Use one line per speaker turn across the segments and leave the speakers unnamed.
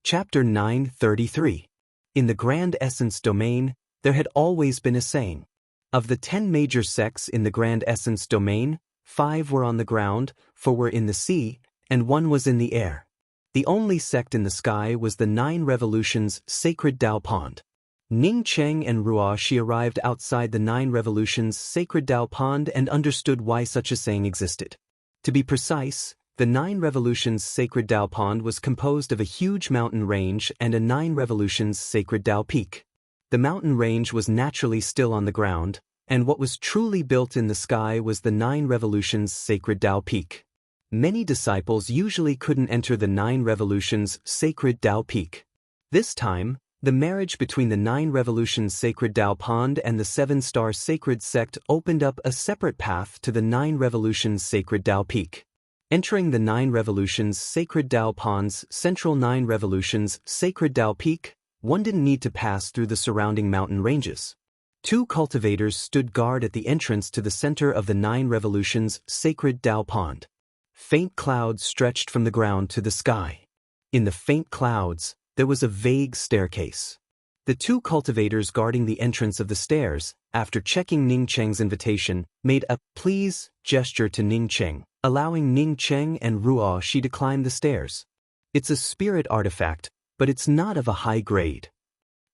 Chapter 933. In the Grand Essence Domain, there had always been a saying. Of the 10 major sects in the Grand Essence Domain, 5 were on the ground, 4 were in the sea, and 1 was in the air. The only sect in the sky was the 9 Revolutions Sacred Tao Pond. Ning Cheng and Ruo Shi arrived outside the 9 Revolutions Sacred Tao Pond and understood why such a saying existed. To be precise, the 9 Revolutions Sacred Tao Pond was composed of a huge mountain range and a 9 Revolutions Sacred Tao Peak. The mountain range was naturally still on the ground, and what was truly built in the sky was the 9 Revolutions Sacred Tao Peak. Many disciples usually couldn't enter the 9 Revolutions Sacred Tao Peak. This time, the marriage between the 9 Revolutions Sacred Tao Pond and the 7-star Sacred Sect opened up a separate path to the 9 Revolutions Sacred Tao Peak. Entering the 9 Revolutions Sacred Tao Pond's central 9 Revolutions Sacred Tao Peak, one didn't need to pass through the surrounding mountain ranges. 2 cultivators stood guard at the entrance to the center of the 9 Revolutions Sacred Tao Pond. Faint clouds stretched from the ground to the sky. In the faint clouds, there was a vague staircase. The 2 cultivators guarding the entrance of the stairs, after checking Ning Cheng's invitation, made a "please" gesture to Ning Cheng, allowing Ning Cheng and Ruo Shi to climb the stairs. It's a spirit artifact, but it's not of a high grade.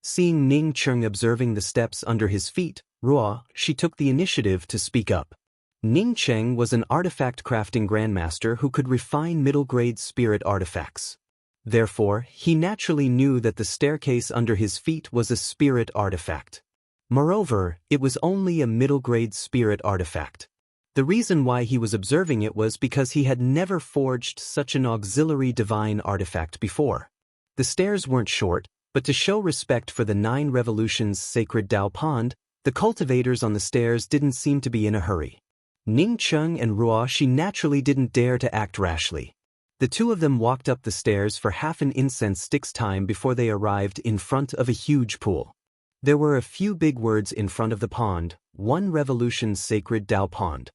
Seeing Ning Cheng observing the steps under his feet, Ruo Shi took the initiative to speak up. Ning Cheng was an artifact crafting grandmaster who could refine middle-grade spirit artifacts. Therefore, he naturally knew that the staircase under his feet was a spirit artifact. Moreover, it was only a middle-grade spirit artifact. The reason why he was observing it was because he had never forged such an auxiliary divine artifact before. The stairs weren't short, but to show respect for the 9 Revolutions Sacred Tao Pond, the cultivators on the stairs didn't seem to be in a hurry. Ning Cheng and Ruo Shi naturally didn't dare to act rashly. The 2 of them walked up the stairs for half an incense stick's time before they arrived in front of a huge pool. There were a few big words in front of the pond: 1 Revolution Sacred Tao Pond.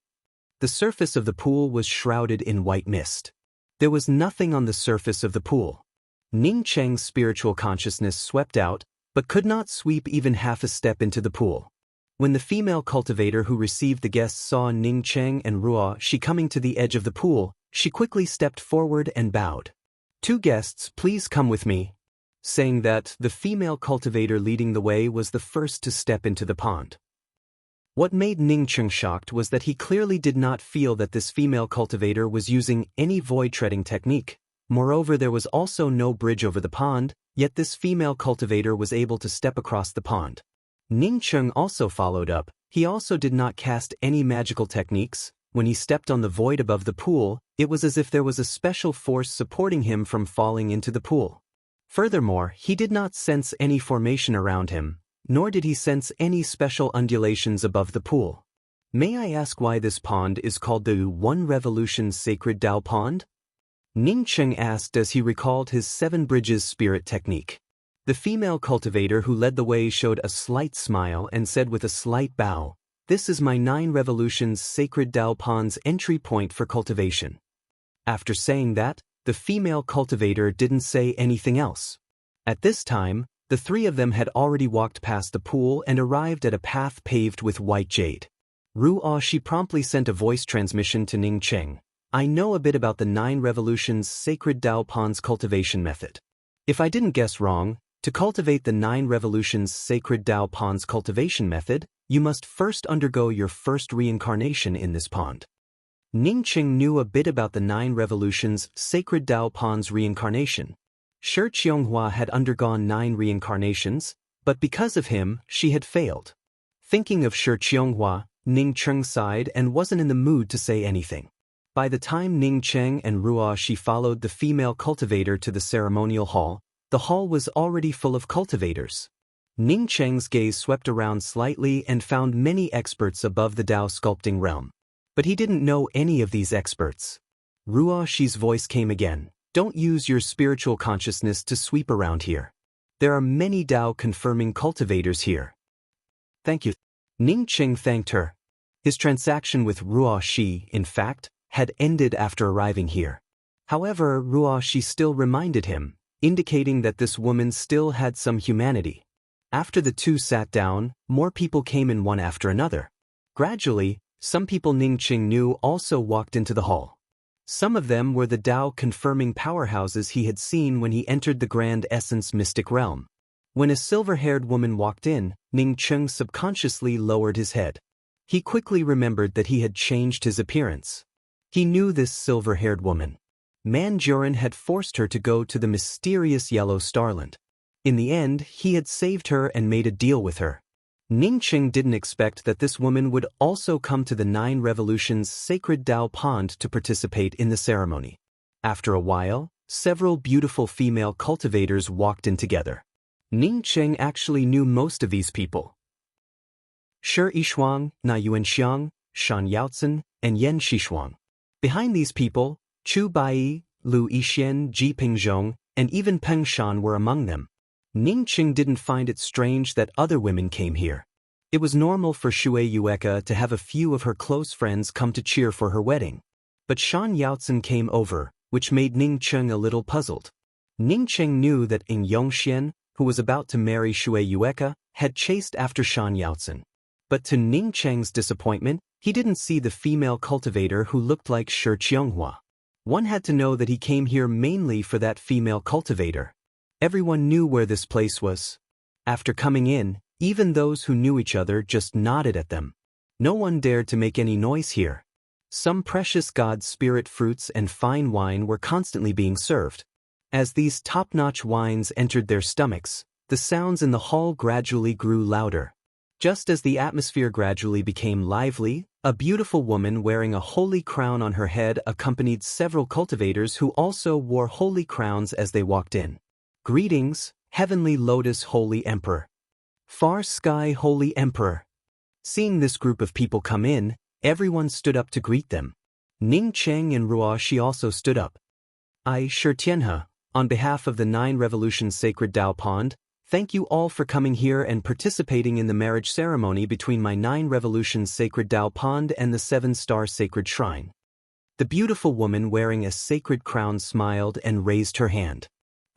The surface of the pool was shrouded in white mist. There was nothing on the surface of the pool. Ning Cheng's spiritual consciousness swept out, but could not sweep even half a step into the pool. When the female cultivator who received the guests saw Ning Cheng and Ruo Shi coming to the edge of the pool, she quickly stepped forward and bowed. 2 guests, please come with me. Saying that, the female cultivator leading the way was the first to step into the pond. What made Ning Cheng shocked was that he clearly did not feel that this female cultivator was using any void-treading technique. Moreover, there was also no bridge over the pond, yet this female cultivator was able to step across the pond. Ning Cheng also followed up. He also did not cast any magical techniques. When he stepped on the void above the pool, it was as if there was a special force supporting him from falling into the pool. Furthermore, he did not sense any formation around him, nor did he sense any special undulations above the pool. May I ask why this pond is called the 1 Revolution Sacred Tao Pond? Ning Cheng asked as he recalled his 7 Bridges spirit technique. The female cultivator who led the way showed a slight smile and said with a slight bow, "This is my 9 Revolutions Sacred Tao Pond's entry point for cultivation." After saying that, the female cultivator didn't say anything else. At this time, the 3 of them had already walked past the pool and arrived at a path paved with white jade. Ruo Shi promptly sent a voice transmission to Ning Cheng. "I know a bit about the 9 Revolutions Sacred Tao Pond's cultivation method. If I didn't guess wrong, to cultivate the 9 Revolutions Sacred Tao Pond's cultivation method, you must first undergo your first reincarnation in this pond." Ning Cheng knew a bit about the 9 Revolutions Sacred Tao Pond's reincarnation. Shi Qianghua had undergone 9 reincarnations, but because of him, she had failed. Thinking of Shi Qianghua, Ning Cheng sighed and wasn't in the mood to say anything. By the time Ning Cheng and Ruo Shi followed the female cultivator to the ceremonial hall, the hall was already full of cultivators. Ning Cheng's gaze swept around slightly and found many experts above the Tao sculpting realm. But he didn't know any of these experts. Ruo Shi's voice came again. "Don't use your spiritual consciousness to sweep around here. There are many Tao-confirming cultivators here." "Thank you." Ning Cheng thanked her. His transaction with Ruo Shi, in fact, had ended after arriving here. However, Ruo Shi still reminded him, indicating that this woman still had some humanity. After the two sat down, more people came in one after another. Gradually, some people Ning Qing knew also walked into the hall. Some of them were the Tao-confirming powerhouses he had seen when he entered the Grand Essence mystic realm. When a silver-haired woman walked in, Ning Qing subconsciously lowered his head. He quickly remembered that he had changed his appearance. He knew this silver-haired woman. Manjurin had forced her to go to the mysterious Yellow Starland. In the end, he had saved her and made a deal with her. Ning Qing didn't expect that this woman would also come to the 9 Revolutions Sacred Tao Pond to participate in the ceremony. After a while, several beautiful female cultivators walked in together. Ning Qing actually knew most of these people. Shi Yishuang, Na Yuanxiang, Shan Yaoцин, and Yan Xishuang. Behind these people, Chu Bai, Lu Yixian, Ji Pingzhong, and even Peng Shan were among them. Ning Qing didn't find it strange that other women came here. It was normal for Shui Yueka to have a few of her close friends come to cheer for her wedding. But Shan Yaoцin came over, which made Ning Qing a little puzzled. Ning Qing knew that Ing Yongxian, who was about to marry Shui Yueka, had chased after Shan Yaoцin. But to Ning Qing's disappointment, he didn't see the female cultivator who looked like Shi Qianghua. One had to know that he came here mainly for that female cultivator. Everyone knew where this place was. After coming in, even those who knew each other just nodded at them. No one dared to make any noise here. Some precious god spirit fruits and fine wine were constantly being served. As these top-notch wines entered their stomachs, the sounds in the hall gradually grew louder. Just as the atmosphere gradually became lively, a beautiful woman wearing a holy crown on her head accompanied several cultivators who also wore holy crowns as they walked in. Greetings, Heavenly Lotus Holy Emperor. Far Sky Holy Emperor. Seeing this group of people come in, everyone stood up to greet them. Ning Qing and Ruoshi also stood up. I, Shi Tianhe, on behalf of the 9 Revolutions Sacred Tao Pond, thank you all for coming here and participating in the marriage ceremony between my 9 Revolutions Sacred Tao Pond and the 7-Star Sacred Shrine. The beautiful woman wearing a sacred crown smiled and raised her hand.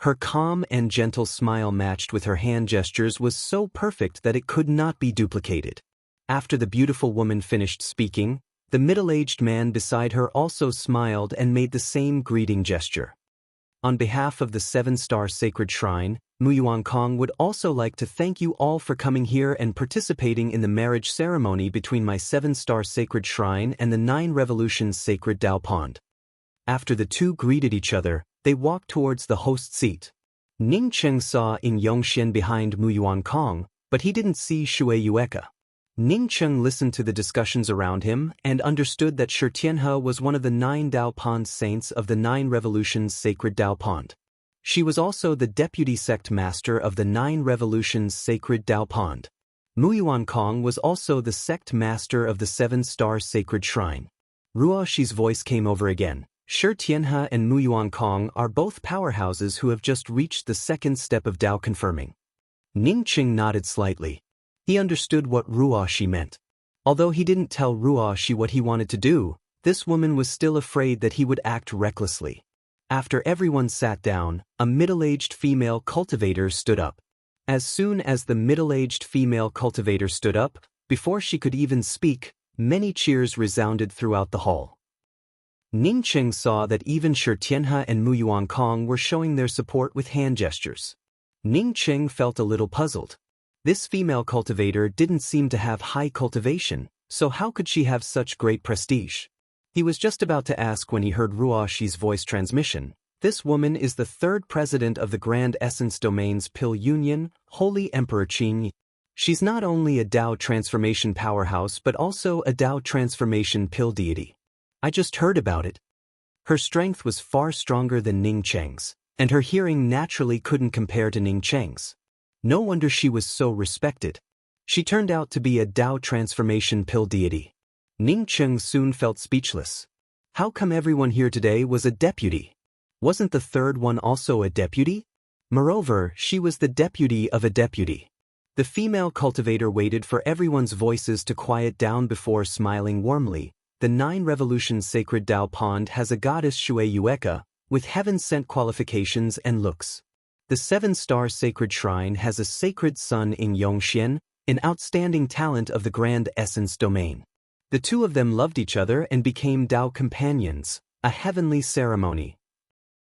Her calm and gentle smile matched with her hand gestures was so perfect that it could not be duplicated. After the beautiful woman finished speaking, the middle-aged man beside her also smiled and made the same greeting gesture. On behalf of the 7-Star Sacred Shrine, Muyuan Kong would also like to thank you all for coming here and participating in the marriage ceremony between my 7-Star Sacred Shrine and the 9 Revolutions Sacred Tao Pond. After the two greeted each other, they walked towards the host seat. Ning Qing saw Ing Yongxian behind Muyuan Kong, but he didn't see Shui Yueka. Ning Qing listened to the discussions around him and understood that Shi Tianhe was one of the 9 Tao Pond saints of the 9 Revolutions Sacred Tao Pond. She was also the deputy sect master of the 9 Revolutions Sacred Tao Pond. Muyuan Kong was also the sect master of the 7-Star Sacred Shrine. Ruoshi's voice came over again. Shi Tianhe and Muyuan Kong are both powerhouses who have just reached the second step of Tao confirming. Ning Qing nodded slightly. He understood what Ruoshi meant. Although he didn't tell Ruoshi what he wanted to do, this woman was still afraid that he would act recklessly. After everyone sat down, a middle-aged female cultivator stood up. As soon as the middle-aged female cultivator stood up, before she could even speak, many cheers resounded throughout the hall. Ning Qing saw that even Shi Tianhe and Muyuan Kong were showing their support with hand gestures. Ning Qing felt a little puzzled. This female cultivator didn't seem to have high cultivation, so how could she have such great prestige? He was just about to ask when he heard Ruoshi's voice transmission. This woman is the 3rd president of the Grand Essence Domain's Pill Union, Holy Emperor Qin. She's not only a Tao transformation powerhouse but also a Tao transformation pill deity. I just heard about it. Her strength was far stronger than Ning Qing's, and her hearing naturally couldn't compare to Ning Qing's. No wonder she was so respected. She turned out to be a Tao transformation pill deity. Ning Qing soon felt speechless. How come everyone here today was a deputy? Wasn't the 3rd one also a deputy? Moreover, she was the deputy of a deputy. The female cultivator waited for everyone's voices to quiet down before smiling warmly. The 9 Revolutions Sacred Tao Pond has a goddess Shui Yueka, with heaven-sent qualifications and looks. The seven-star sacred shrine has a sacred son in Yongxian, an outstanding talent of the Grand Essence domain. The two of them loved each other and became Tao companions, a heavenly ceremony.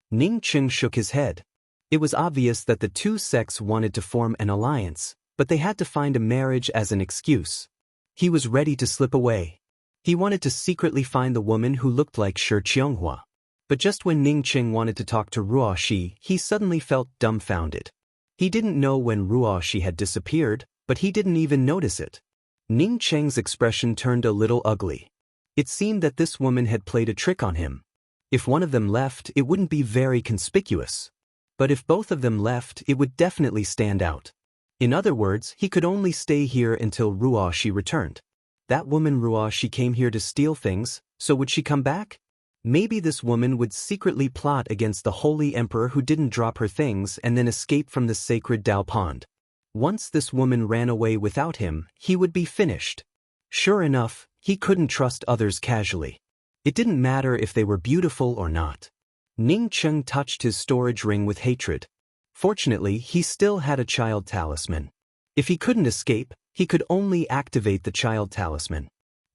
Ning Cheng shook his head. It was obvious that the two sects wanted to form an alliance, but they had to find a marriage as an excuse. He was ready to slip away. He wanted to secretly find the woman who looked like Shi Qianghua. But just when Ning Cheng wanted to talk to Ruo Shi, he suddenly felt dumbfounded. He didn't know when Ruo Shi had disappeared, but he didn't even notice it. Ning Cheng's expression turned a little ugly. It seemed that this woman had played a trick on him. If one of them left, it wouldn't be very conspicuous. But if both of them left, it would definitely stand out. In other words, he could only stay here until Ruo Shi returned. That woman Ruo Shi came here to steal things, so would she come back? Maybe this woman would secretly plot against the holy emperor who didn't drop her things and then escape from the sacred Tao pond. Once this woman ran away without him, he would be finished. Sure enough, he couldn't trust others casually. It didn't matter if they were beautiful or not. Ning Cheng touched his storage ring with hatred. Fortunately, he still had a child talisman. If he couldn't escape, he could only activate the child talisman.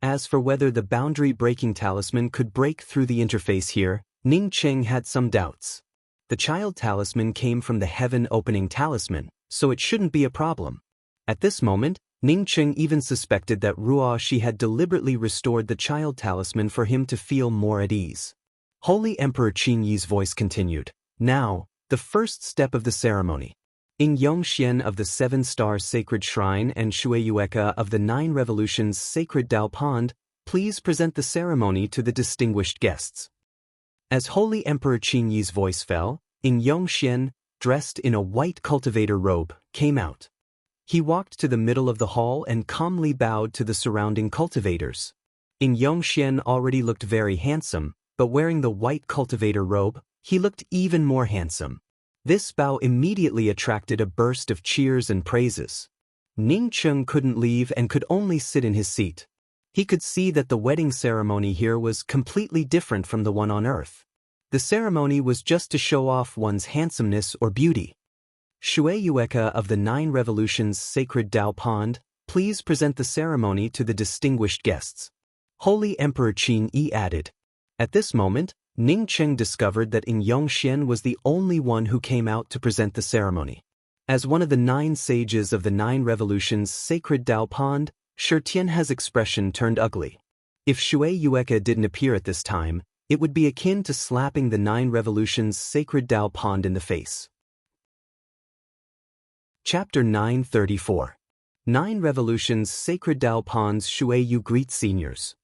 As for whether the boundary-breaking talisman could break through the interface here, Ning Cheng had some doubts. The child talisman came from the heaven-opening talisman, so it shouldn't be a problem. At this moment, Ning Cheng even suspected that Ruo Shi had deliberately restored the child talisman for him to feel more at ease. Holy Emperor Qin Yi's voice continued. Now, the first step of the ceremony. In Yongxian of the Seven-Star Sacred Shrine and Shueyueka of the Nine Revolutions Sacred Tao Pond, please present the ceremony to the distinguished guests. As Holy Emperor Qin Yi's voice fell, in Yongxian, dressed in a white cultivator robe, came out. He walked to the middle of the hall and calmly bowed to the surrounding cultivators. In Yongxian already looked very handsome, but wearing the white cultivator robe, he looked even more handsome. This bow immediately attracted a burst of cheers and praises. Ning Cheng couldn't leave and could only sit in his seat. He could see that the wedding ceremony here was completely different from the one on Earth. The ceremony was just to show off one's handsomeness or beauty. Shueyueka of the Nine Revolutions Sacred Tao Pond, please present the ceremony to the distinguished guests. Holy Emperor Qin Yi added. At this moment, Ning Cheng discovered that in Yongxian was the only one who came out to present the ceremony. As one of the 9 sages of the 9 revolutions Sacred Tao Pond, Shi Tianhe's expression turned ugly. If Shueyueka didn't appear at this time, it would be akin to slapping the 9 revolutions Sacred Tao Pond in the face. Chapter 934. 9 Revolutions Sacred Tao Pond's Shueyu greets seniors.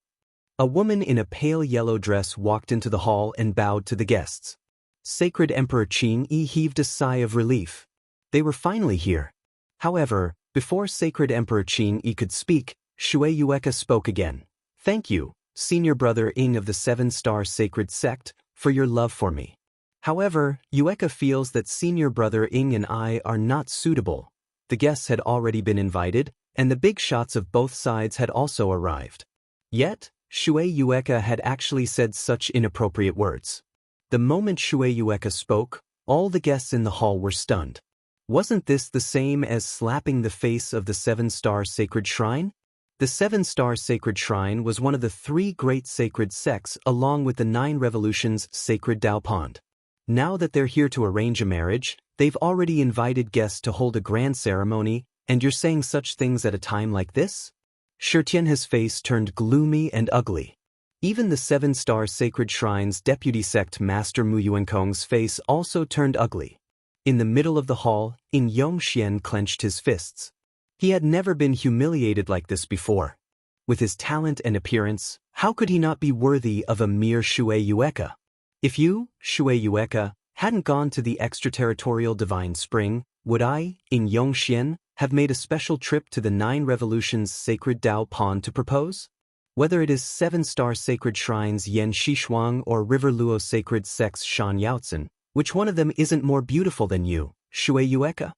A woman in a pale yellow dress walked into the hall and bowed to the guests. Sacred Emperor Qin Yi heaved a sigh of relief. They were finally here. However, before Sacred Emperor Qin Yi could speak, Shueyueka spoke again. Thank you, Senior Brother Ing of the Seven-Star Sacred Sect, for your love for me. However, Yueka feels that Senior Brother Ing and I are not suitable. The guests had already been invited, and the big shots of both sides had also arrived. Yet, Shueyueka had actually said such inappropriate words. The moment Shueyueka spoke, all the guests in the hall were stunned. Wasn't this the same as slapping the face of the Seven-Star Sacred Shrine? The Seven-Star Sacred Shrine was one of the 3 great sacred sects along with the 9 revolutions Sacred Tao Pond. Now that they're here to arrange a marriage, they've already invited guests to hold a grand ceremony, and you're saying such things at a time like this? Shi Tianhe's face turned gloomy and ugly. Even the Seven-Star Sacred Shrine's deputy sect master Mu Yuankong's face also turned ugly. In the middle of the hall, In Yongxian clenched his fists. He had never been humiliated like this before. With his talent and appearance, how could he not be worthy of a mere Shueyueka? If you, Shueyueka, hadn't gone to the extraterritorial Divine Spring, would I, In Yongxian, have made a special trip to the 9 revolutions Sacred Tao Pond to propose? Whether it is 7-Star Sacred Shrines Yan Xishuang or River Luo Sacred Sects Shan Yaotsen, which one of them isn't more beautiful than you, Shueyueka?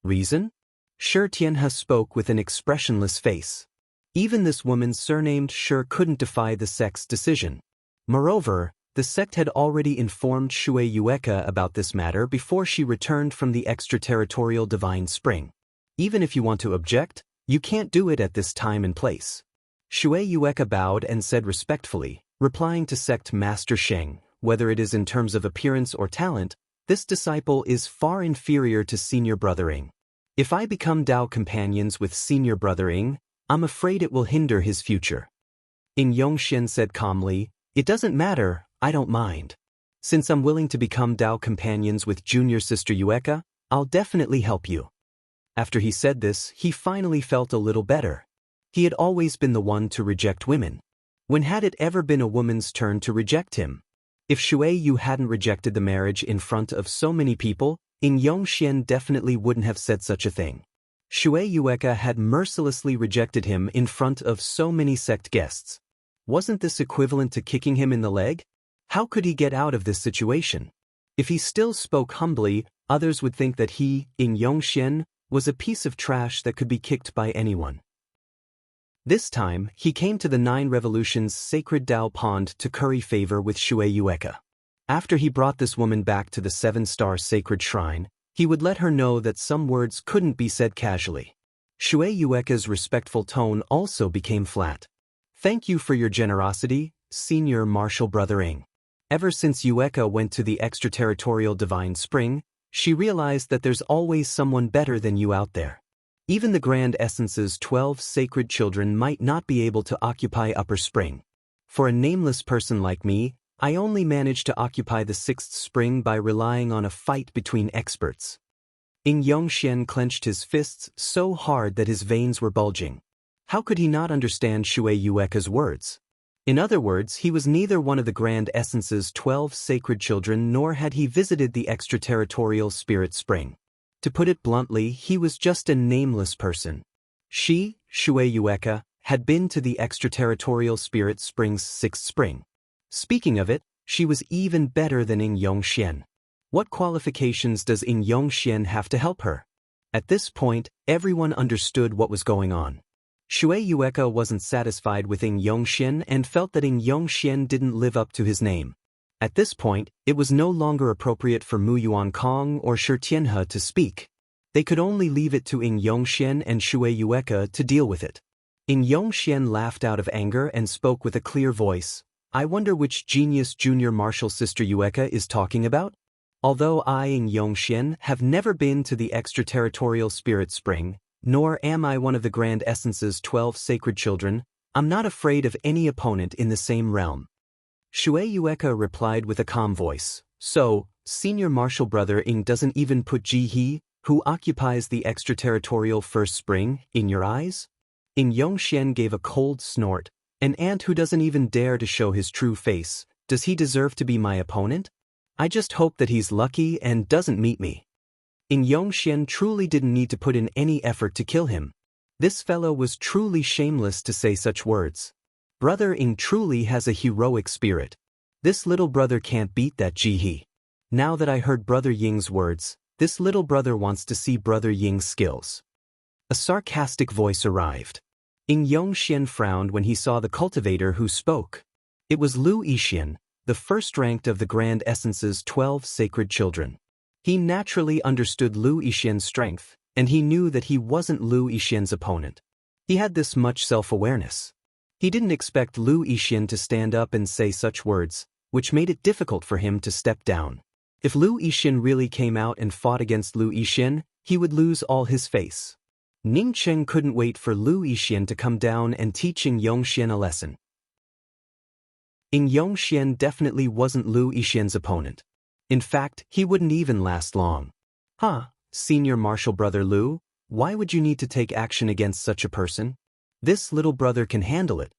Reason? Shi Tianhe spoke with an expressionless face. Even this woman surnamed Shi couldn't defy the sect's decision. Moreover, The sect had already informed Shui Yueka about this matter before she returned from the extraterritorial divine spring. Even if you want to object, you can't do it at this time and place. Shui Yueka bowed and said respectfully, replying to sect Master Sheng, whether it is in terms of appearance or talent, this disciple is far inferior to senior brother Ing. If I become Dao companions with senior brother Ing, I'm afraid it will hinder his future. Ing Yongxian said calmly, it doesn't matter, I don't mind. Since I'm willing to become Dao companions with junior sister Yueka, I'll definitely help you. After he said this, he finally felt a little better. He had always been the one to reject women. When had it ever been a woman's turn to reject him? If Shui Yu hadn't rejected the marriage in front of so many people, Ing Yongxian definitely wouldn't have said such a thing. Shui Yueka had mercilessly rejected him in front of so many sect guests. Wasn't this equivalent to kicking him in the leg? How could he get out of this situation? If he still spoke humbly, others would think that he, Ing Yongxian, was a piece of trash that could be kicked by anyone. This time, he came to the 9 Revolutions sacred Dao pond to curry favor with Shui Yueka. After he brought this woman back to the 7-star sacred shrine, he would let her know that some words couldn't be said casually. Shui Yueka's respectful tone also became flat. Thank you for your generosity, senior martial brother Ing. Ever since Yueka went to the extraterritorial divine spring, she realized that there's always someone better than you out there. Even the Grand Essence's 12 sacred children might not be able to occupy Upper Spring. For a nameless person like me, I only managed to occupy the 6th spring by relying on a fight between experts. Ing Yongxian clenched his fists so hard that his veins were bulging. How could he not understand Shui Yueka's words? In other words, he was neither one of the Grand Essence's 12 sacred children nor had he visited the extraterritorial spirit spring. To put it bluntly, he was just a nameless person. She, Shui Yueka, had been to the extraterritorial spirit spring's 6th spring. Speaking of it, she was even better than Ing Yongxian. What qualifications does Ing Yongxian have to help her? At this point, everyone understood what was going on. Shui Yueka wasn't satisfied with Ing Yongxian and felt that Ing Yongxian didn't live up to his name. At this point, it was no longer appropriate for Mu Yuankong or Shi Tianhe to speak. They could only leave it to Ing Yongxian and Shui Yueka to deal with it. Ing Yongxian laughed out of anger and spoke with a clear voice. I wonder which genius junior martial sister Yueka is talking about? Although I, Ing Yongxian, have never been to the extraterritorial spirit spring, nor am I one of the Grand Essence's 12 sacred children, I'm not afraid of any opponent in the same realm. Shui Yueka replied with a calm voice. So, senior martial brother Ing doesn't even put Ji He, who occupies the extraterritorial first spring, in your eyes? Ing Yongxian gave a cold snort. An ant who doesn't even dare to show his true face, does he deserve to be my opponent? I just hope that he's lucky and doesn't meet me. Ing Yongxian truly didn't need to put in any effort to kill him. This fellow was truly shameless to say such words. Brother Ing truly has a heroic spirit. This little brother can't beat that Ji He. Now that I heard Brother Ying's words, this little brother wants to see Brother Ying's skills. A sarcastic voice arrived. Ing Yongxian frowned when he saw the cultivator who spoke. It was Lu Yixian, the first-ranked of the Grand Essence's 12 sacred children. He naturally understood Lu Yixian's strength, and he knew that he wasn't Lu Yixian's opponent. He had this much self-awareness. He didn't expect Lu Yixian to stand up and say such words, which made it difficult for him to step down. If Lu Yixian really came out and fought against Lu Yixian, he would lose all his face. Ning Cheng couldn't wait for Lu Yixian to come down and teach Ing Yongxian a lesson. Ing Yongxian definitely wasn't Lu Yixian's opponent. In fact, he wouldn't even last long. Senior martial brother Lu, why would you need to take action against such a person? This little brother can handle it.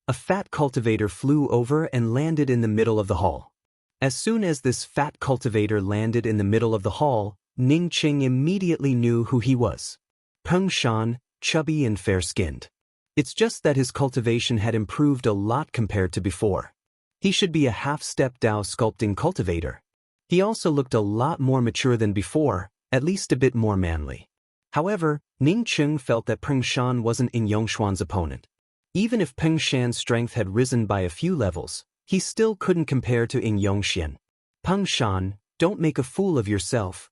A fat cultivator flew over and landed in the middle of the hall. As soon as this fat cultivator landed in the middle of the hall, Ning Cheng immediately knew who he was. Peng Shan, chubby and fair-skinned. It's just that his cultivation had improved a lot compared to before. He should be a half-step Dao sculpting cultivator. He also looked a lot more mature than before, at least a bit more manly. However, Ning Cheng felt that Peng Shan wasn't Ing Yongxian's opponent. Even if Peng Shan's strength had risen by a few levels, he still couldn't compare to Ing Yongxian. Peng Shan, don't make a fool of yourself.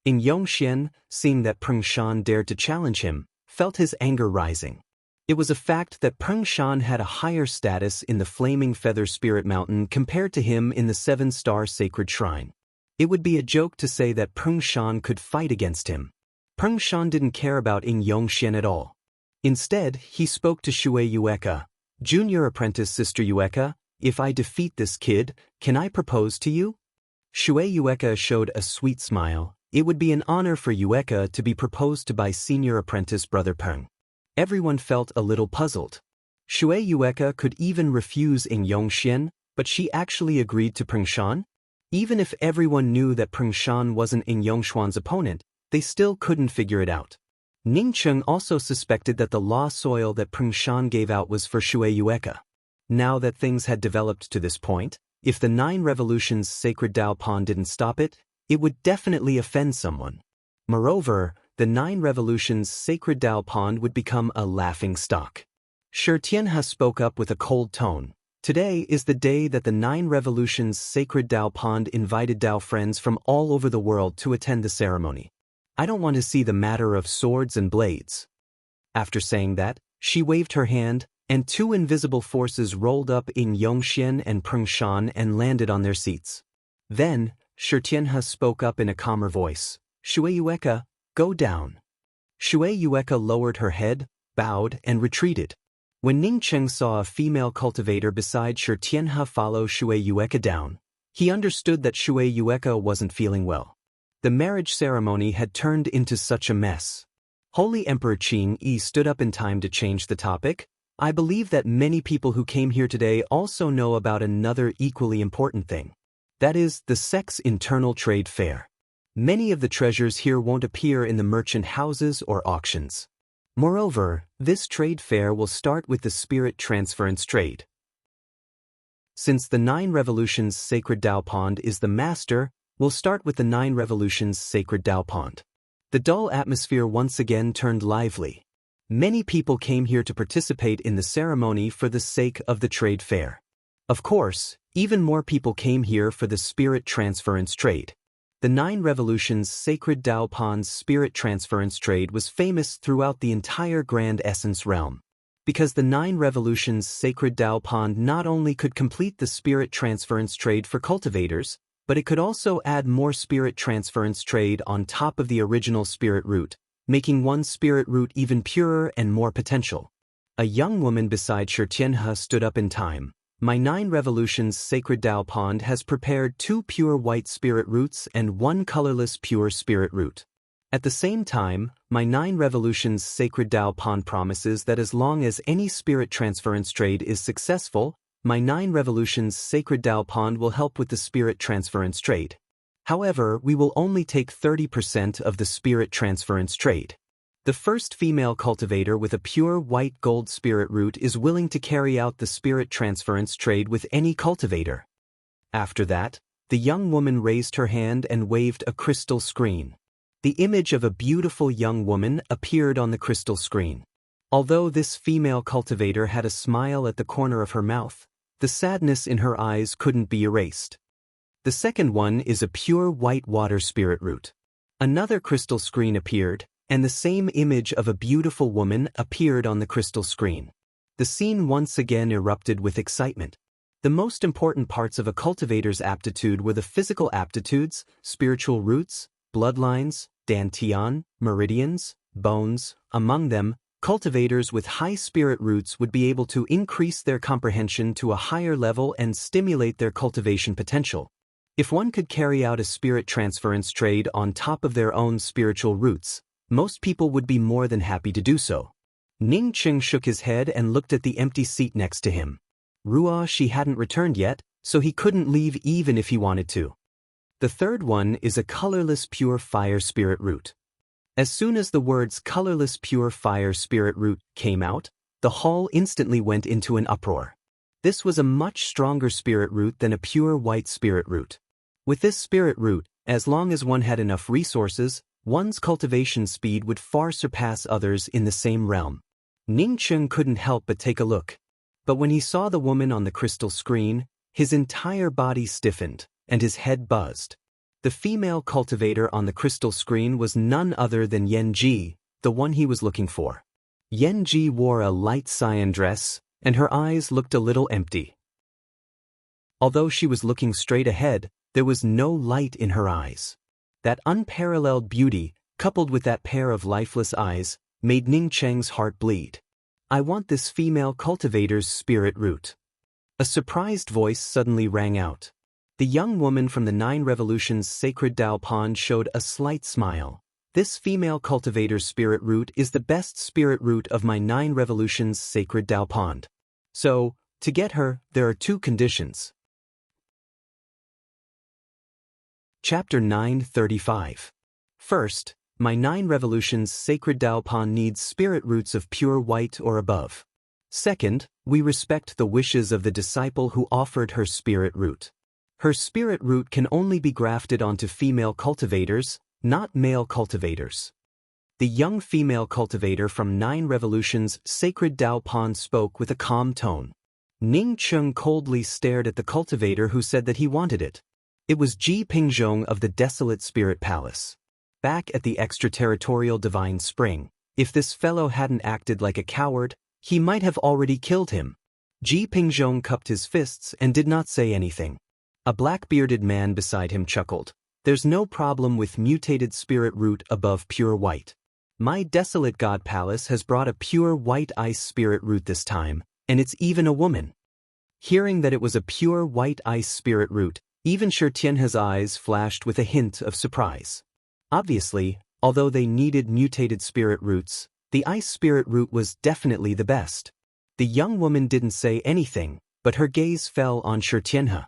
Ing Yongxian, seeing that Peng Shan dared to challenge him, felt his anger rising. It was a fact that Peng Shan had a higher status in the Flaming Feather Spirit Mountain compared to him in the 7-star Sacred Shrine. It would be a joke to say that Peng Shan could fight against him. Peng Shan didn't care about Ing Yongxian at all. Instead, he spoke to Shui Yueka. Junior apprentice Sister Yueka, if I defeat this kid, can I propose to you? Shui Yueka showed a sweet smile. It would be an honor for Yueka to be proposed to by senior apprentice Brother Peng. Everyone felt a little puzzled. Shui Yueka could even refuse Ing Yongxian, but she actually agreed to Peng Shan? Even if everyone knew that Peng Shan wasn't Ing Yongxian's opponent, they still couldn't figure it out. Ning Cheng also suspected that the law soil that Peng Shan gave out was for Shui Yueka. Now that things had developed to this point, if the 9 Revolutions Sacred Dao Pond didn't stop it, it would definitely offend someone. Moreover, the 9 Revolutions Sacred Dao Pond would become a laughing stock. Shi Tianhe spoke up with a cold tone. Today is the day that the 9 Revolutions Sacred Dao Pond invited Dao friends from all over the world to attend the ceremony. I don't want to see the matter of swords and blades. After saying that, she waved her hand, and 2 invisible forces rolled up in Yongxian and Peng Shan and landed on their seats. Then, Shi Tianhe spoke up in a calmer voice. Shui Yueka, go down. Shui Yueka lowered her head, bowed, and retreated. When Ning Cheng saw a female cultivator beside Shi Tianhe follow Shui Yueka down, he understood that Shui Yueka wasn't feeling well. The marriage ceremony had turned into such a mess. Holy Emperor Qing Yi stood up in time to change the topic. I believe that many people who came here today also know about another equally important thing. That is, the Sex Internal Trade Fair. Many of the treasures here won't appear in the merchant houses or auctions. Moreover, this trade fair will start with the spirit transference trade. Since the 9 Revolutions Sacred Dao Pond is the master, we'll start with the 9 Revolutions Sacred Dao Pond. The dull atmosphere once again turned lively. Many people came here to participate in the ceremony for the sake of the trade fair. Of course, even more people came here for the spirit transference trade. The 9 Revolutions Sacred Dao Pond's spirit transference trade was famous throughout the entire Grand Essence realm. Because the 9 Revolutions Sacred Dao Pond not only could complete the spirit transference trade for cultivators, but it could also add more spirit transference trade on top of the original spirit root, making one spirit root even purer and more potential. A young woman beside Shi Tianhe stood up in time. My 9 Revolutions Sacred Dao Pond has prepared 2 pure white spirit roots and 1 colorless pure spirit root. At the same time, my 9 Revolutions Sacred Dao Pond promises that as long as any spirit transference trade is successful, my 9 Revolutions Sacred Dao Pond will help with the spirit transference trade. However, we will only take 30% of the spirit transference trade. The first female cultivator with a pure white gold spirit root is willing to carry out the spirit transference trade with any cultivator. After that, the young woman raised her hand and waved a crystal screen. The image of a beautiful young woman appeared on the crystal screen. Although this female cultivator had a smile at the corner of her mouth, the sadness in her eyes couldn't be erased. The second one is a pure white water spirit root. Another crystal screen appeared, and the same image of a beautiful woman appeared on the crystal screen. The scene once again erupted with excitement. The most important parts of a cultivator's aptitude were the physical aptitudes, spiritual roots, bloodlines, dantian, meridians, bones. Among them, cultivators with high spirit roots would be able to increase their comprehension to a higher level and stimulate their cultivation potential. If one could carry out a spirit transference trade on top of their own spiritual roots, most people would be more than happy to do so. Ning Cheng shook his head and looked at the empty seat next to him. Ruo Shi hadn't returned yet, so he couldn't leave even if he wanted to. The third one is a colorless pure fire spirit root. As soon as the words colorless pure fire spirit root came out, the hall instantly went into an uproar. This was a much stronger spirit root than a pure white spirit root. With this spirit root, as long as one had enough resources, one's cultivation speed would far surpass others in the same realm. Ning Cheng couldn't help but take a look. But when he saw the woman on the crystal screen, His entire body stiffened, and his head buzzed. The female cultivator on the crystal screen was none other than Yenji, the one he was looking for. Yenji wore a light cyan dress, and her eyes looked a little empty. Although she was looking straight ahead, there was no light in her eyes. That unparalleled beauty, coupled with that pair of lifeless eyes, made Ning Cheng's heart bleed. "I want this female cultivator's spirit root." A surprised voice suddenly rang out. The young woman from the 9 Revolutions Sacred Tao Pond showed a slight smile. "This female cultivator's spirit root is the best spirit root of my 9 Revolutions Sacred Tao Pond. So, to get her, there are 2 conditions." Chapter 935. First, my 9 Revolutions Sacred Tao Pond needs spirit roots of pure white or above. Second, we respect the wishes of the disciple who offered her spirit root. Her spirit root can only be grafted onto female cultivators, not male cultivators. The young female cultivator from 9 Revolutions Sacred Tao Pond spoke with a calm tone. Ning Cheng coldly stared at the cultivator who said that he wanted it. It was Ji Pingzhong of the Desolate Spirit Palace. Back at the extraterritorial Divine Spring, if this fellow hadn't acted like a coward, he might have already killed him. Ji Pingzhong cupped his fists and did not say anything. A black-bearded man beside him chuckled. "There's no problem with mutated spirit root above pure white. My Desolate God Palace has brought a pure white ice spirit root this time, and it's even a woman." Hearing that it was a pure white ice spirit root, even Shi Tianhe's eyes flashed with a hint of surprise. Obviously, although they needed mutated spirit roots, the ice spirit root was definitely the best. The young woman didn't say anything, but her gaze fell on Shi Tianhe.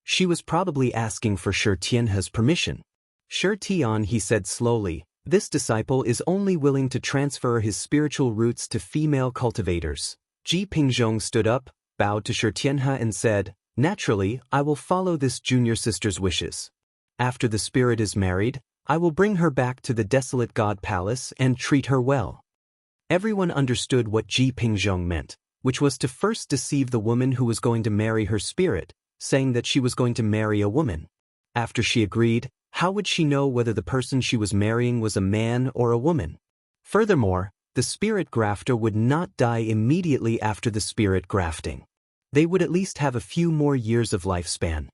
She was probably asking for Shi Tianhe's permission. "Shi Tian," he said slowly, "this disciple is only willing to transfer his spiritual roots to female cultivators." Ji Pingzhong stood up, bowed to Shi Tianhe and said, "Naturally, I will follow this junior sister's wishes. After the spirit is married, I will bring her back to the Desolate God Palace and treat her well." Everyone understood what Ji Pingzhong meant, which was to first deceive the woman who was going to marry her spirit, saying that she was going to marry a woman. After she agreed, how would she know whether the person she was marrying was a man or a woman? Furthermore, the spirit grafter would not die immediately after the spirit grafting. They would at least have a few more years of lifespan.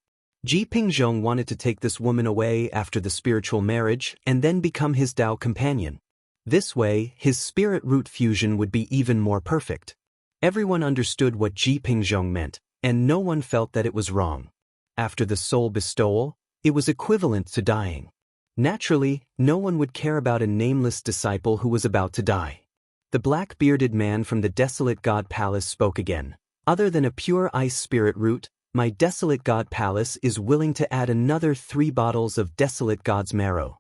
Ji Pingzhong wanted to take this woman away after the spiritual marriage and then become his Tao companion. This way, his spirit root fusion would be even more perfect. Everyone understood what Ji Pingzhong meant, and no one felt that it was wrong. After the soul bestowal, it was equivalent to dying. Naturally, no one would care about a nameless disciple who was about to die. The black-bearded man from the Desolate God Palace spoke again. "Other than a pure ice spirit root, my Desolate God Palace is willing to add another 3 bottles of Desolate God's marrow."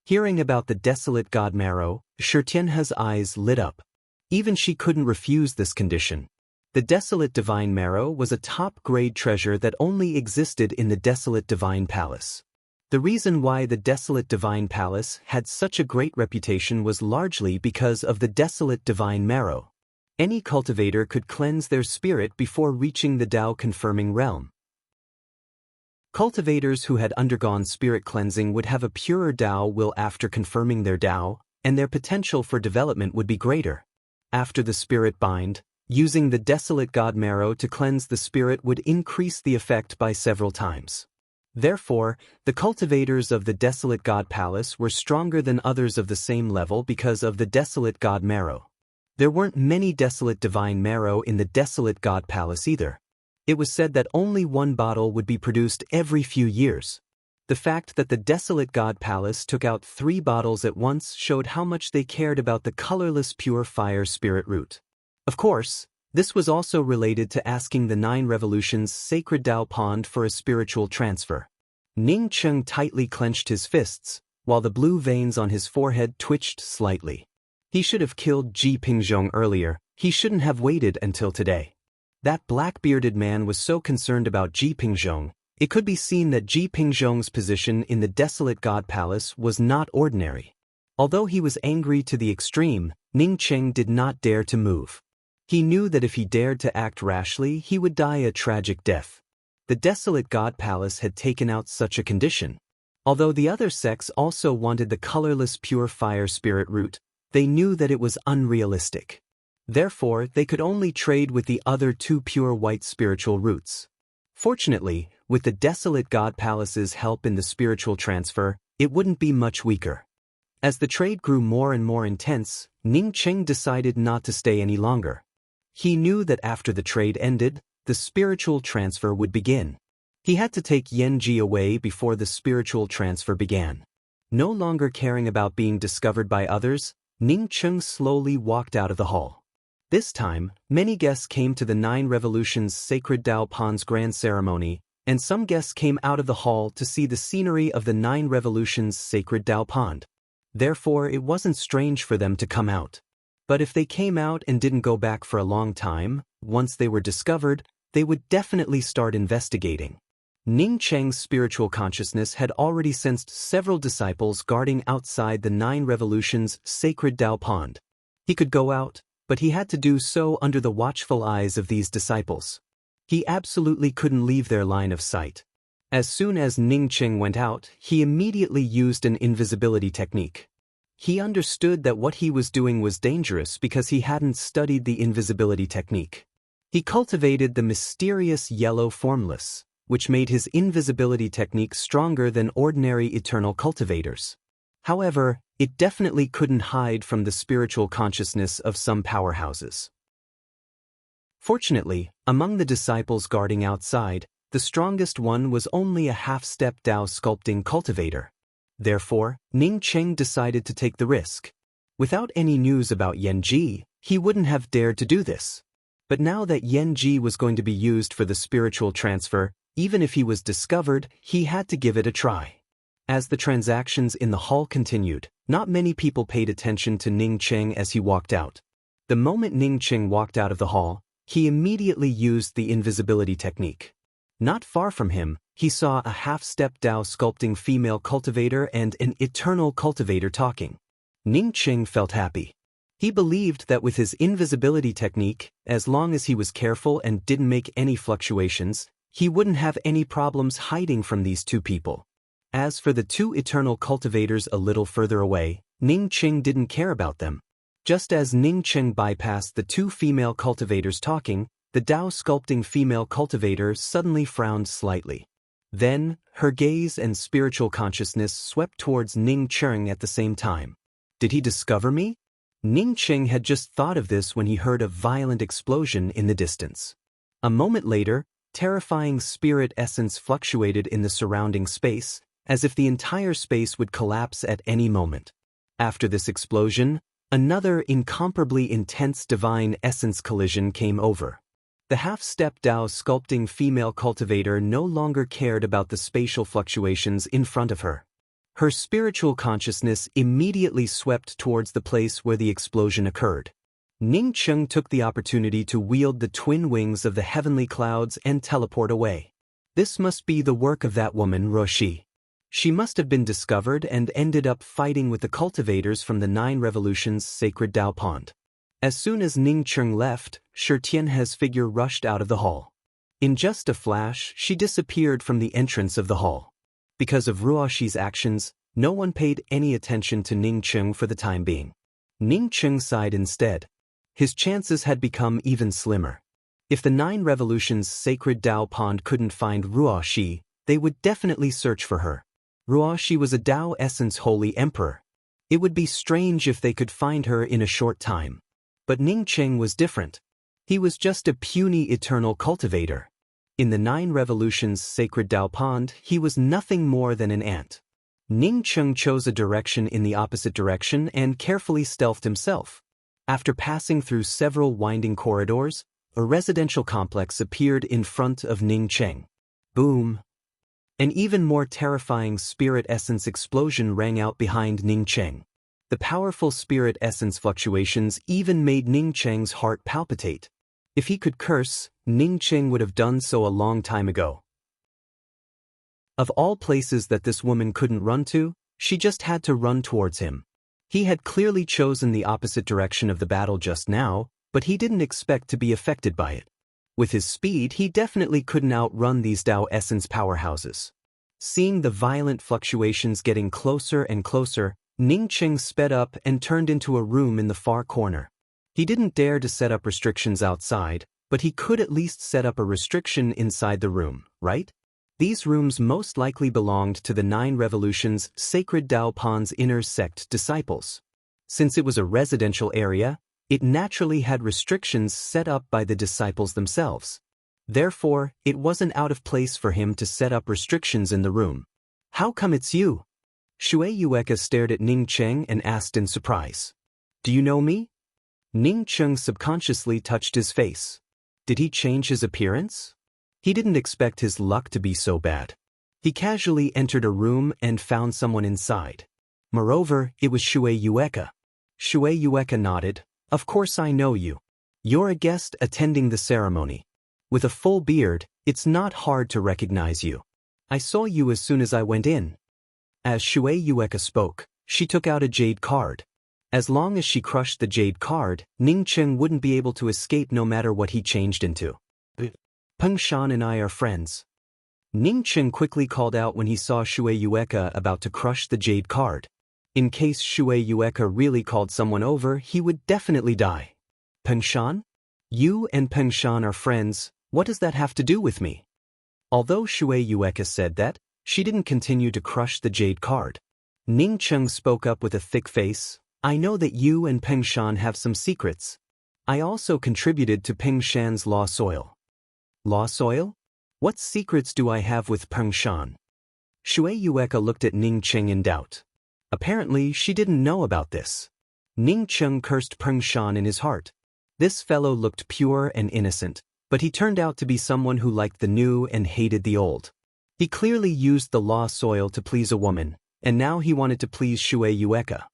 Hearing about the Desolate God marrow, Shi Tianhe's eyes lit up. Even she couldn't refuse this condition. The Desolate Divine Marrow was a top-grade treasure that only existed in the Desolate Divine Palace. The reason why the Desolate Divine Palace had such a great reputation was largely because of the Desolate Divine Marrow. Any cultivator could cleanse their spirit before reaching the Tao-confirming realm. Cultivators who had undergone spirit cleansing would have a purer Tao will after confirming their Tao, and their potential for development would be greater. After the spirit bind, using the Desolate God Marrow to cleanse the spirit would increase the effect by several times. Therefore, the cultivators of the Desolate God Palace were stronger than others of the same level because of the Desolate God Marrow. There weren't many Desolate Divine Marrow in the Desolate God Palace either. It was said that only 1 bottle would be produced every few years. The fact that the Desolate God Palace took out 3 bottles at once showed how much they cared about the colorless pure fire spirit root. Of course, this was also related to asking the 9 Revolutions Sacred Tao Pond for a spiritual transfer. Ning Cheng tightly clenched his fists, while the blue veins on his forehead twitched slightly. He should have killed Ji Pingzhong earlier. He shouldn't have waited until today. That black-bearded man was so concerned about Ji Pingzhong. It could be seen that Ji Pingzhong's position in the Desolate God Palace was not ordinary. Although he was angry to the extreme, Ning Cheng did not dare to move. He knew that if he dared to act rashly, he would die a tragic death. The desolate god palace had taken out such a condition. Although the other sects also wanted the colorless pure fire spirit root, they knew that it was unrealistic. Therefore, they could only trade with the other two pure white spiritual roots. Fortunately, with the desolate god palace's help in the spiritual transfer, it wouldn't be much weaker. As the trade grew more and more intense, Ning Qing decided not to stay any longer. He knew that after the trade ended, the spiritual transfer would begin. He had to take Yanji away before the spiritual transfer began. No longer caring about being discovered by others, Ning Qing slowly walked out of the hall. This time, many guests came to the 9 Revolutions Sacred Dao Pond's grand ceremony, and some guests came out of the hall to see the scenery of the 9 Revolutions Sacred Dao Pond. Therefore, it wasn't strange for them to come out. But if they came out and didn't go back for a long time, once they were discovered, they would definitely start investigating. Ning Cheng's spiritual consciousness had already sensed several disciples guarding outside the 9 Revolutions Sacred Dao Pond. He could go out, but he had to do so under the watchful eyes of these disciples. He absolutely couldn't leave their line of sight. As soon as Ning Qing went out, he immediately used an invisibility technique. He understood that what he was doing was dangerous because he hadn't studied the invisibility technique. He cultivated the mysterious yellow formless, which made his invisibility technique stronger than ordinary eternal cultivators. However, it definitely couldn't hide from the spiritual consciousness of some powerhouses. Fortunately, among the disciples guarding outside, the strongest one was only a half-step Dao sculpting cultivator. Therefore, Ning Qing decided to take the risk. Without any news about Yanji, he wouldn't have dared to do this. But now that Yanji was going to be used for the spiritual transfer, even if he was discovered, he had to give it a try. As the transactions in the hall continued, not many people paid attention to Ning Qing as he walked out. The moment Ning Qing walked out of the hall, he immediately used the invisibility technique. Not far from him, he saw a half-step Dao sculpting female cultivator and an eternal cultivator talking. Ning Qing felt happy. He believed that with his invisibility technique, as long as he was careful and didn't make any fluctuations, he wouldn't have any problems hiding from these two people. As for the 2 eternal cultivators a little further away, Ning Qing didn't care about them. Just as Ning Qing bypassed the 2 female cultivators talking, the Dao sculpting female cultivator suddenly frowned slightly. Then, her gaze and spiritual consciousness swept towards Ning Qing at the same time. Did he discover me? Ning Qing had just thought of this when he heard a violent explosion in the distance. A moment later, terrifying spirit essence fluctuated in the surrounding space, as if the entire space would collapse at any moment. After this explosion, another incomparably intense divine essence collision came over. The half-step Dao sculpting female cultivator no longer cared about the spatial fluctuations in front of her. Her spiritual consciousness immediately swept towards the place where the explosion occurred. Ning Qing took the opportunity to wield the twin wings of the heavenly clouds and teleport away. This must be the work of that woman, Roshi. She must have been discovered and ended up fighting with the cultivators from the 9 Revolutions Sacred Dao Pond. As soon as Ning Qing left, Shi Tianhe's figure rushed out of the hall. In just a flash, she disappeared from the entrance of the hall. Because of Ruoshi's actions, no one paid any attention to Ning Qing for the time being. Ning Qing sighed instead. His chances had become even slimmer. If the 9 Revolutions Sacred Dao Pond couldn't find Ruoshi, they would definitely search for her. Ruoshi was a Dao Essence Holy Emperor. It would be strange if they could find her in a short time. But Ning Qing was different. He was just a puny eternal cultivator. In the 9 Revolutions Sacred Dao Pond, he was nothing more than an ant. Ning Qing chose a direction in the opposite direction and carefully stealthed himself. After passing through several winding corridors, a residential complex appeared in front of Ning Qing. Boom! An even more terrifying spirit essence explosion rang out behind Ning Qing. The powerful spirit essence fluctuations even made Ning Qing's heart palpitate. If he could curse, Ning Qing would have done so a long time ago. Of all places that this woman couldn't run to, she just had to run towards him. He had clearly chosen the opposite direction of the battle just now, but he didn't expect to be affected by it. With his speed, he definitely couldn't outrun these Tao Essence powerhouses. Seeing the violent fluctuations getting closer and closer, Ningqing sped up and turned into a room in the far corner. He didn't dare to set up restrictions outside, but he could at least set up a restriction inside the room, right? These rooms most likely belonged to the 9 Revolutions Sacred Tao Pan's inner sect disciples. Since it was a residential area, it naturally had restrictions set up by the disciples themselves. Therefore, it wasn't out of place for him to set up restrictions in the room. How come it's you? Shui Yueka stared at Ningqing and asked in surprise. Do you know me? Ningqing subconsciously touched his face. Did he change his appearance? He didn't expect his luck to be so bad. He casually entered a room and found someone inside. Moreover, it was Shui Yueka. Shui Yueka nodded. Of course I know you. You're a guest attending the ceremony. With a full beard, it's not hard to recognize you. I saw you as soon as I went in. As Shui Yueka spoke, she took out a jade card. As long as she crushed the jade card, Ningqing wouldn't be able to escape no matter what he changed into. Peng Shan and I are friends. Ningqing quickly called out when he saw Shui Yueka about to crush the jade card. In case Shui Yueka really called someone over, he would definitely die. Peng Shan? You and Peng Shan are friends, what does that have to do with me? Although Shui Yueka said that, she didn't continue to crush the jade card. Ningqing spoke up with a thick face. I know that you and Peng Shan have some secrets. I also contributed to Peng Shan's law soil. Law soil? What secrets do I have with Peng Shan? Shui Yueka looked at Ningqing in doubt. Apparently, she didn't know about this. Ningqing cursed Peng Shan in his heart. This fellow looked pure and innocent, but he turned out to be someone who liked the new and hated the old. He clearly used the law soil to please a woman, and now he wanted to please Shui Yueka.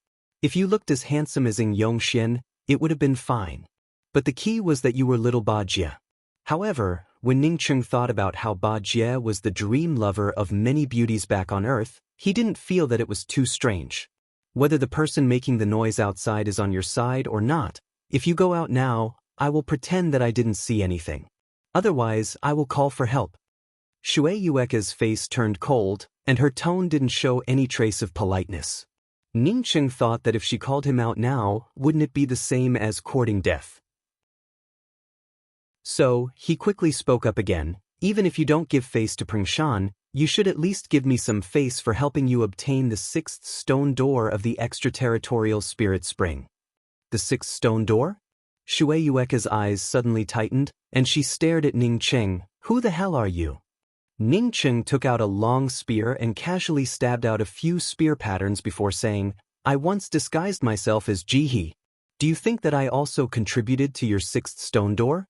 If you looked as handsome as Ing Yongxian, it would have been fine. But the key was that you were little Ba Jie. However, when Ningqing thought about how Ba Jie was the dream lover of many beauties back on Earth, he didn't feel that it was too strange. Whether the person making the noise outside is on your side or not, if you go out now, I will pretend that I didn't see anything. Otherwise, I will call for help. Shui Yueka's face turned cold, and her tone didn't show any trace of politeness. Ningqing thought that if she called him out now, wouldn't it be the same as courting death? So, he quickly spoke up again. Even if you don't give face to Peng Shan, you should at least give me some face for helping you obtain the 6th stone door of the extraterritorial spirit spring. The 6th stone door? Shui Yueka's eyes suddenly tightened, and she stared at Ningqing. Who the hell are you? Ningqing took out a long spear and casually stabbed out a few spear patterns before saying, I once disguised myself as Jihe. Do you think that I also contributed to your 6th stone door?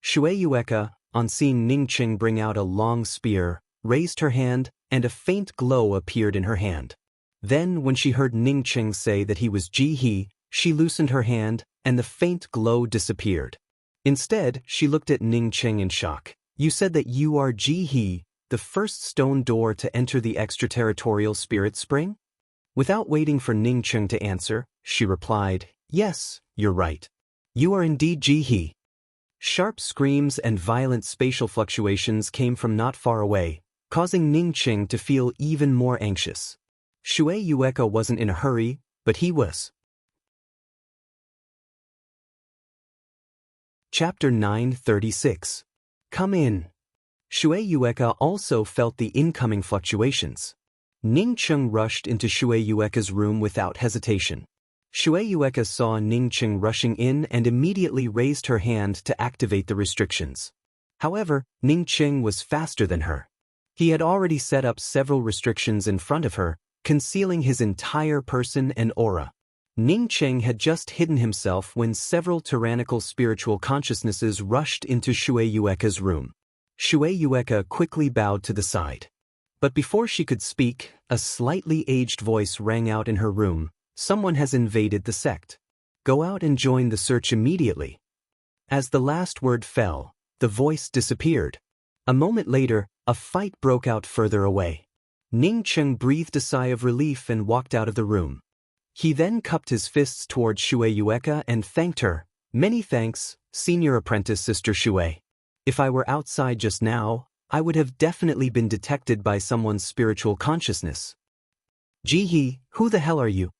Shui Yueka, on seeing Ningqing bring out a long spear, raised her hand, and a faint glow appeared in her hand. Then, when she heard Ningqing say that he was Jihe, she loosened her hand, and the faint glow disappeared. Instead, she looked at Ningqing in shock. You said that you are Jihe, the 1st stone door to enter the extraterritorial spirit spring? Without waiting for Ningqing to answer, she replied, Yes, you're right. You are indeed Jihe. Sharp screams and violent spatial fluctuations came from not far away, causing Ningqing to feel even more anxious. Shui Yueka wasn't in a hurry, but he was. Chapter 936. Come in. Shui Yueka also felt the incoming fluctuations. Ningqing rushed into Shui Yueka's room without hesitation. Shui Yueka saw Ningqing rushing in and immediately raised her hand to activate the restrictions. However, Ningqing was faster than her. He had already set up several restrictions in front of her, concealing his entire person and aura. Ningqing had just hidden himself when several tyrannical spiritual consciousnesses rushed into Shui Yueka's room. Shui Yueka quickly bowed to the side. But before she could speak, a slightly aged voice rang out in her room. Someone has invaded the sect. Go out and join the search immediately. As the last word fell, the voice disappeared. A moment later, a fight broke out further away. Ningqing breathed a sigh of relief and walked out of the room. He then cupped his fists toward Shui Yueka and thanked her. Many thanks, senior apprentice Sister Shui. If I were outside just now, I would have definitely been detected by someone's spiritual consciousness. Jihe, who the hell are you?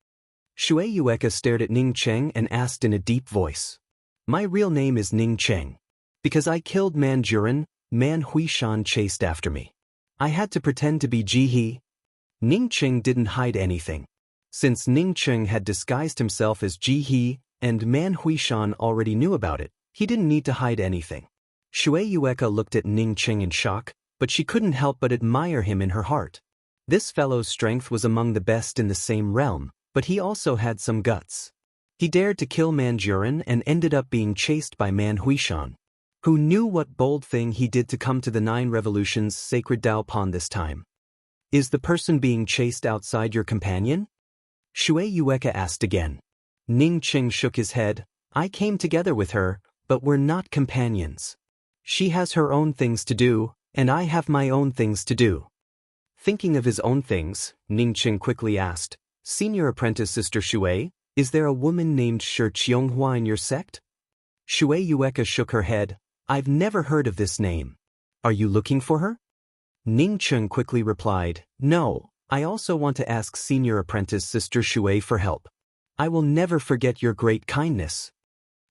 Shui Yueka stared at Ning Cheng and asked in a deep voice. My real name is Ning Cheng. Because I killed Manjuran, Man Huishan chased after me. I had to pretend to be Jihe. Ning Cheng didn't hide anything. Since Ning Cheng had disguised himself as Jihe, and Man Huishan already knew about it, he didn't need to hide anything. Shui Yueka looked at Ning Cheng in shock, but she couldn't help but admire him in her heart. This fellow's strength was among the best in the same realm, but he also had some guts. He dared to kill Manjuran and ended up being chased by Man Huishan. Who knew what bold thing he did to come to the 9 Revolutions sacred Dao Pond this time? Is the person being chased outside your companion? Shui Yueka asked again. Ning Cheng shook his head. I came together with her, but we're not companions. She has her own things to do, and I have my own things to do. Thinking of his own things, Ning Cheng quickly asked, Senior Apprentice Sister Shui, is there a woman named Shi Qianghua in your sect? Shui Yueka shook her head. I've never heard of this name. Are you looking for her? Ning Cheng quickly replied, No, I also want to ask Senior Apprentice Sister Shui for help. I will never forget your great kindness.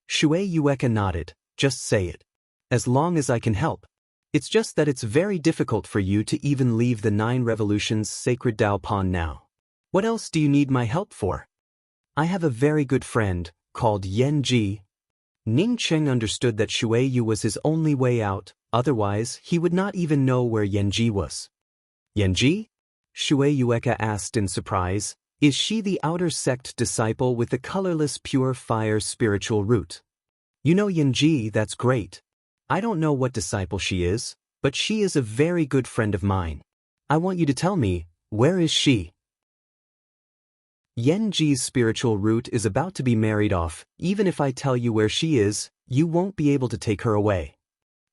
Shui Yueka nodded, just say it. As long as I can help. It's just that it's very difficult for you to even leave the 9 Revolutions sacred Dao Pond now. What else do you need my help for? I have a very good friend, called Yan Ji. Ning Cheng understood that Shui Yu was his only way out, otherwise he would not even know where Yan Ji was. Yan Ji? Shui Yueka asked in surprise, is she the outer sect disciple with the colorless pure fire spiritual root? You know Yan Ji, that's great. I don't know what disciple she is, but she is a very good friend of mine. I want you to tell me, where is she? Yan Ji's spiritual root is about to be married off. Even if I tell you where she is, you won't be able to take her away.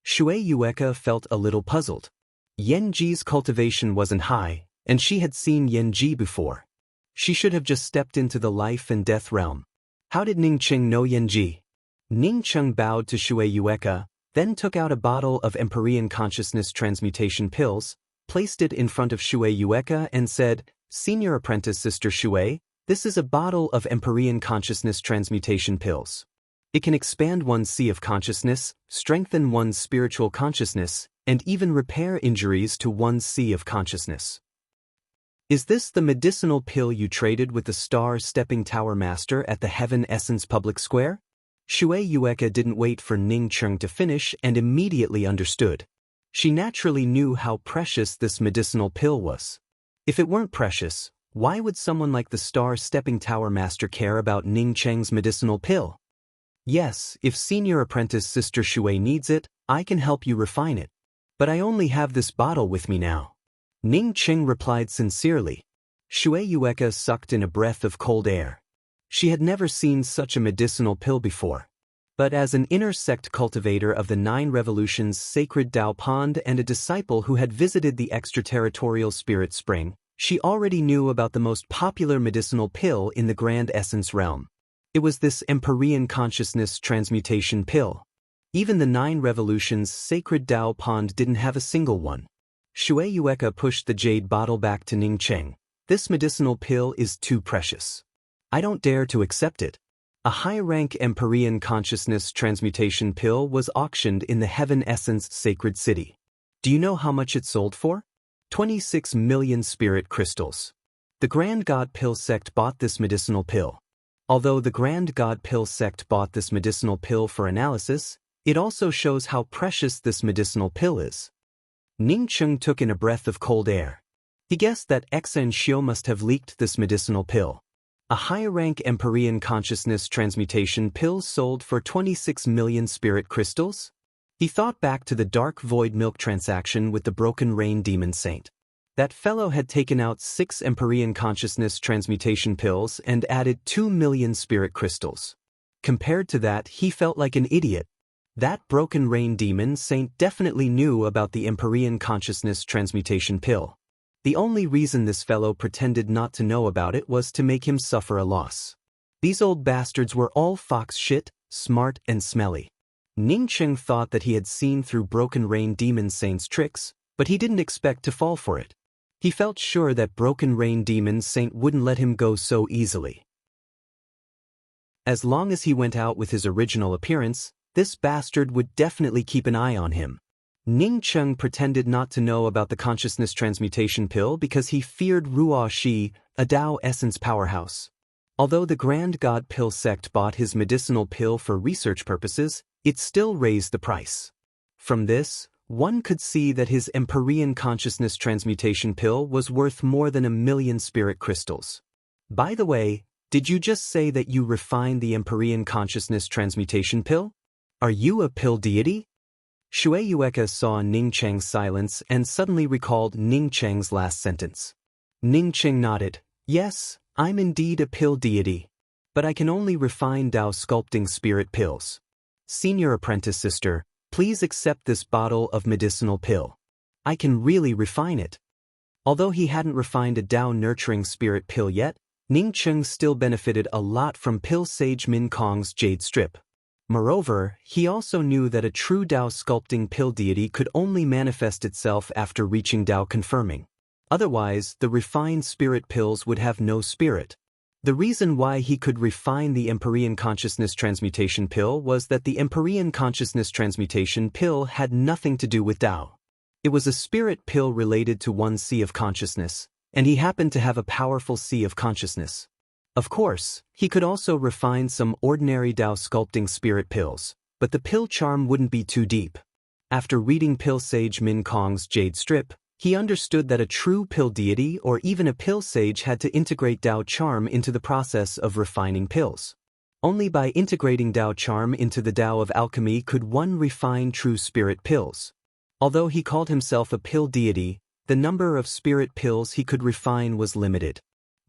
Shui Yueka felt a little puzzled. Yan Ji's cultivation wasn't high, and she had seen Yan Ji before. She should have just stepped into the life and death realm. How did Ning Cheng know Yan Ji? Ning Cheng bowed to Shui Yueka, then took out a bottle of Empyrean Consciousness Transmutation pills, placed it in front of Shui Yueka and said, Senior Apprentice Sister Shui, this is a bottle of Empyrean Consciousness Transmutation pills. It can expand one's sea of consciousness, strengthen one's spiritual consciousness, and even repair injuries to one's sea of consciousness. Is this the medicinal pill you traded with the Star Stepping Tower Master at the Heaven Essence Public Square? Shui Yueka didn't wait for Ning Cheng to finish and immediately understood. She naturally knew how precious this medicinal pill was. If it weren't precious, why would someone like the Star Stepping Tower Master care about Ning Cheng's medicinal pill? Yes, if Senior Apprentice Sister Shui needs it, I can help you refine it. But I only have this bottle with me now. Ning Cheng replied sincerely. Shui Yueka sucked in a breath of cold air. She had never seen such a medicinal pill before. But as an inner sect cultivator of the 9 Revolutions sacred Dao Pond and a disciple who had visited the extraterritorial spirit spring, she already knew about the most popular medicinal pill in the Grand Essence realm. It was this Empyrean Consciousness Transmutation pill. Even the 9 Revolutions sacred Dao Pond didn't have a single one. Shui Yueka pushed the jade bottle back to Ning Cheng. This medicinal pill is too precious. I don't dare to accept it. A high-rank Empyrean Consciousness Transmutation pill was auctioned in the Heaven Essence Sacred City. Do you know how much it sold for? 26 million spirit crystals. The Grand God Pill sect bought this medicinal pill. Although the Grand God Pill sect bought this medicinal pill for analysis, it also shows how precious this medicinal pill is. Ning Cheng took in a breath of cold air. He guessed that Xen Xiu must have leaked this medicinal pill. A high-rank Empyrean Consciousness Transmutation pill sold for 26 million spirit crystals? He thought back to the Dark Void Milk transaction with the Broken Rain Demon Saint. That fellow had taken out 6 Empyrean Consciousness Transmutation pills and added 2 million spirit crystals. Compared to that, he felt like an idiot. That Broken Rain Demon Saint definitely knew about the Empyrean Consciousness Transmutation pill. The only reason this fellow pretended not to know about it was to make him suffer a loss. These old bastards were all fox shit, smart and smelly. Ning Cheng thought that he had seen through Broken Rain Demon Saint's tricks, but he didn't expect to fall for it. He felt sure that Broken Rain Demon Saint wouldn't let him go so easily. As long as he went out with his original appearance, this bastard would definitely keep an eye on him. Ning Cheng pretended not to know about the consciousness transmutation pill because he feared Ruo Shi, a Tao essence powerhouse. Although the Grand God Pill sect bought his medicinal pill for research purposes, it still raised the price. From this, one could see that his Empyrean consciousness transmutation pill was worth more than 1,000,000 spirit crystals. By the way, did you just say that you refined the Empyrean consciousness transmutation pill? Are you a pill deity? Shui Yueka saw Ning Cheng's silence and suddenly recalled Ning Cheng's last sentence. Ning Cheng nodded. Yes, I'm indeed a pill deity. But I can only refine Tao sculpting spirit pills. Senior apprentice sister, please accept this bottle of medicinal pill. I can really refine it. Although he hadn't refined a Tao nurturing spirit pill yet, Ning Cheng still benefited a lot from Pill Sage Min Kong's Jade Strip. Moreover, he also knew that a true Tao sculpting pill deity could only manifest itself after reaching Tao confirming. Otherwise, the refined spirit pills would have no spirit. The reason why he could refine the Empyrean consciousness transmutation pill was that the Empyrean consciousness transmutation pill had nothing to do with Tao. It was a spirit pill related to one sea of consciousness, and he happened to have a powerful sea of consciousness. Of course, he could also refine some ordinary Tao sculpting spirit pills, but the pill charm wouldn't be too deep. After reading Pill Sage Min Kong's Jade Strip, he understood that a true pill deity or even a pill sage had to integrate Tao charm into the process of refining pills. Only by integrating Tao charm into the Tao of alchemy could one refine true spirit pills. Although he called himself a pill deity, the number of spirit pills he could refine was limited.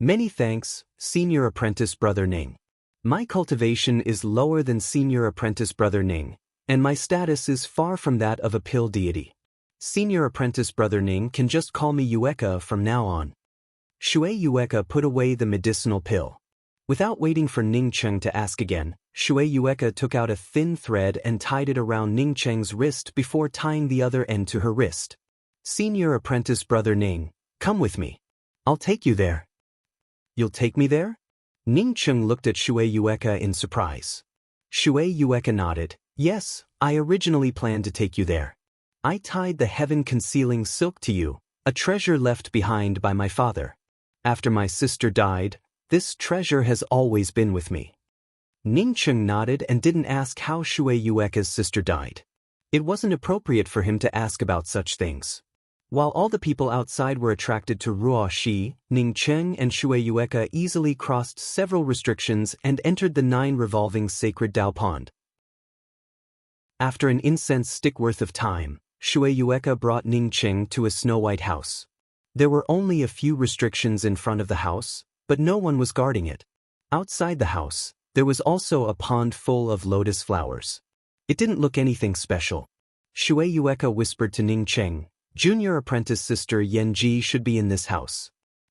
Many thanks, Senior Apprentice Brother Ning. My cultivation is lower than Senior Apprentice Brother Ning, and my status is far from that of a pill deity. Senior Apprentice Brother Ning can just call me Yueka from now on. Shui Yueka put away the medicinal pill. Without waiting for Ning Cheng to ask again, Shui Yueka took out a thin thread and tied it around Ning Cheng's wrist before tying the other end to her wrist. Senior Apprentice Brother Ning, come with me. I'll take you there. You'll take me there? Ning Cheng looked at Shui Yueka in surprise. Shui Yueka nodded. Yes, I originally planned to take you there. I tied the heaven-concealing silk to you, a treasure left behind by my father. After my sister died, this treasure has always been with me. Ning Cheng nodded and didn't ask how Shui Yueka's sister died. It wasn't appropriate for him to ask about such things. While all the people outside were attracted to Ruo Shi, Ning Cheng and Shui Yueka easily crossed several restrictions and entered the 9 revolving sacred Tao pond. After an incense stick worth of time, Shui Yueka brought Ning Cheng to a snow-white house. There were only a few restrictions in front of the house, but no one was guarding it. Outside the house, there was also a pond full of lotus flowers. It didn't look anything special. Shui Yueka whispered to Ning Cheng, Junior apprentice sister Yanji should be in this house.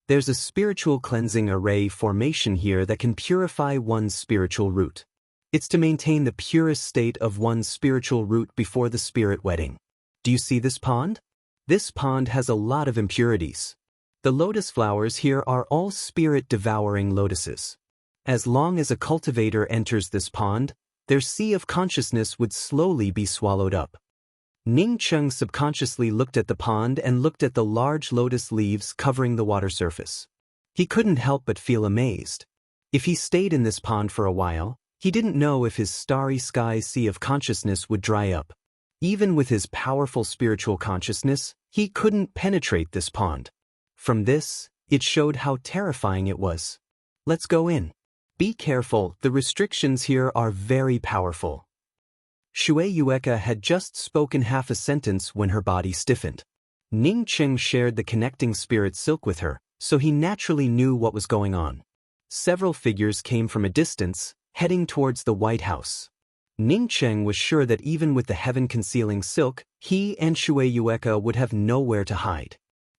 There's a spiritual cleansing array formation here that can purify one's spiritual root. It's to maintain the purest state of one's spiritual root before the spirit wedding. Do you see this pond? This pond has a lot of impurities. The lotus flowers here are all spirit-devouring lotuses. As long as a cultivator enters this pond, their sea of consciousness would slowly be swallowed up. Ning Cheng subconsciously looked at the pond and looked at the large lotus leaves covering the water surface. He couldn't help but feel amazed. If he stayed in this pond for a while, he didn't know if his starry sky sea of consciousness would dry up. Even with his powerful spiritual consciousness, he couldn't penetrate this pond. From this, it showed how terrifying it was. Let's go in. Be careful, the restrictions here are very powerful. Shui Yueka had just spoken half a sentence when her body stiffened. Ning Cheng shared the connecting spirit silk with her, so he naturally knew what was going on. Several figures came from a distance, heading towards the White House. Ning Cheng was sure that even with the heaven-concealing silk, he and Shui Yueka would have nowhere to hide.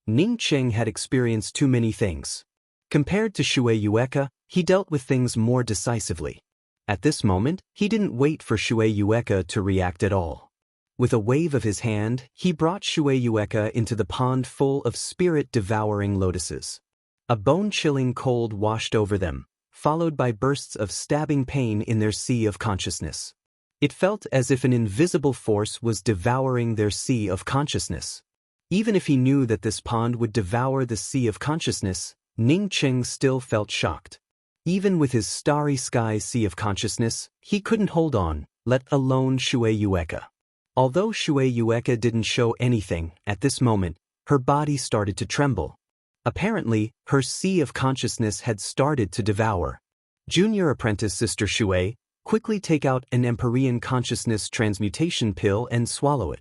Ning Cheng had experienced too many things. Compared to Shui Yueka, he dealt with things more decisively. At this moment, he didn't wait for Shui Yueka to react at all. With a wave of his hand, he brought Shui Yueka into the pond full of spirit-devouring lotuses. A bone-chilling cold washed over them, followed by bursts of stabbing pain in their sea of consciousness. It felt as if an invisible force was devouring their sea of consciousness. Even if he knew that this pond would devour the sea of consciousness, Ning Cheng still felt shocked. Even with his starry sky sea of consciousness, he couldn't hold on, let alone Shui Yueka. Although Shui Yueka didn't show anything, at this moment, her body started to tremble. Apparently, her sea of consciousness had started to devour. Junior apprentice Sister Shui, quickly take out an Empyrean consciousness transmutation pill and swallow it.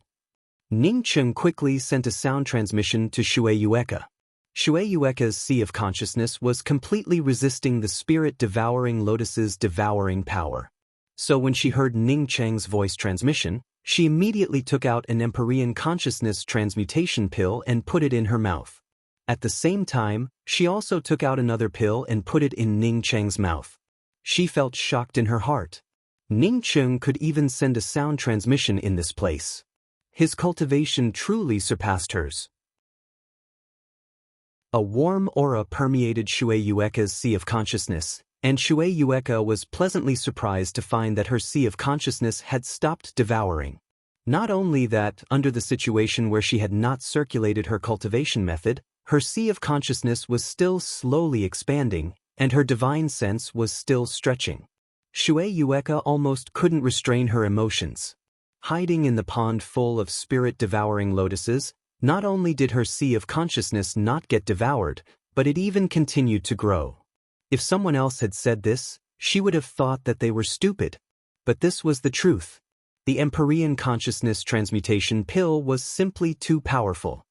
Ning Cheng quickly sent a sound transmission to Shui Yueka. Shui Yueka's sea of consciousness was completely resisting the spirit-devouring lotus's devouring power. So when she heard Ning Cheng's voice transmission, she immediately took out an Empyrean consciousness transmutation pill and put it in her mouth. At the same time, she also took out another pill and put it in Ning Cheng's mouth. She felt shocked in her heart. Ning Cheng could even send a sound transmission in this place. His cultivation truly surpassed hers. A warm aura permeated Shui Yueka's sea of consciousness, and Shui Yueka was pleasantly surprised to find that her sea of consciousness had stopped devouring. Not only that, under the situation where she had not circulated her cultivation method, her sea of consciousness was still slowly expanding, and her divine sense was still stretching. Shui Yueka almost couldn't restrain her emotions. Hiding in the pond full of spirit-devouring lotuses, not only did her sea of consciousness not get devoured, but it even continued to grow. If someone else had said this, she would have thought that they were stupid. But this was the truth. The Empyrean consciousness transmutation pill was simply too powerful.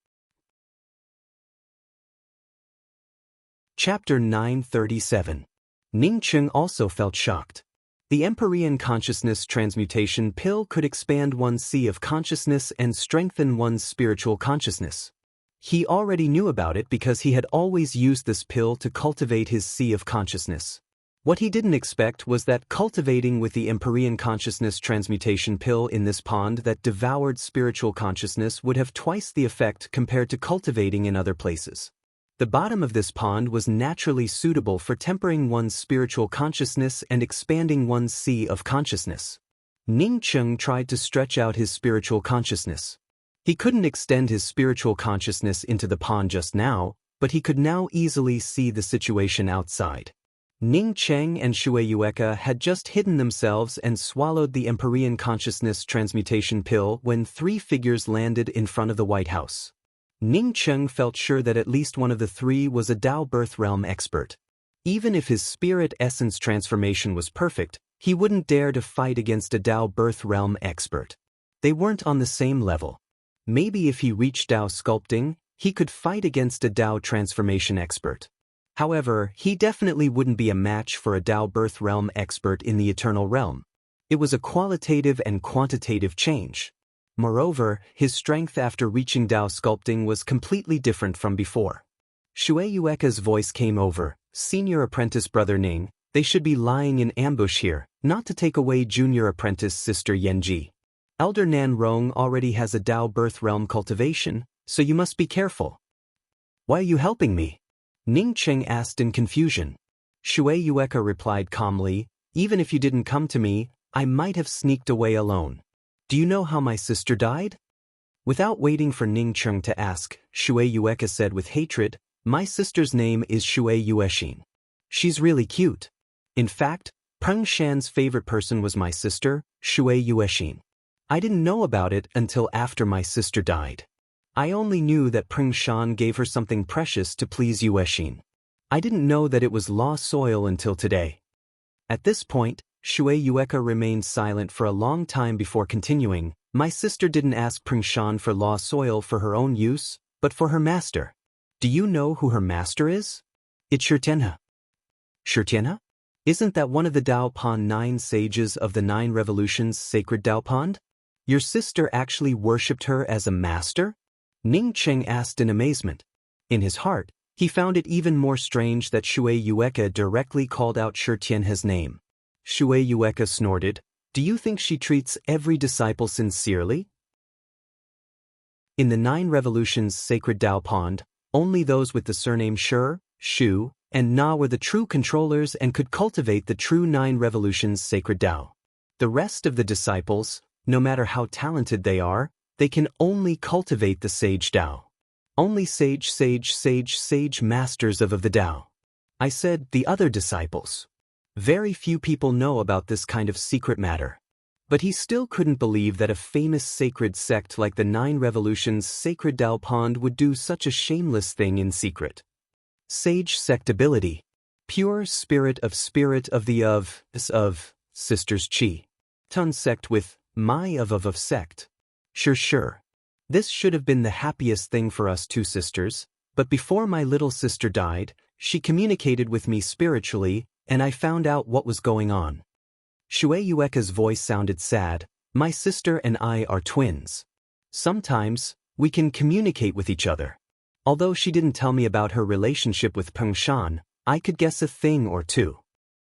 Chapter 937. Ning Cheng also felt shocked. The Empyrean consciousness transmutation pill could expand one's sea of consciousness and strengthen one's spiritual consciousness. He already knew about it because he had always used this pill to cultivate his sea of consciousness. What he didn't expect was that cultivating with the Empyrean consciousness transmutation pill in this pond that devoured spiritual consciousness would have twice the effect compared to cultivating in other places. The bottom of this pond was naturally suitable for tempering one's spiritual consciousness and expanding one's sea of consciousness. Ning Cheng tried to stretch out his spiritual consciousness. He couldn't extend his spiritual consciousness into the pond just now, but he could now easily see the situation outside. Ning Cheng and Shui Yueka had just hidden themselves and swallowed the Empyrean consciousness transmutation pill when three figures landed in front of the White House. Ning Cheng felt sure that at least one of the three was a Tao Birth Realm expert. Even if his spirit essence transformation was perfect, he wouldn't dare to fight against a Tao Birth Realm expert. They weren't on the same level. Maybe if he reached Tao sculpting, he could fight against a Tao transformation expert. However, he definitely wouldn't be a match for a Tao Birth Realm expert in the Eternal Realm. It was a qualitative and quantitative change. Moreover, his strength after reaching Tao sculpting was completely different from before. Shui Yueka's voice came over, "Senior apprentice Brother Ning, they should be lying in ambush here, not to take away junior apprentice Sister Yenji. Elder Nan Rong already has a Tao Birth Realm cultivation, so you must be careful." "Why are you helping me?" Ning Cheng asked in confusion. Shui Yueka replied calmly, "Even if you didn't come to me, I might have sneaked away alone. Do you know how my sister died?" Without waiting for Ning Cheng to ask, Shui Yueka said with hatred, "My sister's name is Shui Yuexin. She's really cute. In fact, Peng Shan's favorite person was my sister, Shui Yuexin. I didn't know about it until after my sister died. I only knew that Peng Shan gave her something precious to please Yuexin. I didn't know that it was law soil until today." At this point, Shui Yueka remained silent for a long time before continuing, "My sister didn't ask Peng Shan for law soil for her own use, but for her master. Do you know who her master is? It's Shirtenha." "Shirtenha? Isn't that one of the Dao Pond 9 sages of the 9 revolutions sacred Dao Pond? Your sister actually worshipped her as a master?" Ning Cheng asked in amazement. In his heart, he found it even more strange that Shui Yueka directly called out Shirtenha's name. Shui Yueka snorted. Do you think she treats every disciple sincerely? In the 9 Revolutions Sacred Tao Pond, only those with the surname Shi, Shu, and Na were the true controllers and could cultivate the true 9 Revolutions Sacred Tao. The rest of the disciples, no matter how talented they are, they can only cultivate the Sage Tao. Only sage masters of the Tao. I said the other disciples. Very few people know about this kind of secret matter. But he still couldn't believe that a famous sacred sect like the 9 Revolutions Sacred Tao Pond would do such a shameless thing in secret. Sage sect ability. Pure spirit of Sisters Chi. Tun sect with my of sect. Sure. This should have been the happiest thing for us 2 sisters, but before my little sister died, she communicated with me spiritually, and I found out what was going on. Shui Yueka's voice sounded sad. My sister and I are twins. Sometimes, we can communicate with each other. Although she didn't tell me about her relationship with Peng Shan, I could guess a thing or two.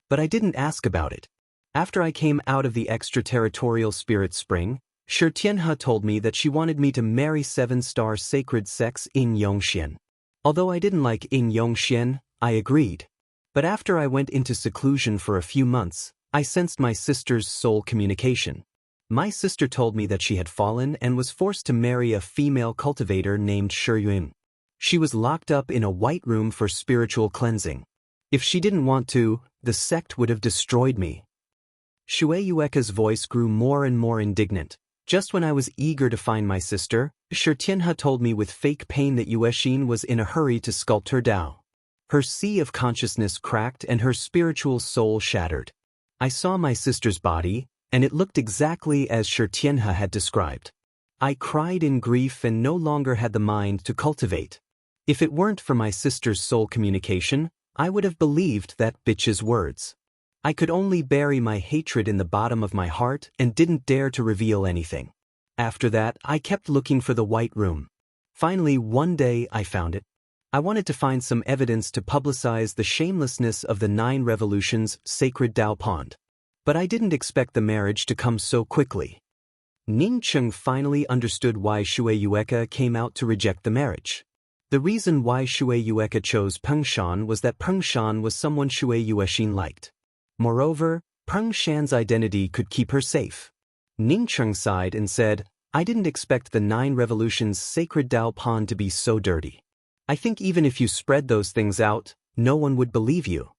But I didn't ask about it. After I came out of the extraterritorial spirit spring, Shi Tianhe told me that she wanted me to marry 7-star sacred sex In Yongxian. Although I didn't like In Yongxian, I agreed. But after I went into seclusion for a few months, I sensed my sister's soul communication. My sister told me that she had fallen and was forced to marry a female cultivator named Shi Yun. She was locked up in a white room for spiritual cleansing. If she didn't want to, the sect would have destroyed me. Shui Yueka's voice grew more and more indignant. Just when I was eager to find my sister, Shi Tianhe told me with fake pain that Yuexin was in a hurry to sculpt her Tao. Her sea of consciousness cracked and her spiritual soul shattered. I saw my sister's body, and it looked exactly as Shi Tianhe had described. I cried in grief and no longer had the mind to cultivate. If it weren't for my sister's soul communication, I would have believed that bitch's words. I could only bury my hatred in the bottom of my heart and didn't dare to reveal anything. After that, I kept looking for the white room. Finally, one day I found it. I wanted to find some evidence to publicize the shamelessness of the 9 Revolutions Sacred Tao Pond. But I didn't expect the marriage to come so quickly. Ning Cheng finally understood why Shui Yueka came out to reject the marriage. The reason why Shui Yueka chose Peng Shan was that Peng Shan was someone Shui Yuexin liked. Moreover, Peng Shan's identity could keep her safe. Ning Cheng sighed and said, I didn't expect the 9 Revolutions Sacred Tao Pond to be so dirty. I think even if you spread those things out, no one would believe you.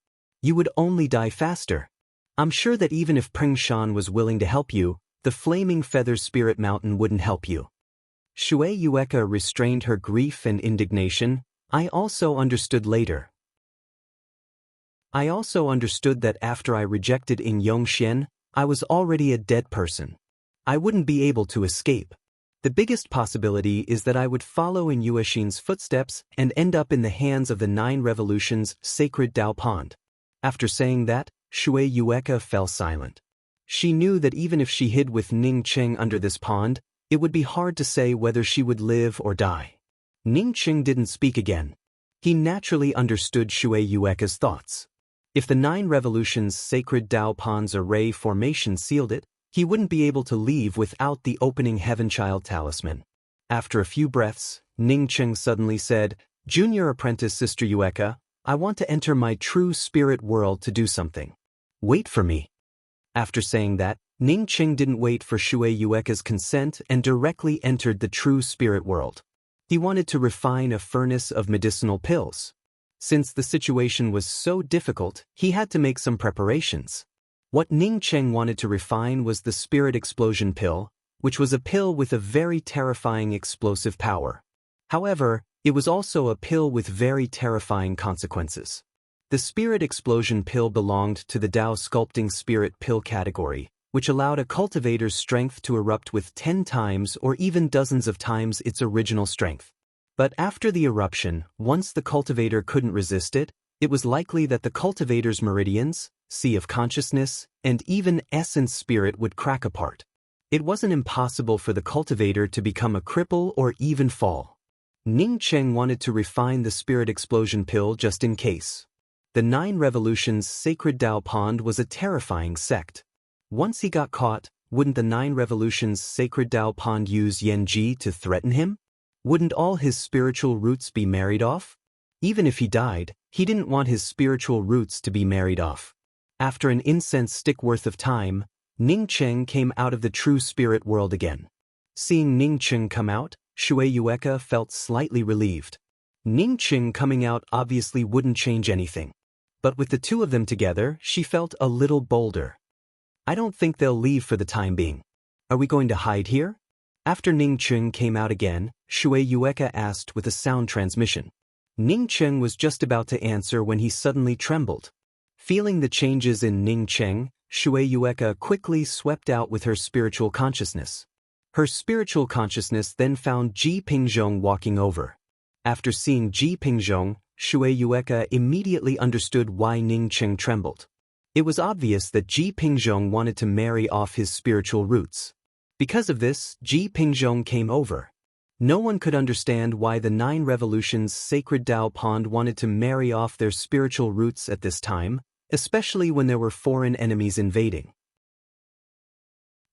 You would only die faster. I'm sure that even if Peng Shan was willing to help you, the Flaming Feather Spirit Mountain wouldn't help you. Shui Yueka restrained her grief and indignation. I also understood later. I also understood that after I rejected In Yongxian, I was already a dead person. I wouldn't be able to escape. The biggest possibility is that I would follow in Yuexin's footsteps and end up in the hands of the 9 Revolutions Sacred Tao Pond. After saying that, Shui Yueka fell silent. She knew that even if she hid with Ning Cheng under this pond, it would be hard to say whether she would live or die. Ning Cheng didn't speak again. He naturally understood Shui Yueka's thoughts. If the 9 Revolutions Sacred Tao Pond's array formation sealed it, he wouldn't be able to leave without the opening Heavenchild talisman. After a few breaths, Ning Cheng suddenly said, Junior Apprentice Sister Yueka, I want to enter my true spirit world to do something. Wait for me. After saying that, Ning Cheng didn't wait for Shui Yueka's consent and directly entered the true spirit world. He wanted to refine a furnace of medicinal pills. Since the situation was so difficult, he had to make some preparations. What Ning Cheng wanted to refine was the Spirit Explosion Pill, which was a pill with a very terrifying explosive power. However, it was also a pill with very terrifying consequences. The Spirit Explosion Pill belonged to the Tao Sculpting Spirit Pill category, which allowed a cultivator's strength to erupt with 10 times or even dozens of times its original strength. But after the eruption, once the cultivator couldn't resist it, it was likely that the cultivator's meridians, sea of consciousness, and even essence spirit would crack apart. It wasn't impossible for the cultivator to become a cripple or even fall. Ning Cheng wanted to refine the Spirit Explosion Pill just in case. The 9 Revolutions Sacred Tao Pond was a terrifying sect. Once he got caught, wouldn't the 9 Revolutions Sacred Tao Pond use Yanji to threaten him? Wouldn't all his spiritual roots be married off? Even if he died, he didn't want his spiritual roots to be married off. After an incense stick worth of time, Ning Cheng came out of the true spirit world again. Seeing Ning Cheng come out, Shui Yueka felt slightly relieved. Ning Cheng coming out obviously wouldn't change anything. But with the two of them together, she felt a little bolder. I don't think they'll leave for the time being. Are we going to hide here? After Ning Cheng came out again, Shui Yueka asked with a sound transmission. Ning Cheng was just about to answer when he suddenly trembled. Feeling the changes in Ning Cheng, Shui Yueka quickly swept out with her spiritual consciousness. Her spiritual consciousness then found Ji Pingzhong walking over. After seeing Ji Pingzhong, Shui Yueka immediately understood why Ning Cheng trembled. It was obvious that Ji Pingzhong wanted to marry off his spiritual roots. Because of this, Ji Pingzhong came over. No one could understand why the 9 Revolutions Sacred Tao Pond wanted to marry off their spiritual roots at this time, especially when there were foreign enemies invading.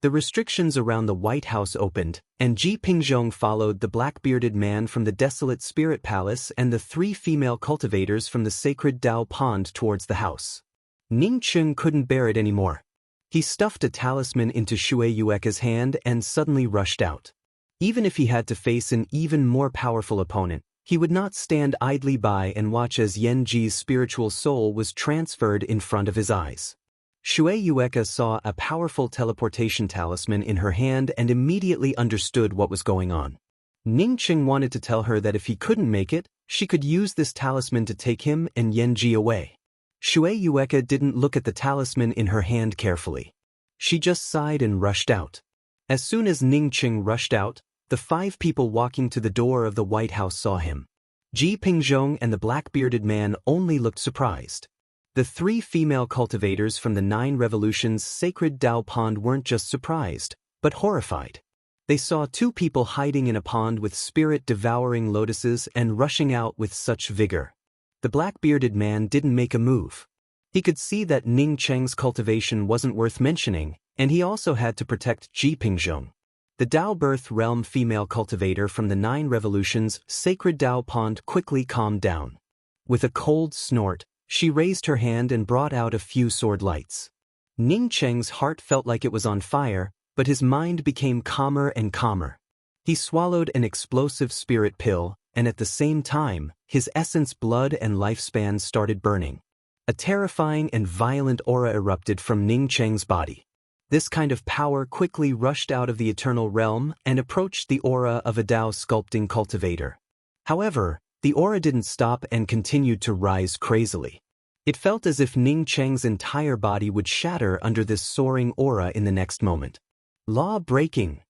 The restrictions around the White House opened, and Ji Pingzhong followed the black-bearded man from the desolate spirit palace and the 3 female cultivators from the sacred Tao Pond towards the house. Ning Cheng couldn't bear it anymore. He stuffed a talisman into Shui Yueka's hand and suddenly rushed out. Even if he had to face an even more powerful opponent, he would not stand idly by and watch as Yanji's spiritual soul was transferred in front of his eyes. Shui Yueka saw a powerful teleportation talisman in her hand and immediately understood what was going on. Ning Cheng wanted to tell her that if he couldn't make it, she could use this talisman to take him and Yanji away. Shui Yueka didn't look at the talisman in her hand carefully. She just sighed and rushed out. As soon as Ning Cheng rushed out, the 5 people walking to the door of the White House saw him. Ji Pingzhong and the black-bearded man only looked surprised. The 3 female cultivators from the 9 Revolutions Sacred Tao Pond weren't just surprised, but horrified. They saw 2 people hiding in a pond with spirit-devouring lotuses and rushing out with such vigor. The black-bearded man didn't make a move. He could see that Ning Cheng's cultivation wasn't worth mentioning, and he also had to protect Ji Pingzhong. The Tao Birth Realm female cultivator from the 9 Revolutions Sacred Tao Pond quickly calmed down. With a cold snort, she raised her hand and brought out a few sword lights. Ning Cheng's heart felt like it was on fire, but his mind became calmer and calmer. He swallowed an explosive spirit pill, and at the same time, his essence blood and lifespan started burning. A terrifying and violent aura erupted from Ning Cheng's body. This kind of power quickly rushed out of the eternal realm and approached the aura of a Tao sculpting cultivator. However, the aura didn't stop and continued to rise crazily. It felt as if Ning Cheng's entire body would shatter under this soaring aura in the next moment. Law-breaking.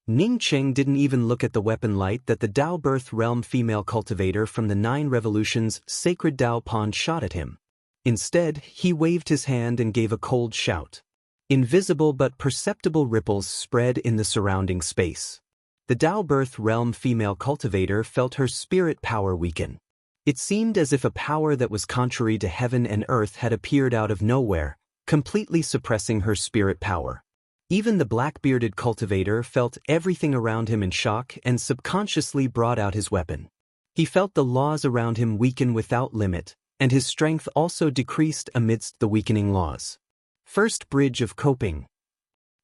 Ning Cheng didn't even look at the weapon light that the Tao Birth Realm female cultivator from the 9 Revolutions Sacred Tao Pond shot at him. Instead, he waved his hand and gave a cold shout. Invisible but perceptible ripples spread in the surrounding space. The Tao Birth Realm female cultivator felt her spirit power weaken. It seemed as if a power that was contrary to heaven and earth had appeared out of nowhere, completely suppressing her spirit power. Even the black-bearded cultivator felt everything around him in shock and subconsciously brought out his weapon. He felt the laws around him weaken without limit, and his strength also decreased amidst the weakening laws. First bridge of coping.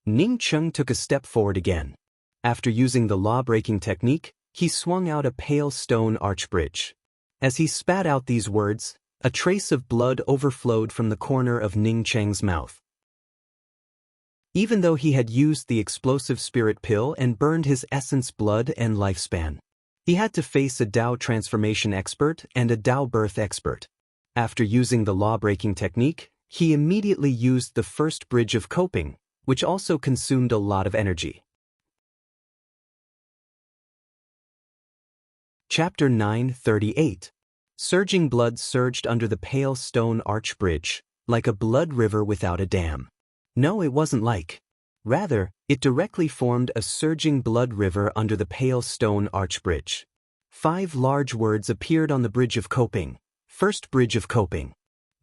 Ning Cheng took a step forward again. After using the law-breaking technique, he swung out a pale stone arch bridge. As he spat out these words, a trace of blood overflowed from the corner of Ning Cheng's mouth. Even though he had used the explosive spirit pill and burned his essence blood and lifespan, he had to face a Tao transformation expert and a Tao birth expert. After using the law-breaking technique, he immediately used the first bridge of coping, which also consumed a lot of energy. Chapter 9:38. Surging blood surged under the pale stone arch bridge, like a blood river without a dam. No, it wasn't like. Rather, it directly formed a surging blood river under the pale stone arch bridge. 5 large words appeared on the bridge of coping. First bridge of coping.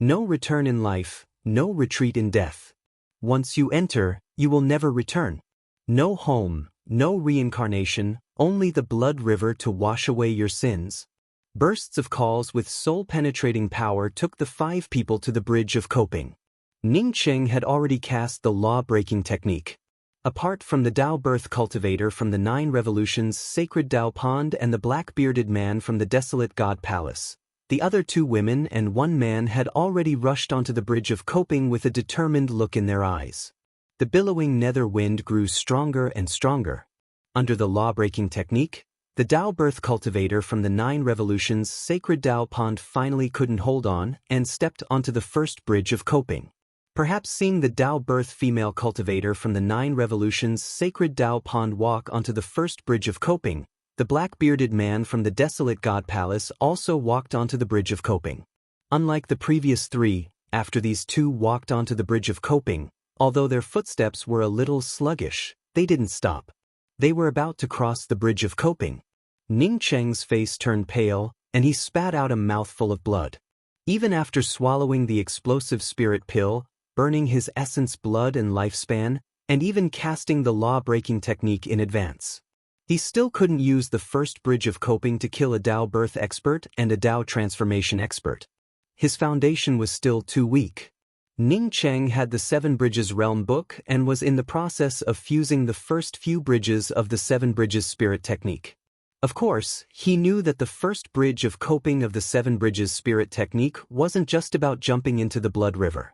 No return in life, no retreat in death. Once you enter, you will never return. No home, no reincarnation, only the blood river to wash away your sins. Bursts of calls with soul-penetrating power took the 5 people to the bridge of coping. Ning Cheng had already cast the law-breaking technique. Apart from the Tao birth cultivator from the 9 revolutions sacred Tao pond and the black-bearded man from the desolate god palace, the other 2 women and 1 man had already rushed onto the bridge of coping with a determined look in their eyes. The billowing nether wind grew stronger and stronger. Under the law-breaking technique, the Tao birth cultivator from the 9 revolutions sacred Tao pond finally couldn't hold on and stepped onto the first bridge of coping. Perhaps seeing the Tao birth female cultivator from the 9 revolutions sacred Tao pond walk onto the first bridge of coping, the black-bearded man from the desolate god palace also walked onto the bridge of coping. Unlike the previous 3, after these 2 walked onto the bridge of coping, although their footsteps were a little sluggish, they didn't stop. They were about to cross the bridge of coping. Ning Cheng's face turned pale, and he spat out a mouthful of blood. Even after swallowing the explosive spirit pill, burning his essence blood and lifespan, and even casting the law-breaking technique in advance, he still couldn't use the first bridge of coping to kill a Tao birth expert and a Tao transformation expert. His foundation was still too weak. Ning Cheng had the 7 Bridges Realm book and was in the process of fusing the first few bridges of the 7 Bridges Spirit technique. Of course, he knew that the first bridge of coping of the 7 Bridges Spirit technique wasn't just about jumping into the blood river.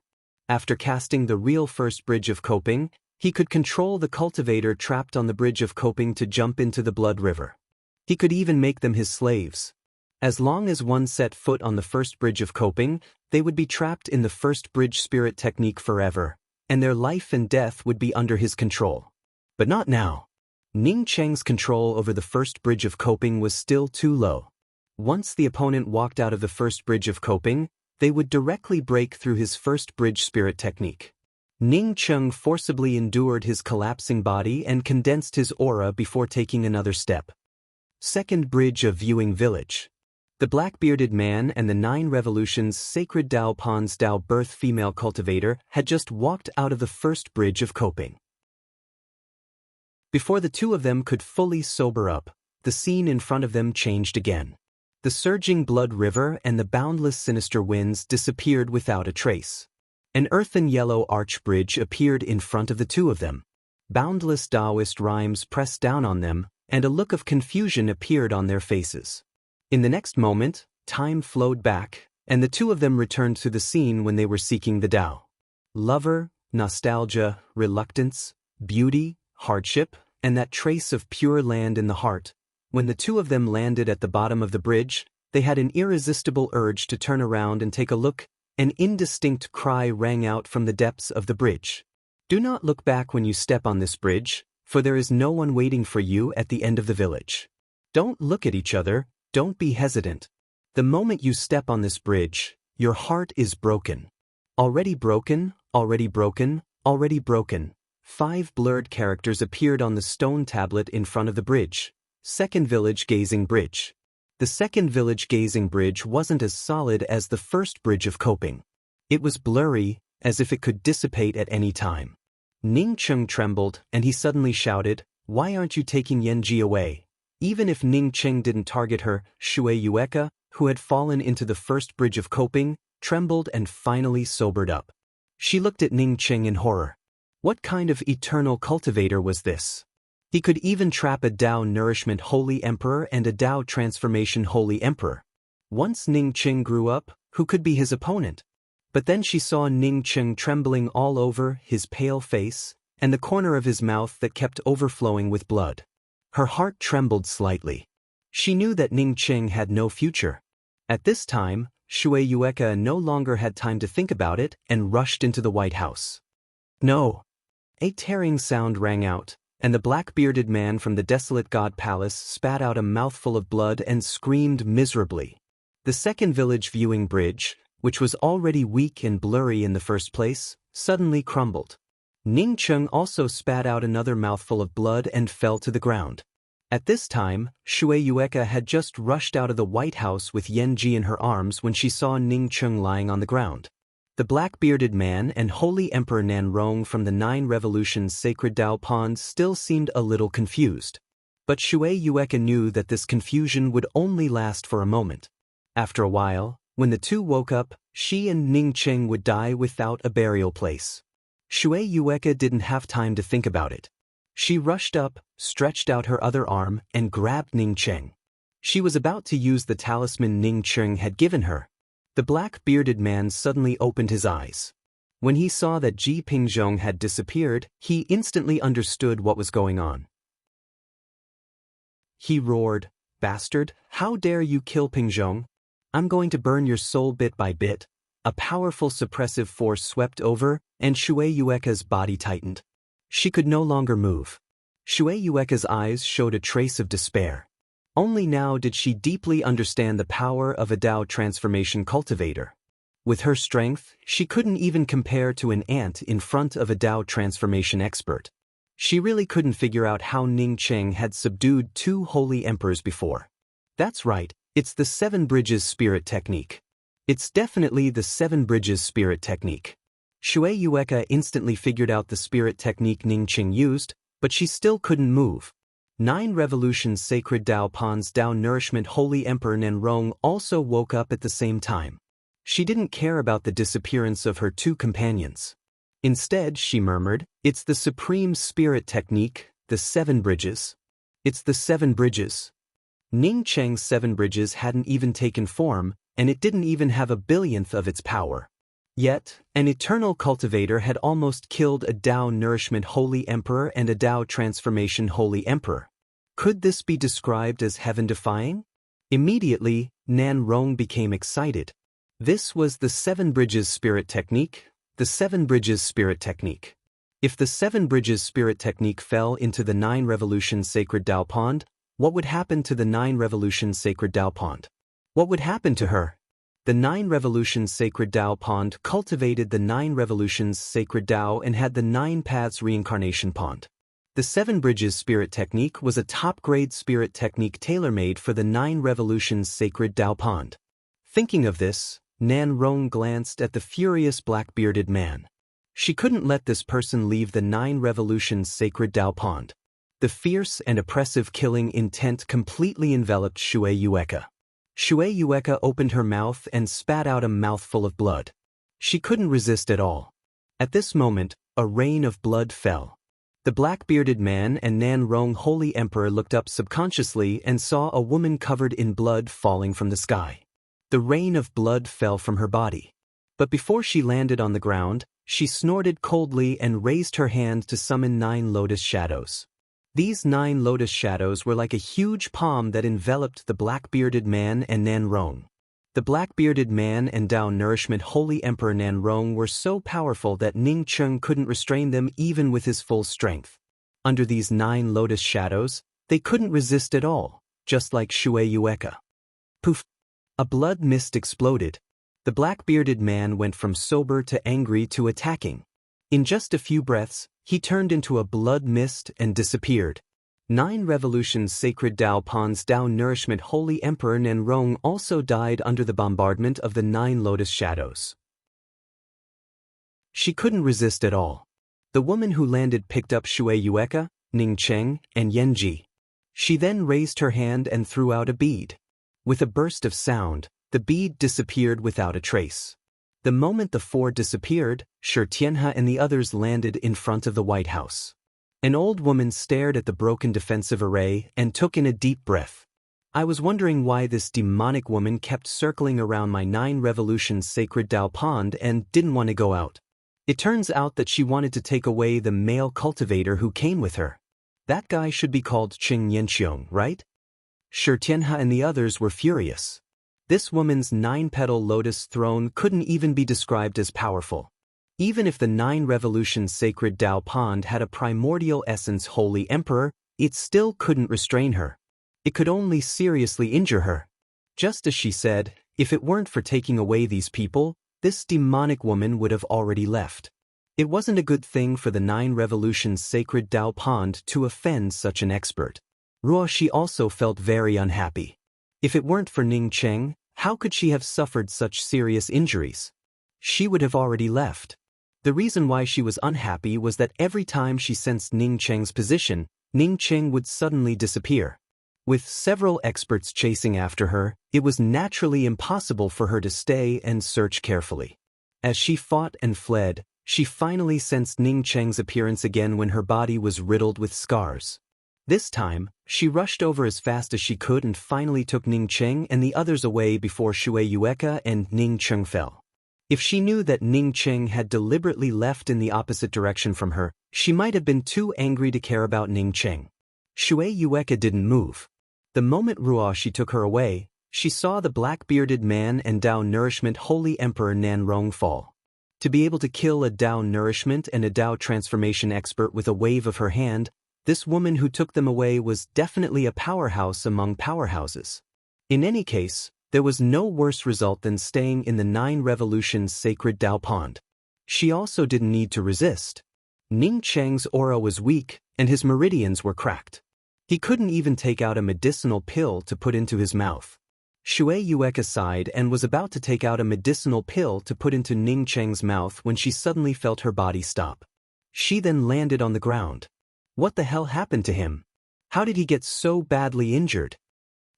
After casting the real first bridge of coping, he could control the cultivator trapped on the bridge of coping to jump into the blood river. He could even make them his slaves. As long as one set foot on the first bridge of coping, they would be trapped in the first bridge spirit technique forever, and their life and death would be under his control. But not now. Ning Cheng's control over the first bridge of coping was still too low. Once the opponent walked out of the first bridge of coping, they would directly break through his first bridge spirit technique. Ning Cheng forcibly endured his collapsing body and condensed his aura before taking another step. Second bridge of viewing village. The black-bearded man and the 9 revolutions sacred Tao pond's Tao birth female cultivator had just walked out of the first bridge of coping. Before the 2 of them could fully sober up, the scene in front of them changed again. The surging blood river and the boundless sinister winds disappeared without a trace. An earthen yellow arch bridge appeared in front of the 2 of them. Boundless Taoist rhymes pressed down on them, and a look of confusion appeared on their faces. In the next moment, time flowed back, and the 2 of them returned to the scene when they were seeking the Tao. Lover, nostalgia, reluctance, beauty, hardship, and that trace of pure land in the heart. When the 2 of them landed at the bottom of the bridge, they had an irresistible urge to turn around and take a look. An indistinct cry rang out from the depths of the bridge. Do not look back when you step on this bridge, for there is no one waiting for you at the end of the village. Don't look at each other. Don't be hesitant. The moment you step on this bridge, your heart is broken. Already broken, already broken, already broken. 5 blurred characters appeared on the stone tablet in front of the bridge. Second village gazing bridge. The second village gazing bridge wasn't as solid as the first bridge of coping. It was blurry, as if it could dissipate at any time. Ning Cheng trembled, and he suddenly shouted, "Why aren't you taking Yanji away?" Even if Ning Cheng didn't target her, Shui Yueka, who had fallen into the first bridge of coping, trembled and finally sobered up. She looked at Ning Cheng in horror. What kind of eternal cultivator was this? He could even trap a Tao Nourishment Holy Emperor and a Tao Transformation Holy Emperor. Once Ning Cheng grew up, who could be his opponent? But then she saw Ning Cheng trembling all over his pale face, and the corner of his mouth that kept overflowing with blood. Her heart trembled slightly. She knew that Ning Cheng had no future. At this time, Shui Yueka no longer had time to think about it and rushed into the White House. No! A tearing sound rang out, and the black-bearded man from the desolate god palace spat out a mouthful of blood and screamed miserably. The second village viewing bridge, which was already weak and blurry in the first place, suddenly crumbled. Ning Cheng also spat out another mouthful of blood and fell to the ground. At this time, Shui Yueka had just rushed out of the White House with Yan Ji in her arms when she saw Ning Cheng lying on the ground. The black-bearded man and Holy Emperor Nanrong from the 9 Revolutions Sacred Dao Pond still seemed a little confused. But Shui Yueka knew that this confusion would only last for a moment. After a while, when the two woke up, she and Ning Cheng would die without a burial place. Shui Yueka didn't have time to think about it. She rushed up, stretched out her other arm, and grabbed Ning Cheng. She was about to use the talisman Ning Cheng had given her. The black-bearded man suddenly opened his eyes. When he saw that Ji Pingzhong had disappeared, he instantly understood what was going on. He roared, "Bastard, how dare you kill Pingzhong? I'm going to burn your soul bit by bit." A powerful suppressive force swept over, and Shui Yueka's body tightened. She could no longer move. Shui Yueka's eyes showed a trace of despair. Only now did she deeply understand the power of a Dao transformation cultivator. With her strength, she couldn't even compare to an ant in front of a Dao transformation expert. She really couldn't figure out how Ning Cheng had subdued 2 holy emperors before. That's right, it's the 7 Bridges spirit technique. It's definitely the 7 Bridges spirit technique. Shui Yueka instantly figured out the spirit technique Ning Cheng used, but she still couldn't move. 9 Revolutions Sacred Dao Pond's Dao Nourishment Holy Emperor Nanrong also woke up at the same time. She didn't care about the disappearance of her 2 companions. Instead, she murmured, "It's the supreme spirit technique, the 7 Bridges. It's the 7 Bridges." Ning Cheng's 7 Bridges hadn't even taken form, and it didn't even have a billionth of its power. Yet, an eternal cultivator had almost killed a Dao Nourishment Holy Emperor and a Dao Transformation Holy Emperor. Could this be described as heaven-defying? Immediately, Nanrong became excited. This was the 7 Bridges spirit technique, the 7 Bridges spirit technique. If the 7 Bridges spirit technique fell into the 9 Revolutions Sacred Dao Pond, what would happen to the 9 Revolutions Sacred Dao Pond? What would happen to her? The 9 Revolutions Sacred Dao Pond cultivated the 9 Revolutions Sacred Dao and had the 9 Paths Reincarnation Pond. The 7 Bridges spirit technique was a top-grade spirit technique tailor-made for the 9 Revolutions Sacred Dao Pond. Thinking of this, Nanrong glanced at the furious black-bearded man. She couldn't let this person leave the 9 Revolutions Sacred Dao Pond. The fierce and oppressive killing intent completely enveloped Shui Yueka. Shui Yueka opened her mouth and spat out a mouthful of blood. She couldn't resist at all. At this moment, a rain of blood fell. The black-bearded man and Nanrong Holy Emperor looked up subconsciously and saw a woman covered in blood falling from the sky. The rain of blood fell from her body. But before she landed on the ground, she snorted coldly and raised her hand to summon 9 lotus shadows. These 9 lotus shadows were like a huge palm that enveloped the black-bearded man and Nanrong. The black-bearded man and Dao Nourishment Holy Emperor Nanrong were so powerful that Ning Cheng couldn't restrain them even with his full strength. Under these 9 lotus shadows, they couldn't resist at all, just like Shui Yueka. Poof! A blood mist exploded. The black-bearded man went from sober to angry to attacking. In just a few breaths, he turned into a blood mist and disappeared. 9 Revolutions Sacred Dao Pond's Dao Nourishment Holy Emperor Nanrong also died under the bombardment of the 9 lotus shadows. She couldn't resist at all. The woman who landed picked up Shui Yueka, Ning Cheng, and Yan Ji. She then raised her hand and threw out a bead. With a burst of sound, the bead disappeared without a trace. The moment the 4 disappeared, Shi Tianhe and the others landed in front of the White House. An old woman stared at the broken defensive array and took in a deep breath. I was wondering why this demonic woman kept circling around my 9 Revolutions Sacred Dao Pond and didn't want to go out. It turns out that she wanted to take away the male cultivator who came with her. That guy should be called Qing Yanqiong, right? Shi Tianhe and the others were furious. This woman's 9-petal lotus throne couldn't even be described as powerful. Even if the 9 Revolutions Sacred Dao Pond had a primordial essence Holy Emperor, it still couldn't restrain her. It could only seriously injure her. Just as she said, if it weren't for taking away these people, this demonic woman would have already left. It wasn't a good thing for the 9 Revolutions Sacred Dao Pond to offend such an expert. Ruoshi also felt very unhappy. If it weren't for Ning Cheng, how could she have suffered such serious injuries? She would have already left. The reason why she was unhappy was that every time she sensed Ning Cheng's position, Ning Cheng would suddenly disappear. With several experts chasing after her, it was naturally impossible for her to stay and search carefully. As she fought and fled, she finally sensed Ning Cheng's appearance again when her body was riddled with scars. This time, she rushed over as fast as she could and finally took Ning Cheng and the others away before Shui Yueka and Ning Cheng fell. If she knew that Ning Cheng had deliberately left in the opposite direction from her, she might have been too angry to care about Ning Cheng. Shui Yueka didn't move. The moment Ruoshi took her away, she saw the black-bearded man and Tao Nourishment Holy Emperor Nanrong fall. To be able to kill a Tao Nourishment and a Tao Transformation expert with a wave of her hand, this woman who took them away was definitely a powerhouse among powerhouses. In any case, there was no worse result than staying in the 9 Revolutions sacred Tao Pond. She also didn't need to resist. Ning Cheng's aura was weak, and his meridians were cracked. He couldn't even take out a medicinal pill to put into his mouth. Shui Yueka sighed and was about to take out a medicinal pill to put into Ning Cheng's mouth when she suddenly felt her body stop. She then landed on the ground. What the hell happened to him? How did he get so badly injured?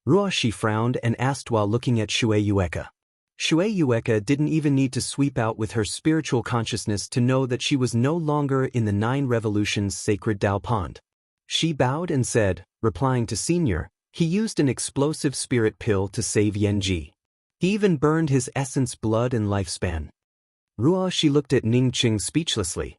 Ruoshi frowned and asked while looking at Shui Yueka. Shui Yueka didn't even need to sweep out with her spiritual consciousness to know that she was no longer in the 9 Revolutions sacred Tao Pond. She bowed and said, replying to Senior, he used an explosive spirit pill to save Yanji. He even burned his essence blood and lifespan. Ruoshi looked at Ning Cheng speechlessly.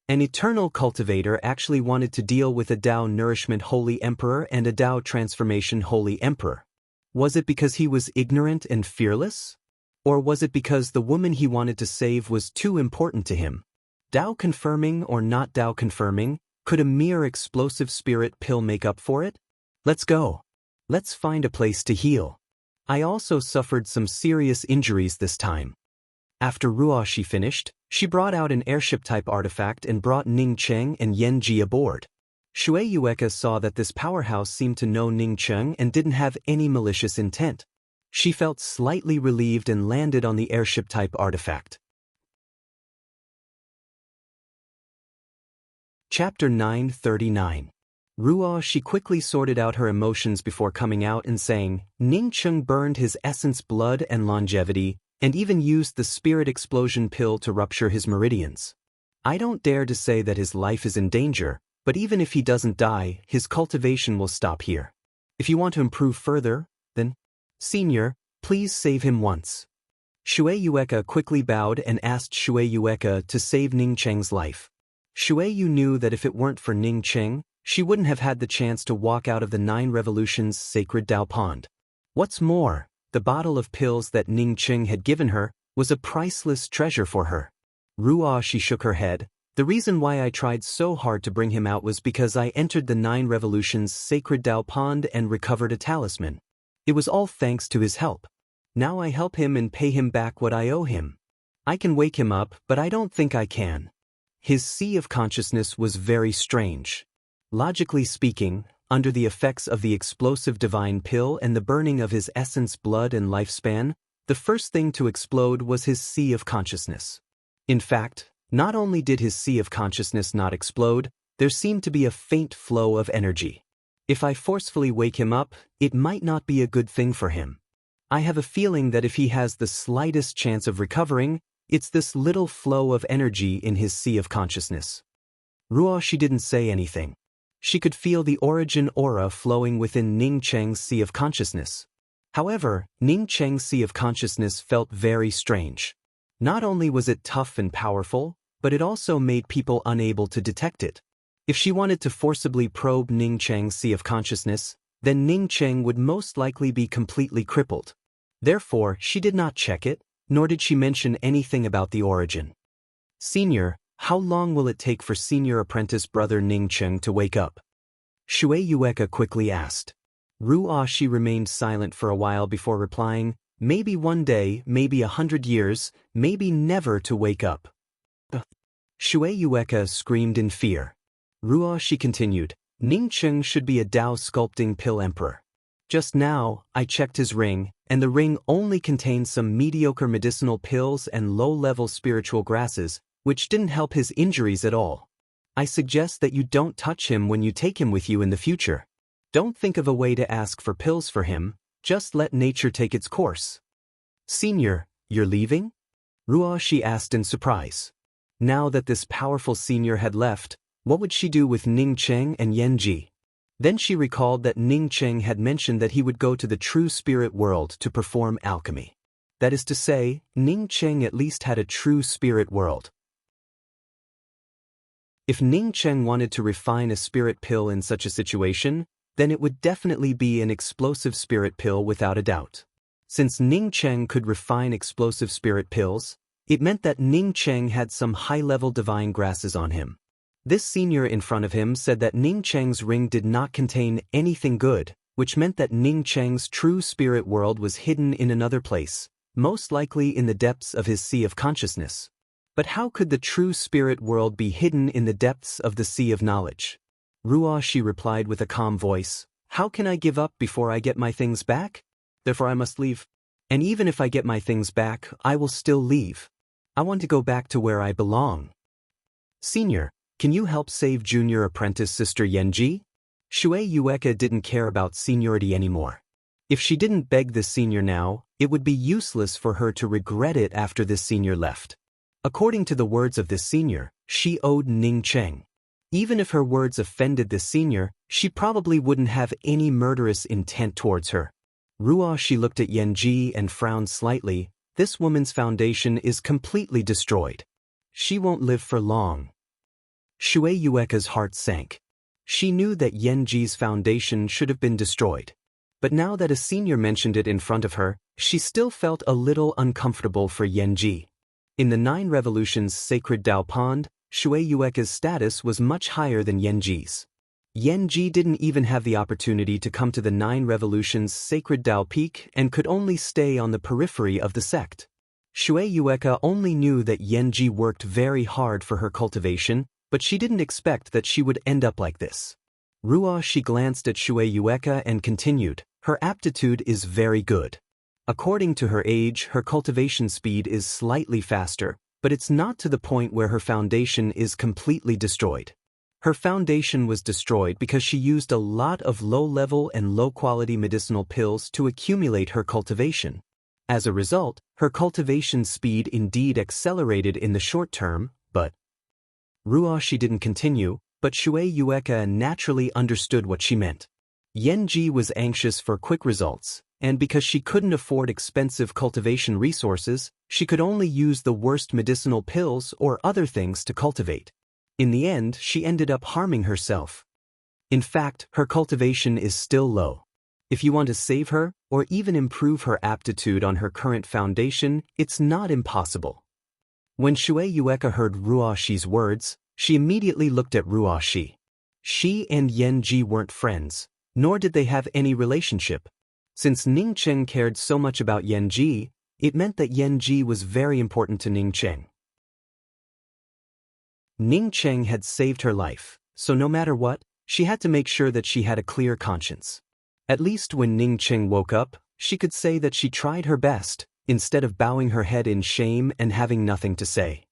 An eternal cultivator actually wanted to deal with a Tao Nourishment Holy Emperor and a Tao Transformation Holy Emperor. Was it because he was ignorant and fearless? Or was it because the woman he wanted to save was too important to him? Tao confirming or not Tao confirming, could a mere explosive spirit pill make up for it? Let's go. Let's find a place to heal. I also suffered some serious injuries this time. After Ruoshi finished, she brought out an airship-type artifact and brought Ning Cheng and Yanji aboard. Shui Yueka saw that this powerhouse seemed to know Ning Cheng and didn't have any malicious intent. She felt slightly relieved and landed on the airship-type artifact. Chapter 939. Ruoshi quickly sorted out her emotions before coming out and saying, Ning Cheng burned his essence blood and longevity, and even used the spirit explosion pill to rupture his meridians. I don't dare to say that his life is in danger, but even if he doesn't die, his cultivation will stop here. If you want to improve further, then, Senior, please save him once. Shui Yueka quickly bowed and asked Shui Yueka to save Ning Cheng's life. Shui Yu knew that if it weren't for Ning Cheng, she wouldn't have had the chance to walk out of the 9 Revolutions sacred Tao Pond. What's more, the bottle of pills that Ning Cheng had given her was a priceless treasure for her. Ruoshi shook her head. The reason why I tried so hard to bring him out was because I entered the 9 Revolutions sacred Tao Pond and recovered a talisman. It was all thanks to his help. Now I help him and pay him back what I owe him. I can wake him up, but I don't think I can. His sea of consciousness was very strange. Logically speaking, under the effects of the explosive divine pill and the burning of his essence blood and lifespan, the first thing to explode was his sea of consciousness. In fact, not only did his sea of consciousness not explode, there seemed to be a faint flow of energy. If I forcefully wake him up, it might not be a good thing for him. I have a feeling that if he has the slightest chance of recovering, it's this little flow of energy in his sea of consciousness. Ruoshi didn't say anything. She could feel the origin aura flowing within Ning Cheng's sea of consciousness. However, Ning Cheng's sea of consciousness felt very strange. Not only was it tough and powerful, but it also made people unable to detect it. If she wanted to forcibly probe Ning Cheng's sea of consciousness, then Ning Cheng would most likely be completely crippled. Therefore, she did not check it, nor did she mention anything about the origin. Senior, how long will it take for senior apprentice brother Ning Cheng to wake up? Shui Yueka quickly asked. Ruoshi remained silent for a while before replying, maybe one day, maybe 100 years, maybe never to wake up. Shui Yueka screamed in fear. Ruoshi continued, Ning Cheng should be a Dao sculpting pill emperor. Just now, I checked his ring, and the ring only contained some mediocre medicinal pills and low-level spiritual grasses, which didn't help his injuries at all. I suggest that you don't touch him when you take him with you in the future. Don't think of a way to ask for pills for him, just let nature take its course. Senior, you're leaving? Ruoshi asked in surprise. Now that this powerful senior had left, what would she do with Ning Cheng and Yan Ji? Then she recalled that Ning Cheng had mentioned that he would go to the true spirit world to perform alchemy. That is to say, Ning Cheng at least had a true spirit world. If Ning Cheng wanted to refine a spirit pill in such a situation, then it would definitely be an explosive spirit pill without a doubt. Since Ning Cheng could refine explosive spirit pills, it meant that Ning Cheng had some high-level divine grasses on him. This senior in front of him said that Ning Cheng's ring did not contain anything good, which meant that Ning Cheng's true spirit world was hidden in another place, most likely in the depths of his sea of consciousness. But how could the true spirit world be hidden in the depths of the sea of knowledge? Ruoshi replied with a calm voice, "How can I give up before I get my things back? Therefore I must leave. And even if I get my things back, I will still leave. I want to go back to where I belong." Senior, can you help save junior apprentice sister Yanji? Shui Yueka didn't care about seniority anymore. If she didn't beg this senior now, it would be useless for her to regret it after this senior left. According to the words of this senior, she owed Ning Cheng. Even if her words offended this senior, she probably wouldn't have any murderous intent towards her. Ruoshi looked at Yanji and frowned slightly. This woman's foundation is completely destroyed. She won't live for long. Shui Yueka's heart sank. She knew that Yanji's foundation should have been destroyed. But now that a senior mentioned it in front of her, she still felt a little uncomfortable for Yanji. In the 9 Revolutions Sacred Dao Pond, Shui Yueka's status was much higher than Yanji's. Yanji didn't even have the opportunity to come to the 9 Revolutions Sacred Dao Peak and could only stay on the periphery of the sect. Shui Yueka only knew that Yanji worked very hard for her cultivation, but she didn't expect that she would end up like this. Ruoshi glanced at Shui Yueka and continued, "Her aptitude is very good. According to her age, her cultivation speed is slightly faster, but it's not to the point where her foundation is completely destroyed. Her foundation was destroyed because she used a lot of low-level and low-quality medicinal pills to accumulate her cultivation. As a result, her cultivation speed indeed accelerated in the short term, but..." Ruoshi didn't continue, but Shui Yueka naturally understood what she meant. Yanji was anxious for quick results, and because she couldn't afford expensive cultivation resources, she could only use the worst medicinal pills or other things to cultivate. In the end, she ended up harming herself. In fact, her cultivation is still low. If you want to save her, or even improve her aptitude on her current foundation, it's not impossible. When Shui Yueka heard Ruoshi's words, she immediately looked at Ruoshi. She and Yanji weren't friends, nor did they have any relationship. Since Ning Cheng cared so much about Yanji, it meant that Yanji was very important to Ning Cheng. Ning Cheng had saved her life, so no matter what, she had to make sure that she had a clear conscience. At least when Ning Cheng woke up, she could say that she tried her best, instead of bowing her head in shame and having nothing to say.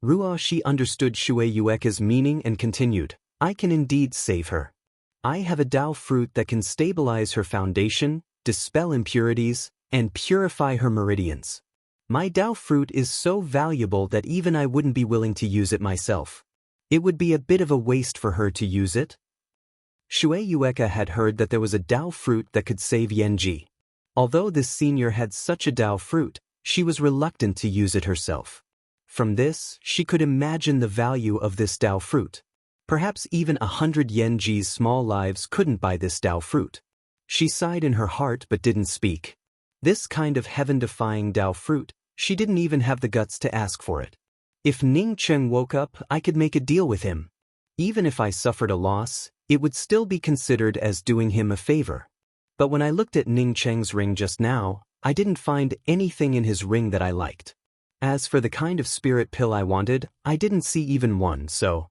Ruoshi understood Shui Yueka's meaning and continued, "I can indeed save her. I have a Dao fruit that can stabilize her foundation, dispel impurities, and purify her meridians. My Dao fruit is so valuable that even I wouldn't be willing to use it myself. It would be a bit of a waste for her to use it." Shui Yueka had heard that there was a Dao fruit that could save Yanji. Although this senior had such a Dao fruit, she was reluctant to use it herself. From this, she could imagine the value of this Dao fruit. Perhaps even 100 Yanji's small lives couldn't buy this Dao fruit. She sighed in her heart but didn't speak. This kind of heaven-defying Dao fruit, she didn't even have the guts to ask for it. If Ning Cheng woke up, I could make a deal with him. Even if I suffered a loss, it would still be considered as doing him a favor. But when I looked at Ning Cheng's ring just now, I didn't find anything in his ring that I liked. As for the kind of spirit pill I wanted, I didn't see even one, so...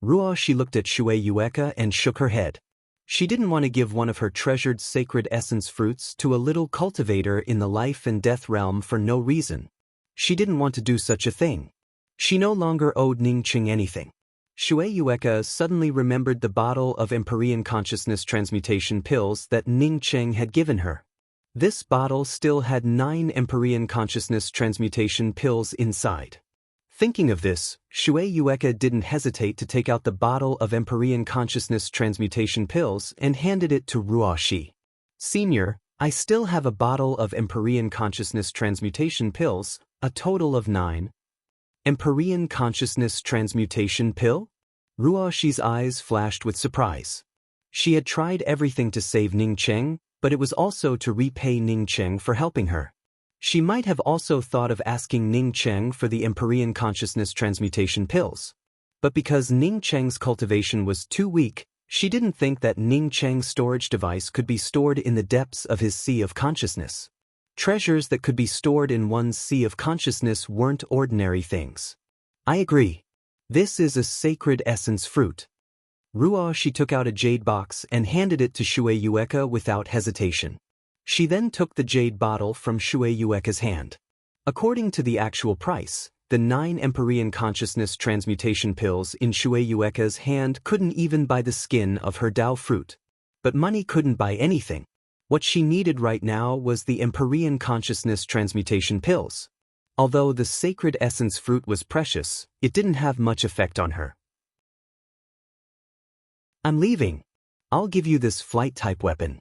Ruoshi looked at Shui Yueka and shook her head. She didn't want to give one of her treasured sacred essence fruits to a little cultivator in the life and death realm for no reason. She didn't want to do such a thing. She no longer owed Ningqing anything. Shui Yueka suddenly remembered the bottle of Empyrean consciousness transmutation pills that Ningqing had given her. This bottle still had 9 Empyrean consciousness transmutation pills inside. Thinking of this, Shui Yueka didn't hesitate to take out the bottle of Empyrean consciousness transmutation pills and handed it to Ruoshi. Senior, I still have a bottle of Empyrean consciousness transmutation pills, a total of 9. Empyrean consciousness transmutation pill? Ruoshi's eyes flashed with surprise. She had tried everything to save Ningqing, but it was also to repay Ningqing for helping her. She might have also thought of asking Ningqing for the Empyrean consciousness transmutation pills. But because Ningqing's cultivation was too weak, she didn't think that Ningqing's storage device could be stored in the depths of his sea of consciousness. Treasures that could be stored in one's sea of consciousness weren't ordinary things. I agree. This is a sacred essence fruit. Ruoshi took out a jade box and handed it to Shui Yueka without hesitation. She then took the jade bottle from Shui Yueka's hand. According to the actual price, the 9 Empyrean consciousness transmutation pills in Shui Yueka's hand couldn't even buy the skin of her Dao fruit. But money couldn't buy anything. What she needed right now was the Empyrean consciousness transmutation pills. Although the sacred essence fruit was precious, it didn't have much effect on her. I'm leaving. I'll give you this flight-type weapon.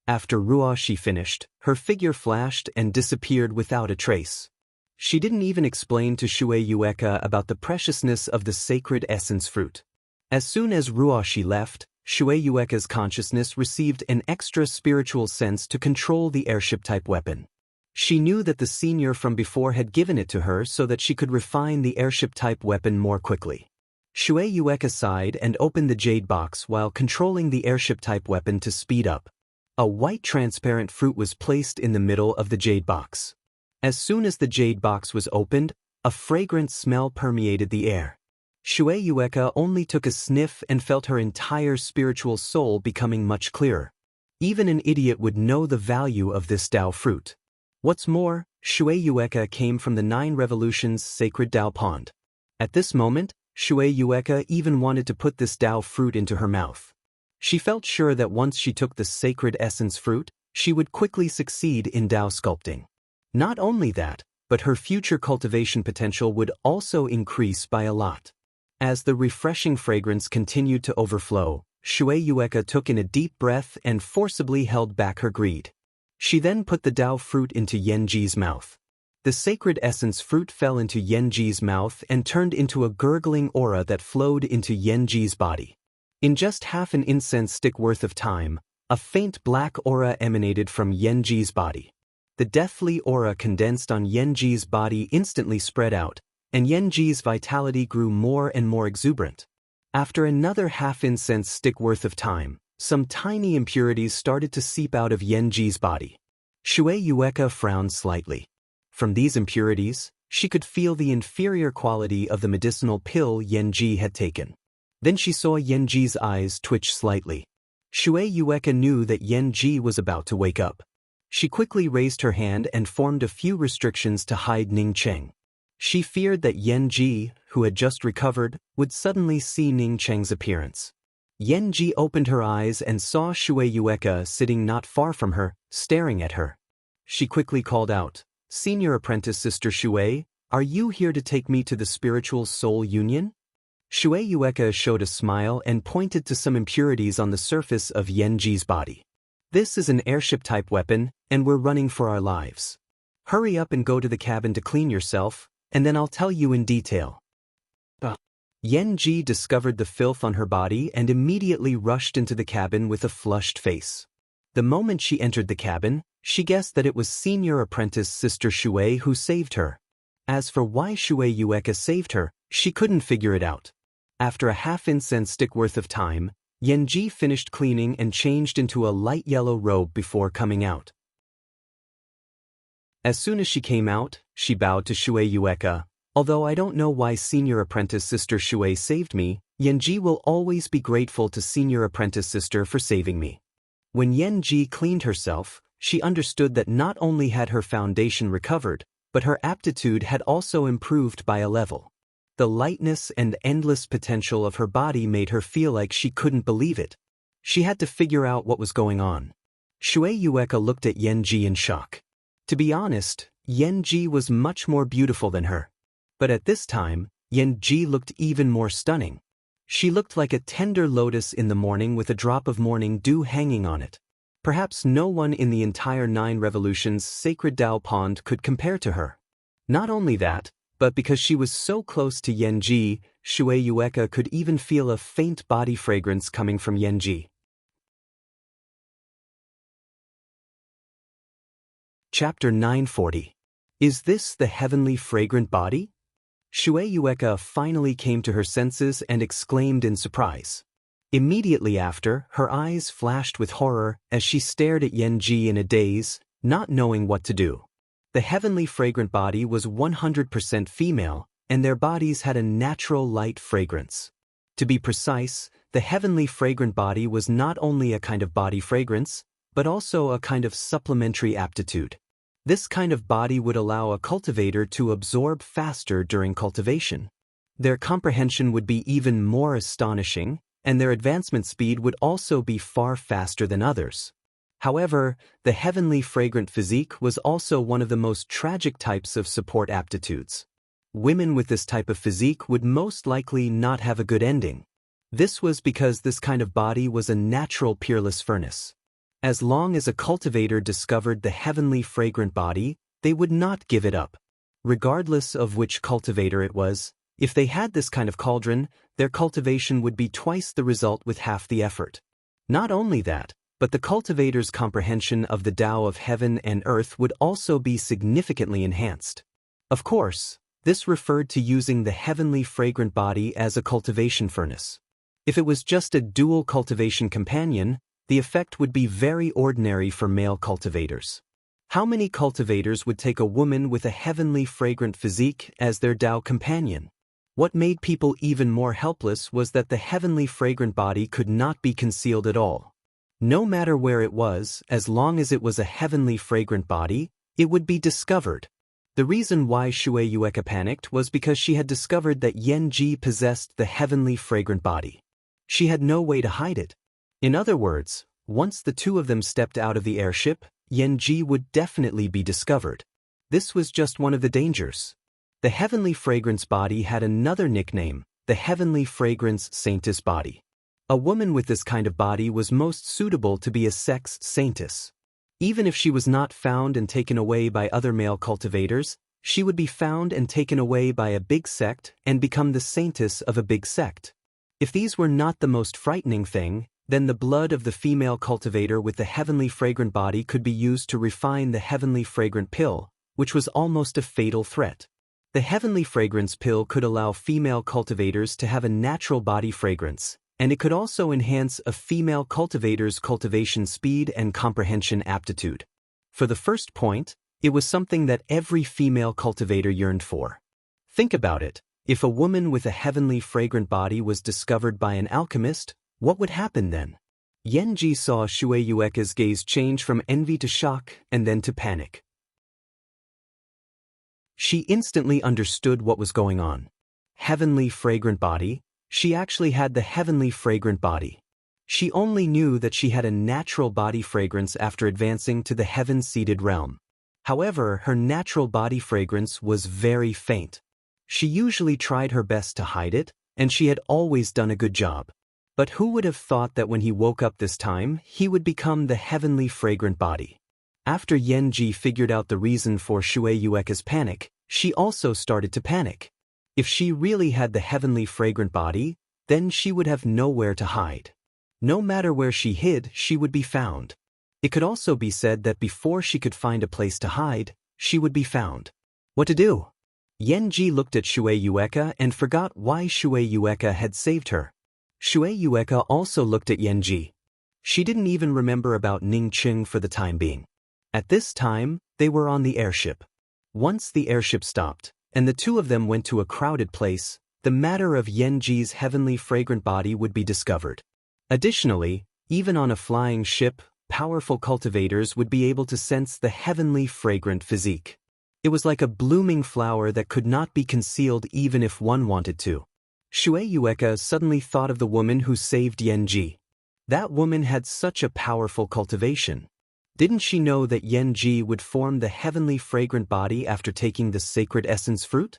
After Ruoshi finished, her figure flashed and disappeared without a trace. She didn't even explain to Shui Yueka about the preciousness of the sacred essence fruit. As soon as Ruoshi left, Shui Yueka's consciousness received an extra spiritual sense to control the airship-type weapon. She knew that the senior from before had given it to her so that she could refine the airship-type weapon more quickly. Shui Yueka sighed and opened the jade box while controlling the airship-type weapon to speed up. A white transparent fruit was placed in the middle of the jade box. As soon as the jade box was opened, a fragrant smell permeated the air. Shui Yueka only took a sniff and felt her entire spiritual soul becoming much clearer. Even an idiot would know the value of this Dao fruit. What's more, Shui Yueka came from the 9 Revolutions sacred Dao pond. At this moment, Shui Yueka even wanted to put this Dao fruit into her mouth. She felt sure that once she took the sacred essence fruit, she would quickly succeed in Dao sculpting. Not only that, but her future cultivation potential would also increase by a lot. As the refreshing fragrance continued to overflow, Shui Yueka took in a deep breath and forcibly held back her greed. She then put the Dao fruit into Yanji's mouth. The sacred essence fruit fell into Yanji's mouth and turned into a gurgling aura that flowed into Yanji's body. In just half an incense stick worth of time, a faint black aura emanated from Yanji's body. The deathly aura condensed on Yanji's body instantly spread out, and Yanji's vitality grew more and more exuberant. After another half incense stick worth of time, some tiny impurities started to seep out of Yanji's body. Shui Yueka frowned slightly. From these impurities, she could feel the inferior quality of the medicinal pill Yanji had taken. Then she saw Yanji's eyes twitch slightly. Shui Yueka knew that Yanji was about to wake up. She quickly raised her hand and formed a few restrictions to hide Ningqing. She feared that Yanji, who had just recovered, would suddenly see Ningqing's appearance. Yanji opened her eyes and saw Shui Yueka sitting not far from her, staring at her. She quickly called out, "Senior apprentice Sister Shui, are you here to take me to the spiritual soul union?" Shui Yueka showed a smile and pointed to some impurities on the surface of Yanji's body. "This is an airship-type weapon, and we're running for our lives. Hurry up and go to the cabin to clean yourself, and then I'll tell you in detail." Yanji discovered the filth on her body and immediately rushed into the cabin with a flushed face. The moment she entered the cabin, she guessed that it was senior apprentice Sister Shui who saved her. As for why Shui Yueka saved her, she couldn't figure it out. After a half-incense stick worth of time, Yanji finished cleaning and changed into a light yellow robe before coming out. As soon as she came out, she bowed to Shui Yueka. "Although I don't know why senior apprentice Sister Shui saved me, Yanji will always be grateful to senior apprentice sister for saving me. When Yanji cleaned herself, she understood that not only had her foundation recovered, but her aptitude had also improved by a level. The lightness and endless potential of her body made her feel like she couldn't believe it. She had to figure out what was going on. Shui Yueka looked at Yanji in shock. To be honest, Yanji was much more beautiful than her. But at this time, Yanji looked even more stunning. She looked like a tender lotus in the morning with a drop of morning dew hanging on it. Perhaps no one in the entire 9 revolutions sacred Tao pond could compare to her. Not only that, but because she was so close to Yanji, Shui Yueka could even feel a faint body fragrance coming from Yanji. Chapter 940. Is this the heavenly fragrant body? Shui Yueka finally came to her senses and exclaimed in surprise. Immediately after, her eyes flashed with horror as she stared at Yanji in a daze, not knowing what to do. The heavenly fragrant body was 100% female, and their bodies had a natural light fragrance. To be precise, the heavenly fragrant body was not only a kind of body fragrance, but also a kind of supplementary aptitude. This kind of body would allow a cultivator to absorb faster during cultivation. Their comprehension would be even more astonishing, and their advancement speed would also be far faster than others. However, the heavenly fragrant physique was also one of the most tragic types of support aptitudes. Women with this type of physique would most likely not have a good ending. This was because this kind of body was a natural peerless furnace. As long as a cultivator discovered the heavenly fragrant body, they would not give it up. Regardless of which cultivator it was, if they had this kind of cauldron, their cultivation would be twice the result with half the effort. Not only that, but the cultivator's comprehension of the Tao of heaven and earth would also be significantly enhanced. Of course, this referred to using the heavenly fragrant body as a cultivation furnace. If it was just a dual cultivation companion, the effect would be very ordinary for male cultivators. How many cultivators would take a woman with a heavenly fragrant physique as their Tao companion? What made people even more helpless was that the heavenly fragrant body could not be concealed at all. No matter where it was, as long as it was a heavenly fragrant body, it would be discovered. The reason why Shui Yueka panicked was because she had discovered that Yanji possessed the heavenly fragrant body. She had no way to hide it. In other words, once the two of them stepped out of the airship, Yanji would definitely be discovered. This was just one of the dangers. The heavenly fragrance body had another nickname, the heavenly fragrance saintess body. A woman with this kind of body was most suitable to be a sex saintess. Even if she was not found and taken away by other male cultivators, she would be found and taken away by a big sect and become the saintess of a big sect. If these were not the most frightening thing, then the blood of the female cultivator with the heavenly fragrant body could be used to refine the heavenly fragrant pill, which was almost a fatal threat. The heavenly fragrance pill could allow female cultivators to have a natural body fragrance, and it could also enhance a female cultivator's cultivation speed and comprehension aptitude. For the first point, it was something that every female cultivator yearned for. Think about it. If a woman with a heavenly fragrant body was discovered by an alchemist, what would happen then? Yanji saw Shui Yueka's gaze change from envy to shock and then to panic. She instantly understood what was going on. Heavenly fragrant body? She actually had the heavenly fragrant body. She only knew that she had a natural body fragrance after advancing to the heaven-seated realm. However, her natural body fragrance was very faint. She usually tried her best to hide it, and she had always done a good job. But who would have thought that when he woke up this time, he would become the heavenly fragrant body? After Yanji figured out the reason for Shui Yueka's panic, she also started to panic. If she really had the heavenly fragrant body, then she would have nowhere to hide. No matter where she hid, she would be found. It could also be said that before she could find a place to hide, she would be found. What to do? Yanji looked at Shui Yueka and forgot why Shui Yueka had saved her. Shui Yueka also looked at Yanji. She didn't even remember about Ning Qing for the time being. At this time, they were on the airship. Once the airship stopped, and the two of them went to a crowded place, the matter of Yenji's heavenly fragrant body would be discovered. Additionally, even on a flying ship, powerful cultivators would be able to sense the heavenly fragrant physique. It was like a blooming flower that could not be concealed even if one wanted to. Shui Yueka suddenly thought of the woman who saved Yenji. That woman had such a powerful cultivation. Didn't she know that Yenji would form the heavenly fragrant body after taking the sacred essence fruit?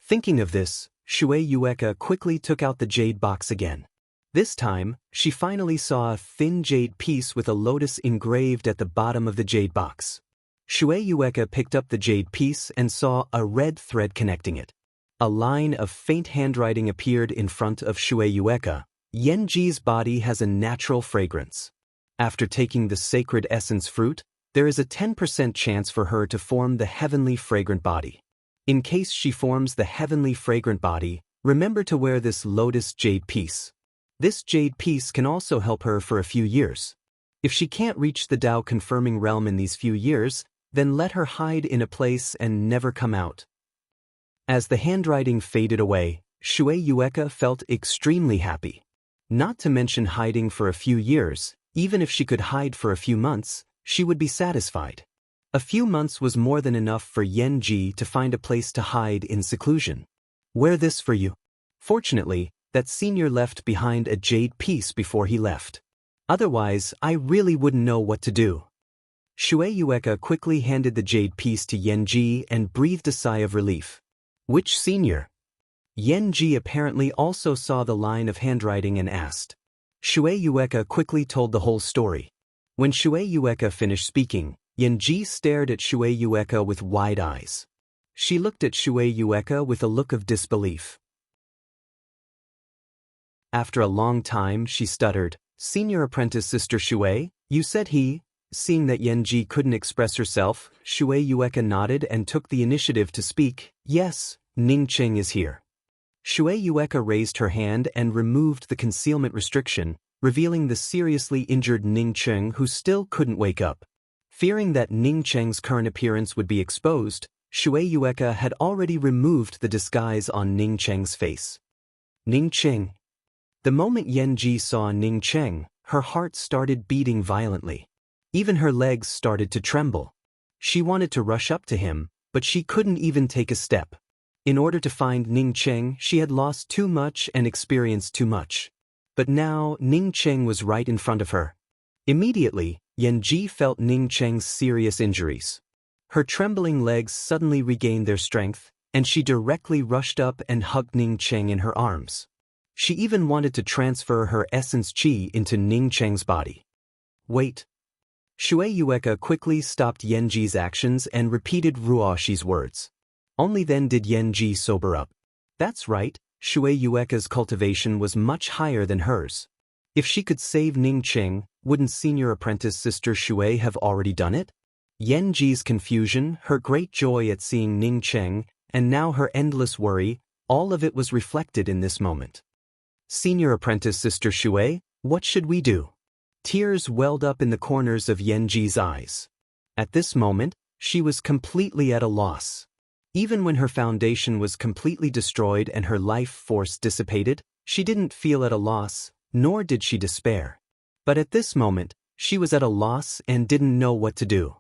Thinking of this, Shui Yueka quickly took out the jade box again. This time, she finally saw a thin jade piece with a lotus engraved at the bottom of the jade box. Shui Yueka picked up the jade piece and saw a red thread connecting it. A line of faint handwriting appeared in front of Shui Yueka. Yenji's body has a natural fragrance. After taking the sacred essence fruit, there is a 10% chance for her to form the heavenly fragrant body. In case she forms the heavenly fragrant body, remember to wear this lotus jade piece. This jade piece can also help her for a few years. If she can't reach the Tao confirming realm in these few years, then let her hide in a place and never come out. As the handwriting faded away, Shui Yueka felt extremely happy. Not to mention hiding for a few years, even if she could hide for a few months, she would be satisfied. A few months was more than enough for Yenji to find a place to hide in seclusion. Wear this for you. Fortunately, that senior left behind a jade piece before he left. Otherwise, I really wouldn't know what to do. Shui Yueka quickly handed the jade piece to Yenji and breathed a sigh of relief. Which senior? Yenji apparently also saw the line of handwriting and asked. Shui Yueka quickly told the whole story. When Shui Yueka finished speaking, Yenji stared at Shui Yueka with wide eyes. She looked at Shui Yueka with a look of disbelief. After a long time, she stuttered, "Senior apprentice Sister Shui, you said he..." Seeing that Yenji couldn't express herself, Shui Yueka nodded and took the initiative to speak. "Yes, Ning Cheng is here." Shui Yueka raised her hand and removed the concealment restriction, revealing the seriously injured Ning Cheng who still couldn't wake up. Fearing that Ning Cheng's current appearance would be exposed, Shui Yueka had already removed the disguise on Ning Cheng's face. Ning Cheng. The moment Yenji saw Ning Cheng, her heart started beating violently. Even her legs started to tremble. She wanted to rush up to him, but she couldn't even take a step. In order to find Ning Cheng, she had lost too much and experienced too much. But now, Ning Cheng was right in front of her. Immediately, Yenji felt Ning Cheng's serious injuries. Her trembling legs suddenly regained their strength, and she directly rushed up and hugged Ning Cheng in her arms. She even wanted to transfer her essence chi into Ning Cheng's body. Wait. Shui Yueka quickly stopped Yenji's actions and repeated Ruoshi's words. Only then did Yenji sober up. That's right, Shui Yueka's cultivation was much higher than hers. If she could save Ning Cheng, wouldn't senior apprentice Sister Shui have already done it? Yenji's confusion, her great joy at seeing Ning Cheng, and now her endless worry, all of it was reflected in this moment. Senior apprentice Sister Shui, what should we do? Tears welled up in the corners of Yenji's eyes. At this moment, she was completely at a loss. Even when her foundation was completely destroyed and her life force dissipated, she didn't feel at a loss, nor did she despair. But at this moment, she was at a loss and didn't know what to do.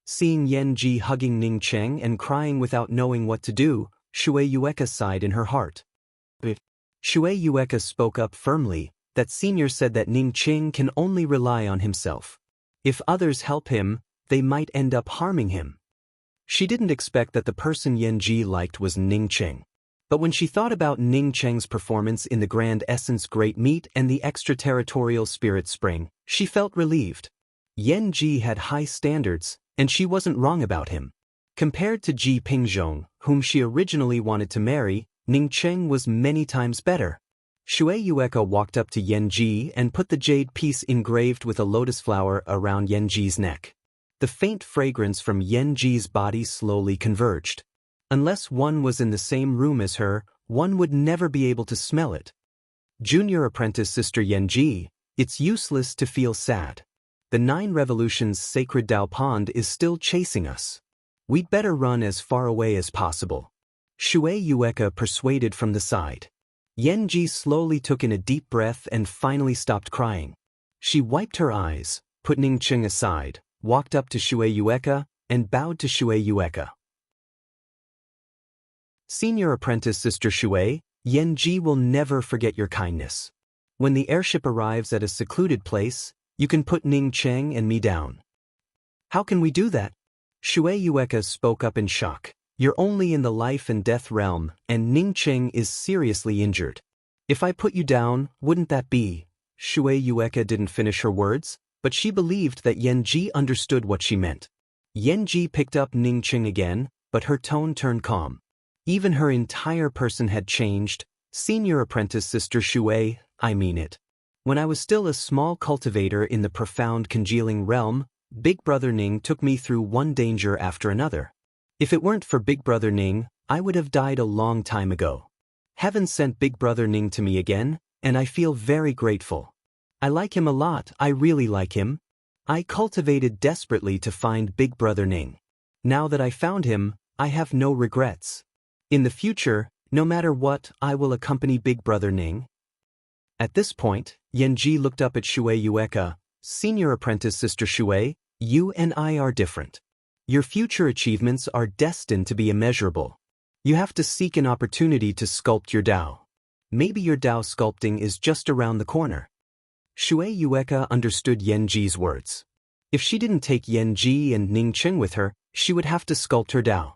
Seeing Yenji hugging Ning Cheng and crying without knowing what to do, Shui Yueka sighed in her heart. Shui Yueka spoke up firmly, that senior said that Ning Cheng can only rely on himself. If others help him, they might end up harming him. She didn't expect that the person Yenji liked was Ning Cheng. But when she thought about Ning Cheng's performance in the Grand Essence Great Meet and the Extraterritorial Spirit Spring, she felt relieved. Yenji had high standards, and she wasn't wrong about him. Compared to Ji Pingzhong, whom she originally wanted to marry, Ning Cheng was many times better. Shui Yueka walked up to Yenji and put the jade piece engraved with a lotus flower around Yenji's neck. The faint fragrance from Yenji's body slowly converged. Unless one was in the same room as her, one would never be able to smell it. Junior apprentice Sister Yenji, it's useless to feel sad. The 9 Revolutions sacred Tao Pond is still chasing us. We'd better run as far away as possible. Shui Yueka persuaded from the side. Yanji slowly took in a deep breath and finally stopped crying. She wiped her eyes, put Ningqing aside, walked up to Shui Yueka, and bowed to Shui Yueka. Senior apprentice Sister Shui, Yanji will never forget your kindness. When the airship arrives at a secluded place, you can put Ningqing and me down. How can we do that? Shui Yueka spoke up in shock. You're only in the life and death realm, and Ningqing is seriously injured. If I put you down, wouldn't that be? Shui Yueka didn't finish her words, but she believed that Yanji understood what she meant. Yanji picked up Ningqing again, but her tone turned calm. Even her entire person had changed. Senior apprentice Sister Shui, I mean it. When I was still a small cultivator in the profound congealing realm, Big Brother Ning took me through one danger after another. If it weren't for Big Brother Ning, I would have died a long time ago. Heaven sent Big Brother Ning to me again, and I feel very grateful. I like him a lot, I really like him. I cultivated desperately to find Big Brother Ning. Now that I found him, I have no regrets. In the future, no matter what, I will accompany Big Brother Ning. At this point, Yanji looked up at Shui Yueka. Senior apprentice Sister Shui, you and I are different. Your future achievements are destined to be immeasurable. You have to seek an opportunity to sculpt your Dao. Maybe your Dao sculpting is just around the corner. Shui Yueka understood Yanji's words. If she didn't take Yanji and Ningqing with her, she would have to sculpt her Dao.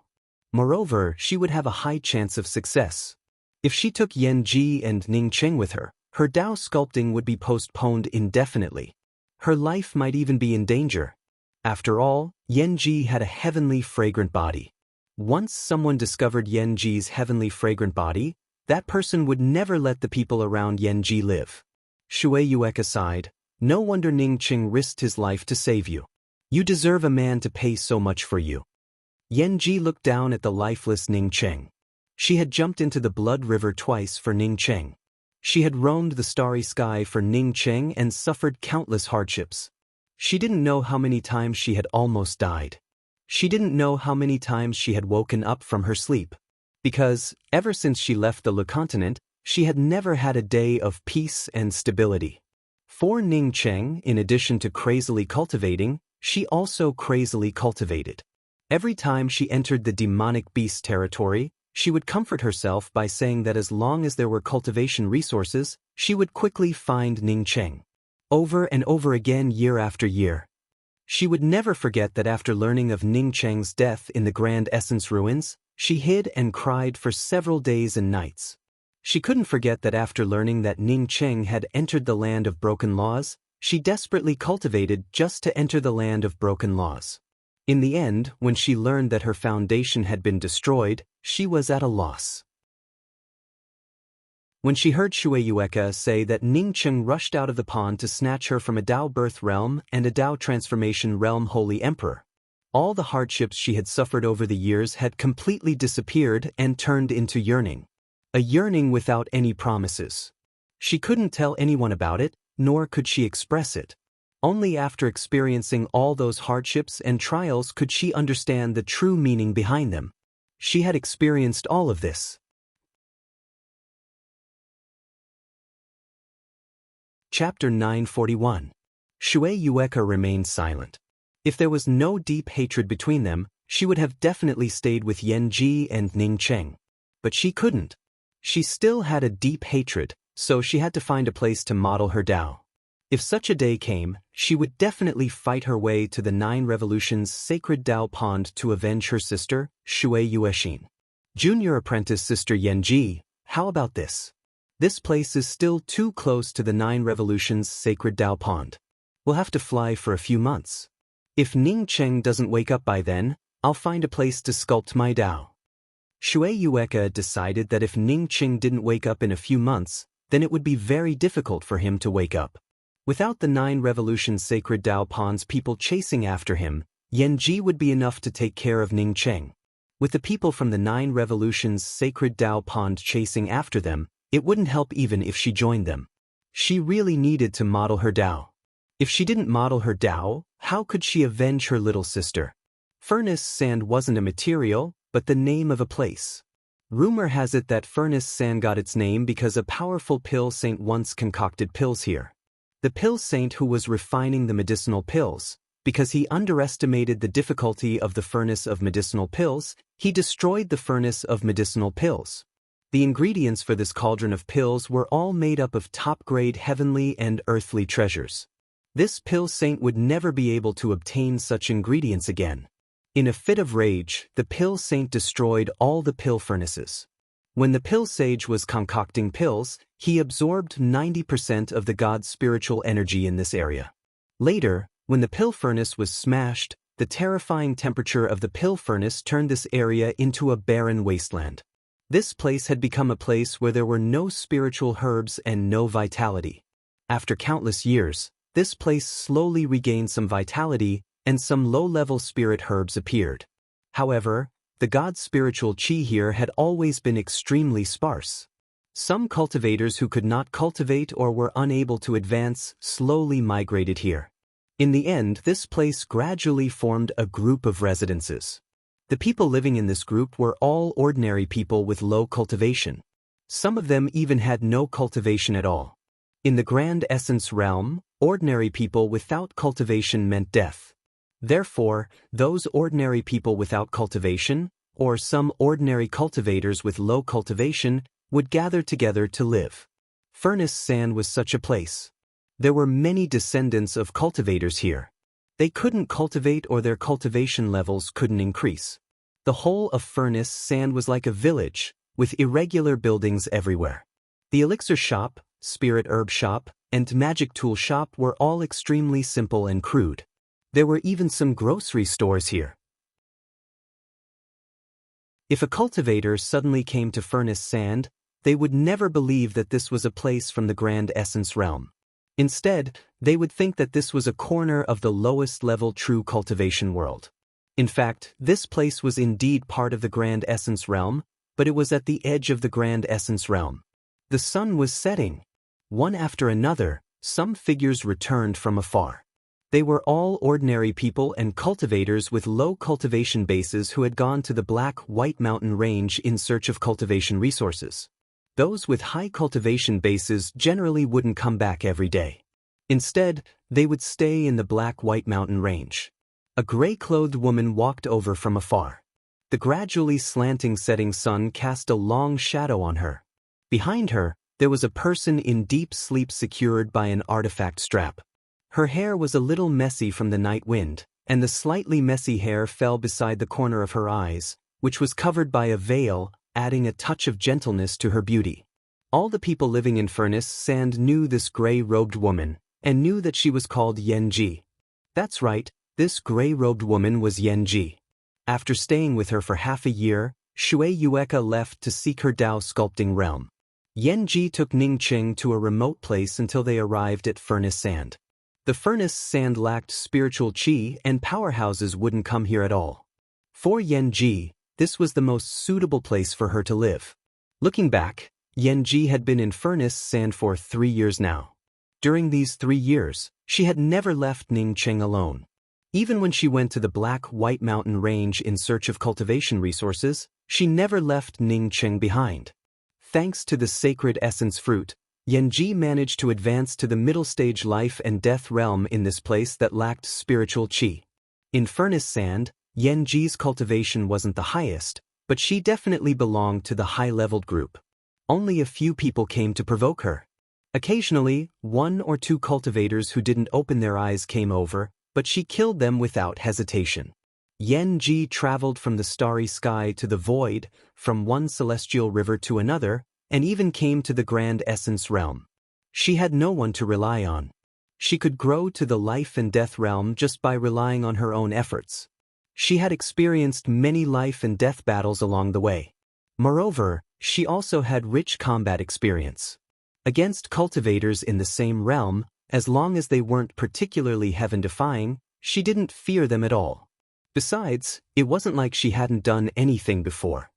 Moreover, she would have a high chance of success. If she took Yanji and Ningqing with her, her Dao sculpting would be postponed indefinitely. Her life might even be in danger. After all, Yanji had a heavenly fragrant body. Once someone discovered Yanji's heavenly fragrant body, that person would never let the people around Yanji live. Shui Yueka sighed. No wonder Ningqing risked his life to save you. You deserve a man to pay so much for you. Yanji looked down at the lifeless Ningqing. She had jumped into the blood river twice for Ningqing. She had roamed the starry sky for Ningqing and suffered countless hardships. She didn't know how many times she had almost died. She didn't know how many times she had woken up from her sleep. Because, ever since she left the Le Continent, she had never had a day of peace and stability. For Ningqing, in addition to crazily cultivating, she also crazily cultivated. Every time she entered the demonic beast territory, she would comfort herself by saying that as long as there were cultivation resources, she would quickly find Ningqing. Over and over again, year after year. She would never forget that after learning of Ningqing's death in the Grand Essence ruins, she hid and cried for several days and nights. She couldn't forget that after learning that Ningqing had entered the land of broken laws, she desperately cultivated just to enter the land of broken laws. In the end, when she learned that her foundation had been destroyed, she was at a loss. When she heard Shui Yueka say that Ningqing rushed out of the pond to snatch her from a Dao birth realm and a Dao transformation realm Holy Emperor, all the hardships she had suffered over the years had completely disappeared and turned into yearning. A yearning without any promises. She couldn't tell anyone about it, nor could she express it. Only after experiencing all those hardships and trials could she understand the true meaning behind them. She had experienced all of this. Chapter 941. Shui Yueka remained silent. If there was no deep hatred between them, she would have definitely stayed with Yanji and Ningqing. But she couldn't. She still had a deep hatred, so she had to find a place to model her Dao. If such a day came, she would definitely fight her way to the 9 Revolutions sacred Dao pond to avenge her sister, Shui Yuexin. Junior apprentice Sister Yanji, how about this? This place is still too close to the 9 Revolutions sacred Dao pond. We'll have to fly for a few months. If Ningqing doesn't wake up by then, I'll find a place to sculpt my Dao. Shui Yueka decided that if Ningqing didn't wake up in a few months, then it would be very difficult for him to wake up. Without the 9 Revolutions sacred Dao pond's people chasing after him, Yanji would be enough to take care of Ningqing. With the people from the 9 Revolutions sacred Dao pond chasing after them, it wouldn't help even if she joined them. She really needed to model her Dao. If she didn't model her Dao, how could she avenge her little sister? Furnace sand wasn't a material, but the name of a place. Rumor has it that Furnace Sand got its name because a powerful pill saint once concocted pills here. The pill saint who was refining the medicinal pills, because he underestimated the difficulty of the furnace of medicinal pills, he destroyed the furnace of medicinal pills. The ingredients for this cauldron of pills were all made up of top-grade heavenly and earthly treasures. This pill saint would never be able to obtain such ingredients again. In a fit of rage, the pill saint destroyed all the pill furnaces. When the pill sage was concocting pills, he absorbed 90% of the god's spiritual energy in this area. Later, when the pill furnace was smashed, the terrifying temperature of the pill furnace turned this area into a barren wasteland. This place had become a place where there were no spiritual herbs and no vitality. After countless years, this place slowly regained some vitality, and some low-level spirit herbs appeared. However, the god's spiritual chi here had always been extremely sparse. Some cultivators who could not cultivate or were unable to advance slowly migrated here. In the end, this place gradually formed a group of residences. The people living in this group were all ordinary people with low cultivation. Some of them even had no cultivation at all. In the Grand Essence realm, ordinary people without cultivation meant death. Therefore, those ordinary people without cultivation, or some ordinary cultivators with low cultivation, would gather together to live. Furnace Sand was such a place. There were many descendants of cultivators here. They couldn't cultivate or their cultivation levels couldn't increase. The whole of Furnace Sand was like a village, with irregular buildings everywhere. The elixir shop, spirit herb shop, and magic tool shop were all extremely simple and crude. There were even some grocery stores here. If a cultivator suddenly came to Furnace Sand, they would never believe that this was a place from the Grand Essence realm. Instead, they would think that this was a corner of the lowest level true cultivation world. In fact, this place was indeed part of the Grand Essence realm, but it was at the edge of the Grand Essence realm. The sun was setting. One after another, some figures returned from afar. They were all ordinary people and cultivators with low cultivation bases who had gone to the Black-White Mountain Range in search of cultivation resources. Those with high cultivation bases generally wouldn't come back every day. Instead, they would stay in the Black-White Mountain Range. A gray-clothed woman walked over from afar. The gradually slanting setting sun cast a long shadow on her. Behind her, there was a person in deep sleep secured by an artifact strap. Her hair was a little messy from the night wind, and the slightly messy hair fell beside the corner of her eyes, which was covered by a veil, adding a touch of gentleness to her beauty. All the people living in Furnace Sand knew this gray-robed woman, and knew that she was called Yenji. That's right, this gray-robed woman was Yenji. After staying with her for half a year, Shui Yueka left to seek her Dao sculpting realm. Yenji took Ningqing to a remote place until they arrived at Furnace Sand. The Furnace Sand lacked spiritual chi and powerhouses wouldn't come here at all. For Yenji, this was the most suitable place for her to live. Looking back, Yenji had been in Furnace Sand for 3 years now. During these 3 years, she had never left Ningqing alone. Even when she went to the Black-White Mountain Range in search of cultivation resources, she never left Ningqing behind. Thanks to the sacred essence fruit, Yenji managed to advance to the middle stage life and death realm in this place that lacked spiritual chi. In Furnace Sand, Yenji's cultivation wasn't the highest, but she definitely belonged to the high-leveled group. Only a few people came to provoke her. Occasionally, 1 or 2 cultivators who didn't open their eyes came over, but she killed them without hesitation. Yenji traveled from the starry sky to the void, from one celestial river to another, and even came to the Grand Essence realm. She had no one to rely on. She could grow to the life and death realm just by relying on her own efforts. She had experienced many life and death battles along the way. Moreover, she also had rich combat experience. Against cultivators in the same realm, as long as they weren't particularly heaven-defying, she didn't fear them at all. Besides, it wasn't like she hadn't done anything before.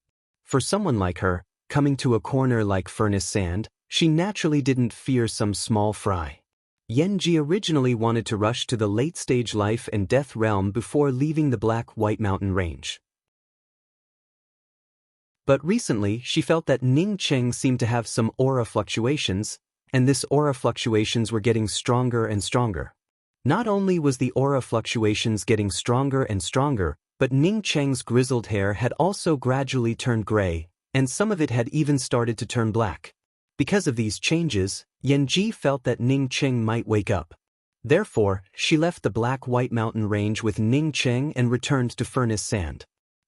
For someone like her, coming to a corner like Furnace Sand, she naturally didn't fear some small fry. Yenji originally wanted to rush to the late-stage life and death realm before leaving the Black-White Mountain Range. But recently she felt that Ning Cheng seemed to have some aura fluctuations, and this aura fluctuations were getting stronger and stronger. Not only was the aura fluctuations getting stronger and stronger, but Ning Cheng's grizzled hair had also gradually turned gray, and some of it had even started to turn black. Because of these changes, Yanji felt that Ning Cheng might wake up. Therefore, she left the Black-White Mountain Range with Ning Cheng and returned to Furnace Sand.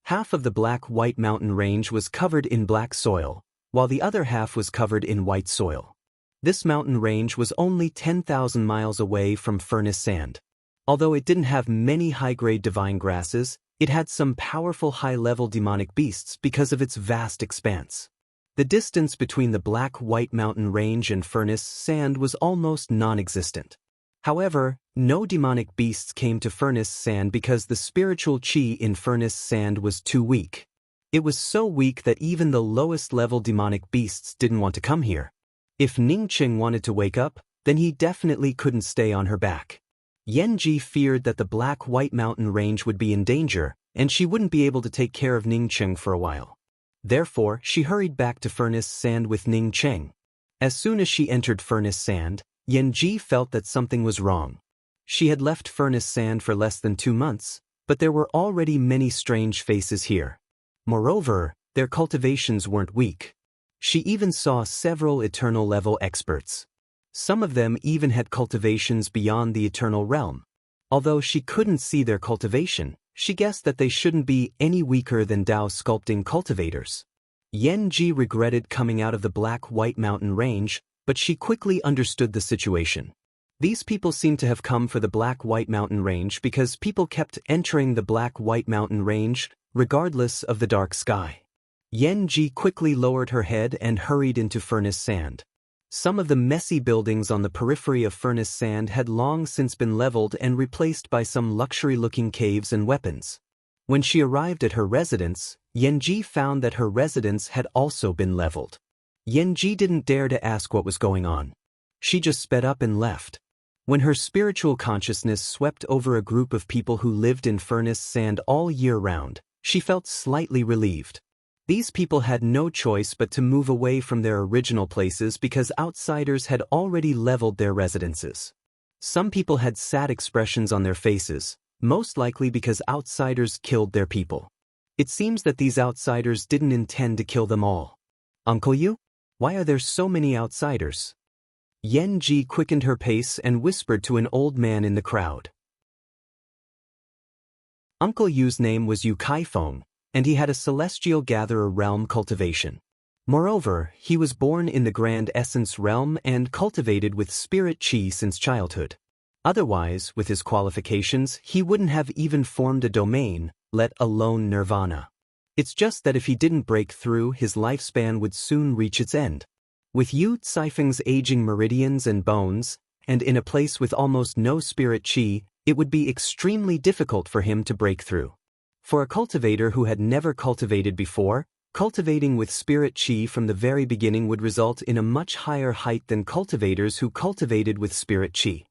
Half of the Black-White Mountain Range was covered in black soil, while the other half was covered in white soil. This mountain range was only 10,000 miles away from Furnace Sand. Although it didn't have many high-grade divine grasses, it had some powerful high-level demonic beasts because of its vast expanse. The distance between the Black-White Mountain Range and Furnace Sand was almost non-existent. However, no demonic beasts came to Furnace Sand because the spiritual chi in Furnace Sand was too weak. It was so weak that even the lowest-level demonic beasts didn't want to come here. If Ning Cheng wanted to wake up, then he definitely couldn't stay on her back. Yanji feared that the Black-White Mountain Range would be in danger, and she wouldn't be able to take care of Ning Cheng for a while. Therefore, she hurried back to Furnace Sand with Ning Cheng. As soon as she entered Furnace Sand, Yanji felt that something was wrong. She had left Furnace Sand for less than 2 months, but there were already many strange faces here. Moreover, their cultivations weren't weak. She even saw several eternal-level experts. Some of them even had cultivations beyond the eternal realm. Although she couldn't see their cultivation, she guessed that they shouldn't be any weaker than Dao sculpting cultivators. Yanji regretted coming out of the Black-White Mountain Range, but she quickly understood the situation. These people seemed to have come for the Black-White Mountain Range because people kept entering the Black-White Mountain Range, regardless of the dark sky. Yanji quickly lowered her head and hurried into Furnace Sand. Some of the messy buildings on the periphery of Furnace Sand had long since been leveled and replaced by some luxury-looking caves and weapons. When she arrived at her residence, Yanji found that her residence had also been leveled. Yanji didn't dare to ask what was going on. She just sped up and left. When her spiritual consciousness swept over a group of people who lived in Furnace Sand all year round, she felt slightly relieved. These people had no choice but to move away from their original places because outsiders had already leveled their residences. Some people had sad expressions on their faces, most likely because outsiders killed their people. It seems that these outsiders didn't intend to kill them all. Uncle Yu? Why are there so many outsiders? Yanji quickened her pace and whispered to an old man in the crowd. Uncle Yu's name was Yu Kaifeng, and he had a celestial gatherer realm cultivation. Moreover, he was born in the Grand Essence realm and cultivated with spirit chi since childhood. Otherwise, with his qualifications, he wouldn't have even formed a domain, let alone nirvana. It's just that if he didn't break through, his lifespan would soon reach its end. With Yu Caifeng's aging meridians and bones, and in a place with almost no spirit chi, it would be extremely difficult for him to break through. For a cultivator who had never cultivated before, cultivating with spirit chi from the very beginning would result in a much higher height than cultivators who cultivated with spirit chi.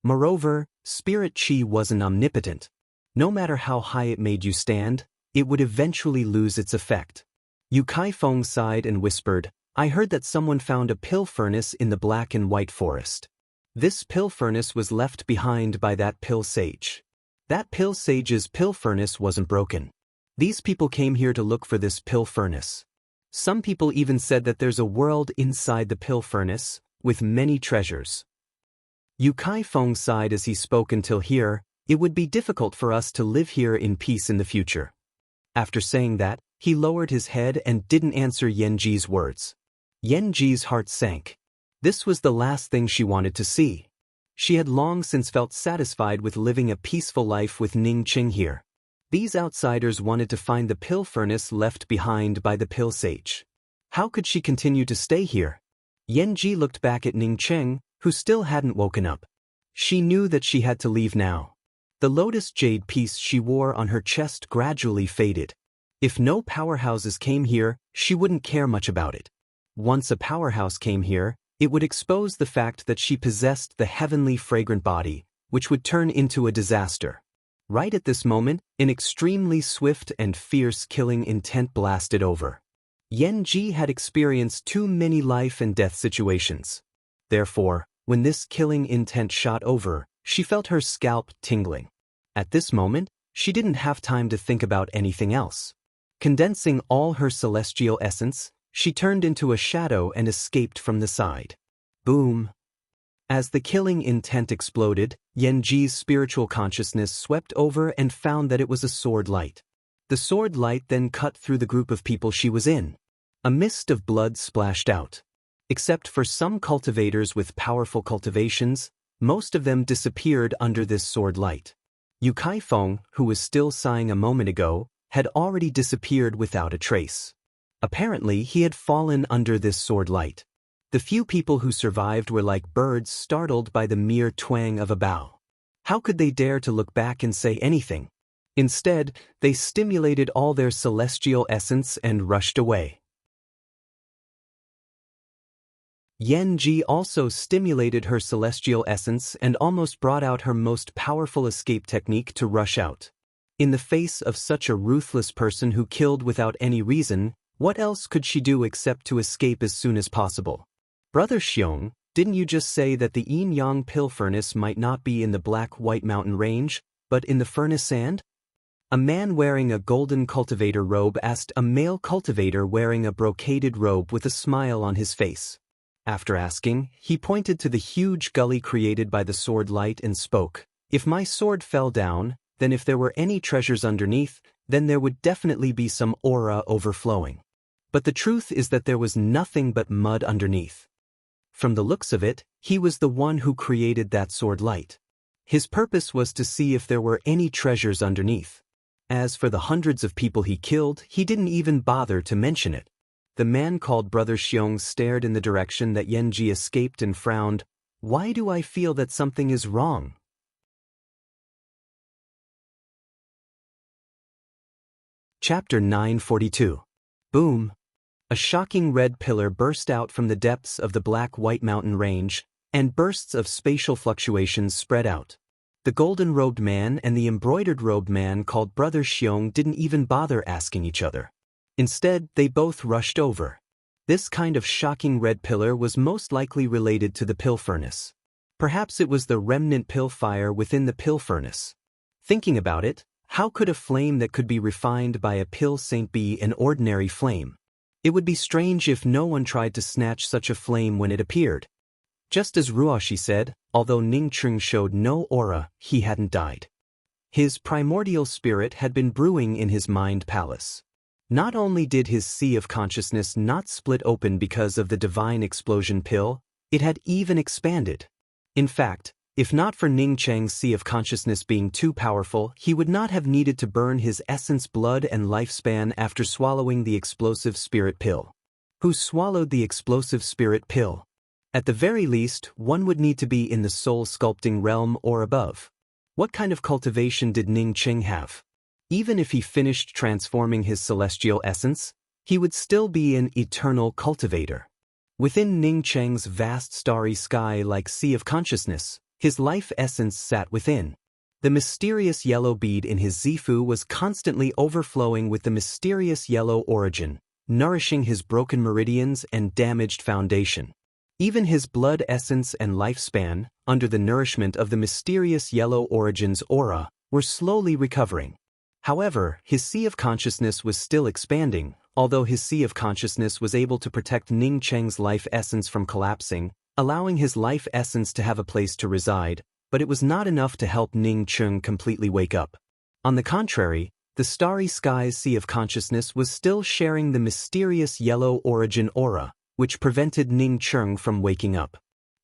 Moreover, spirit chi wasn't omnipotent. No matter how high it made you stand, it would eventually lose its effect. Yu Kaifeng sighed and whispered, "I heard that someone found a pill furnace in the black and white forest. This pill furnace was left behind by that pill sage. That pill sage's pill furnace wasn't broken. These people came here to look for this pill furnace. Some people even said that there's a world inside the pill furnace, with many treasures." Yu Kaifeng sighed as he spoke until here, "It would be difficult for us to live here in peace in the future." After saying that, he lowered his head and didn't answer Yanji's words. Yanji's heart sank. This was the last thing she wanted to see. She had long since felt satisfied with living a peaceful life with Ning Cheng here. These outsiders wanted to find the pill furnace left behind by the pill sage. How could she continue to stay here? Yanji looked back at Ning Cheng, who still hadn't woken up. She knew that she had to leave now. The lotus jade piece she wore on her chest gradually faded. If no powerhouses came here, she wouldn't care much about it. Once a powerhouse came here, it would expose the fact that she possessed the heavenly fragrant body, which would turn into a disaster. Right at this moment, an extremely swift and fierce killing intent blasted over. Yan Ji had experienced too many life and death situations. Therefore, when this killing intent shot over, she felt her scalp tingling. At this moment, she didn't have time to think about anything else. Condensing all her celestial essence, she turned into a shadow and escaped from the side. Boom! As the killing intent exploded, Yan Ji's spiritual consciousness swept over and found that it was a sword light. The sword light then cut through the group of people she was in. A mist of blood splashed out. Except for some cultivators with powerful cultivations, most of them disappeared under this sword light. Yu Kaifeng, who was still sighing a moment ago, had already disappeared without a trace. Apparently, he had fallen under this sword light. The few people who survived were like birds startled by the mere twang of a bough. How could they dare to look back and say anything? Instead, they stimulated all their celestial essence and rushed away. Yan Ji also stimulated her celestial essence and almost brought out her most powerful escape technique to rush out. In the face of such a ruthless person who killed without any reason, what else could she do except to escape as soon as possible? Brother Xiong, didn't you just say that the yin-yang pill furnace might not be in the Black-White Mountain Range, but in the furnace sand? A man wearing a golden cultivator robe asked a male cultivator wearing a brocaded robe with a smile on his face. After asking, he pointed to the huge gully created by the sword light and spoke, "If my sword fell down, then if there were any treasures underneath, then there would definitely be some aura overflowing. But the truth is that there was nothing but mud underneath." From the looks of it, he was the one who created that sword light. His purpose was to see if there were any treasures underneath. As for the hundreds of people he killed, he didn't even bother to mention it. The man called Brother Xiong stared in the direction that Yan Ji escaped and frowned. "Why do I feel that something is wrong?" Chapter 942. Boom! A shocking red pillar burst out from the depths of the Black-White Mountain Range, and bursts of spatial fluctuations spread out. The golden-robed man and the embroidered-robed man called Brother Xiong didn't even bother asking each other. Instead, they both rushed over. This kind of shocking red pillar was most likely related to the pill furnace. Perhaps it was the remnant pill fire within the pill furnace. Thinking about it, how could a flame that could be refined by a pill saint be an ordinary flame? It would be strange if no one tried to snatch such a flame when it appeared. Just as Ruoshi said, although Ning Cheng showed no aura, he hadn't died. His primordial spirit had been brewing in his mind palace. Not only did his sea of consciousness not split open because of the divine explosion pill, it had even expanded. In fact, if not for Ning Cheng's sea of consciousness being too powerful, he would not have needed to burn his essence, blood, and lifespan after swallowing the explosive spirit pill. Who swallowed the explosive spirit pill? At the very least, one would need to be in the soul sculpting realm or above. What kind of cultivation did Ning Cheng have? Even if he finished transforming his celestial essence, he would still be an eternal cultivator. Within Ning Cheng's vast starry sky-like sea of consciousness, his life essence sat within. The mysterious yellow bead in his Zifu was constantly overflowing with the mysterious yellow origin, nourishing his broken meridians and damaged foundation. Even his blood essence and lifespan, under the nourishment of the mysterious yellow origin's aura, were slowly recovering. However, his sea of consciousness was still expanding. Although his sea of consciousness was able to protect Ning Cheng's life essence from collapsing, allowing his life essence to have a place to reside, but it was not enough to help Ning Cheng completely wake up. On the contrary, the starry sky's sea of consciousness was still sharing the mysterious yellow origin aura, which prevented Ning Cheng from waking up.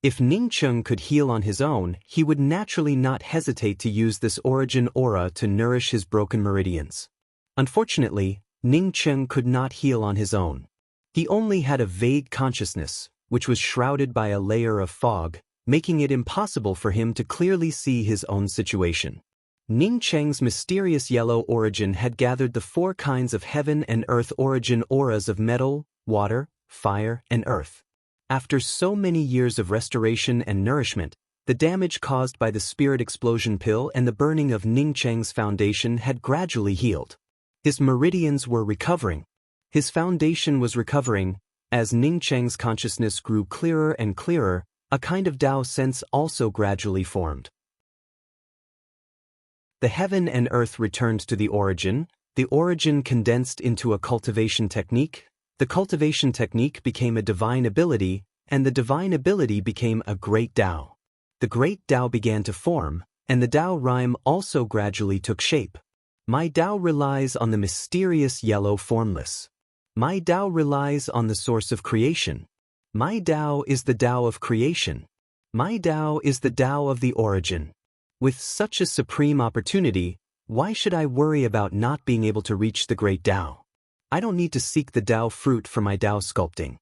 If Ning Cheng could heal on his own, he would naturally not hesitate to use this origin aura to nourish his broken meridians. Unfortunately, Ning Cheng could not heal on his own. He only had a vague consciousness, which was shrouded by a layer of fog, making it impossible for him to clearly see his own situation. Ning Cheng's mysterious yellow origin had gathered the 4 kinds of heaven and earth origin auras of metal, water, fire, and earth. After so many years of restoration and nourishment, the damage caused by the spirit explosion pill and the burning of Ning Cheng's foundation had gradually healed. His meridians were recovering. His foundation was recovering. As Ning Cheng's consciousness grew clearer and clearer, a kind of Tao sense also gradually formed. The heaven and earth returned to the origin condensed into a cultivation technique, the cultivation technique became a divine ability, and the divine ability became a great Tao. The great Tao began to form, and the Tao rhyme also gradually took shape. My Tao relies on the mysterious yellow formless. My Tao relies on the source of creation. My Tao is the Tao of creation. My Tao is the Tao of the origin. With such a supreme opportunity, why should I worry about not being able to reach the great Tao? I don't need to seek the Tao fruit for my Tao sculpting.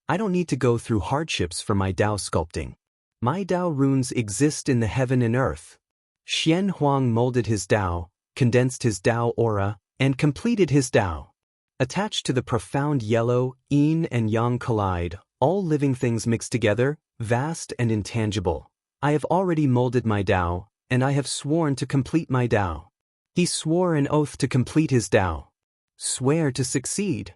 I don't need to go through hardships for my Tao sculpting. My Tao runes exist in the heaven and earth. Xian Huang molded his Tao, condensed his Tao aura, and completed his Tao. Attached to the profound yellow, yin and yang collide, all living things mixed together, vast and intangible. I have already molded my Tao, and I have sworn to complete my Tao. He swore an oath to complete his Tao. Swear to succeed.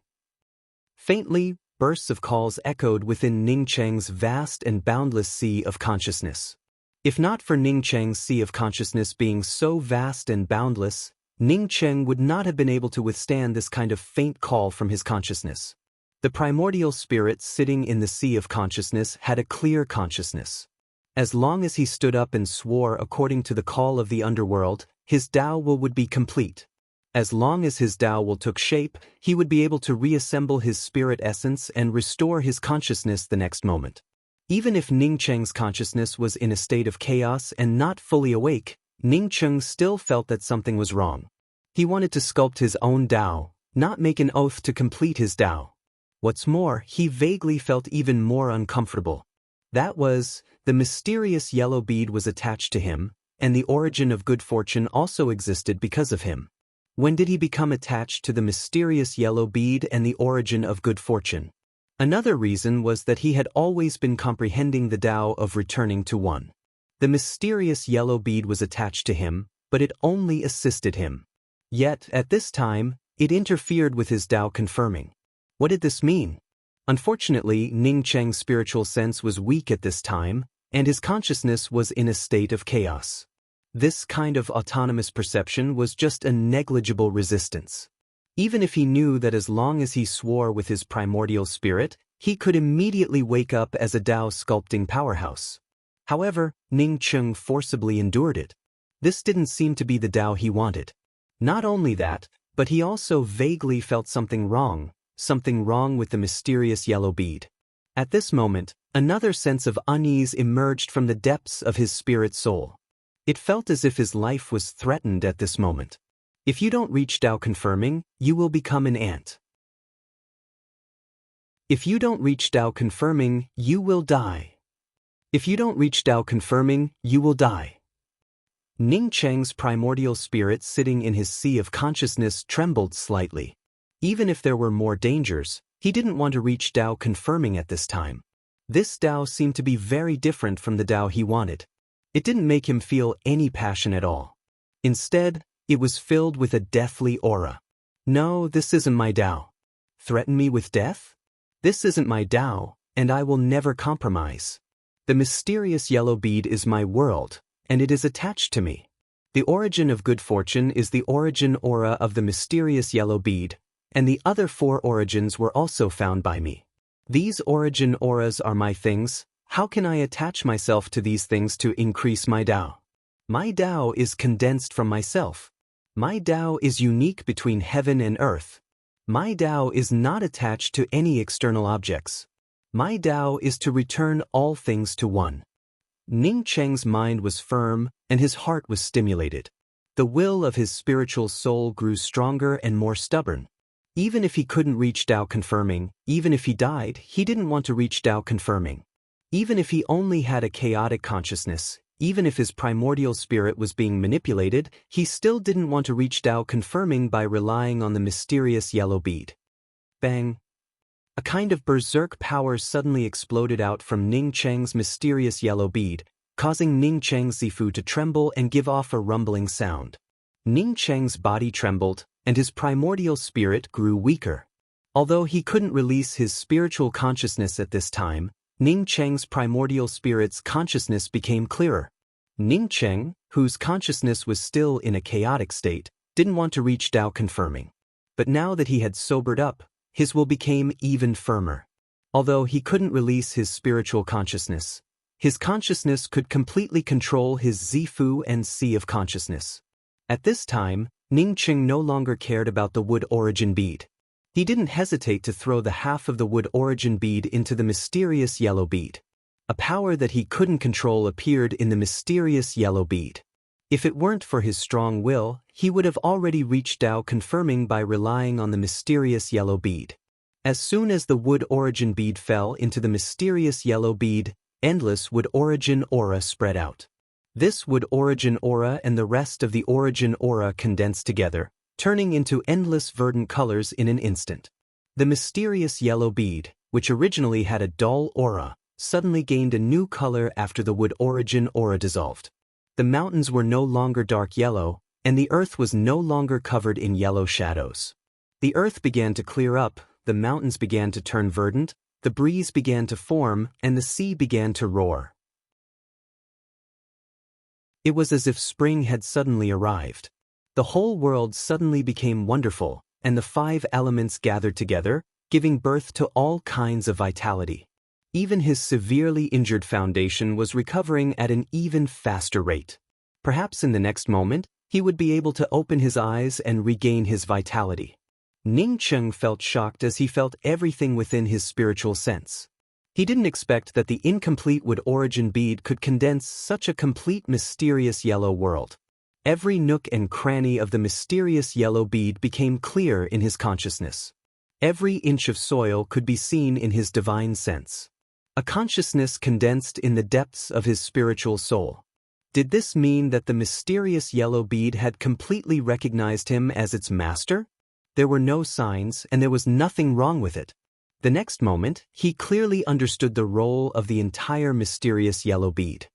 Faintly, bursts of calls echoed within Ning Cheng's vast and boundless sea of consciousness. If not for Ning Cheng's sea of consciousness being so vast and boundless, Ning Cheng would not have been able to withstand this kind of faint call from his consciousness. The primordial spirit sitting in the sea of consciousness had a clear consciousness. As long as he stood up and swore according to the call of the underworld, his Tao will would be complete. As long as his Tao will took shape, he would be able to reassemble his spirit essence and restore his consciousness the next moment. Even if Ning Cheng's consciousness was in a state of chaos and not fully awake, Ning Cheng still felt that something was wrong. He wanted to sculpt his own Tao, not make an oath to complete his Tao. What's more, he vaguely felt even more uncomfortable. That was, the mysterious yellow bead was attached to him, and the origin of good fortune also existed because of him. When did he become attached to the mysterious yellow bead and the origin of good fortune? Another reason was that he had always been comprehending the Tao of returning to one. The mysterious yellow bead was attached to him, but it only assisted him. Yet, at this time, it interfered with his Tao confirming. What did this mean? Unfortunately, Ning Cheng's spiritual sense was weak at this time, and his consciousness was in a state of chaos. This kind of autonomous perception was just a negligible resistance. Even if he knew that as long as he swore with his primordial spirit, he could immediately wake up as a Tao sculpting powerhouse. However, Ning Cheng forcibly endured it. This didn't seem to be the Tao he wanted. Not only that, but he also vaguely felt something wrong with the mysterious yellow bead. At this moment, another sense of unease emerged from the depths of his spirit soul. It felt as if his life was threatened at this moment. If you don't reach Tao confirming, you will become an ant. If you don't reach Tao confirming, you will die. If you don't reach Tao confirming, you will die. Ning Cheng's primordial spirit sitting in his sea of consciousness trembled slightly. Even if there were more dangers, he didn't want to reach Tao confirming at this time. This Tao seemed to be very different from the Tao he wanted. It didn't make him feel any passion at all. Instead, it was filled with a deathly aura. No, this isn't my Tao. Threaten me with death? This isn't my Tao, and I will never compromise. The mysterious yellow bead is my world, and it is attached to me. The origin of good fortune is the origin aura of the mysterious yellow bead, and the other 4 origins were also found by me. These origin auras are my things. How can I attach myself to these things to increase my Tao? My Tao is condensed from myself. My Tao is unique between heaven and earth. My Tao is not attached to any external objects. My Tao is to return all things to one. Ning Cheng's mind was firm, and his heart was stimulated. The will of his spiritual soul grew stronger and more stubborn. Even if he couldn't reach Tao confirming, even if he died, he didn't want to reach Tao confirming. Even if he only had a chaotic consciousness, even if his primordial spirit was being manipulated, he still didn't want to reach Tao confirming by relying on the mysterious yellow bead. Bang! A kind of berserk power suddenly exploded out from Ning Cheng's mysterious yellow bead, causing Ning Cheng's Zifu to tremble and give off a rumbling sound. Ning Cheng's body trembled, and his primordial spirit grew weaker. Although he couldn't release his spiritual consciousness at this time, Ning Cheng's primordial spirit's consciousness became clearer. Ning Cheng, whose consciousness was still in a chaotic state, didn't want to reach Tao confirming. But now that he had sobered up, his will became even firmer. Although he couldn't release his spiritual consciousness, his consciousness could completely control his Zifu and Sea of consciousness. At this time, Ning Cheng no longer cared about the wood origin bead. He didn't hesitate to throw the half of the wood origin bead into the mysterious yellow bead. A power that he couldn't control appeared in the mysterious yellow bead. If it weren't for his strong will, he would have already reached Tao confirming by relying on the mysterious yellow bead. As soon as the wood origin bead fell into the mysterious yellow bead, endless wood origin aura spread out. This wood origin aura and the rest of the origin aura condensed together, turning into endless verdant colors in an instant. The mysterious yellow bead, which originally had a dull aura, suddenly gained a new color after the wood origin aura dissolved. The mountains were no longer dark yellow, and the earth was no longer covered in yellow shadows. The earth began to clear up, the mountains began to turn verdant, the breeze began to form, and the sea began to roar. It was as if spring had suddenly arrived. The whole world suddenly became wonderful, and the 5 elements gathered together, giving birth to all kinds of vitality. Even his severely injured foundation was recovering at an even faster rate. Perhaps in the next moment, he would be able to open his eyes and regain his vitality. Ning Cheng felt shocked as he felt everything within his spiritual sense. He didn't expect that the incomplete wood origin bead could condense such a complete mysterious yellow world. Every nook and cranny of the mysterious yellow bead became clear in his consciousness. Every inch of soil could be seen in his divine sense. A consciousness condensed in the depths of his spiritual soul. Did this mean that the mysterious yellow bead had completely recognized him as its master? There were no signs, and there was nothing wrong with it. The next moment, he clearly understood the role of the entire mysterious yellow bead.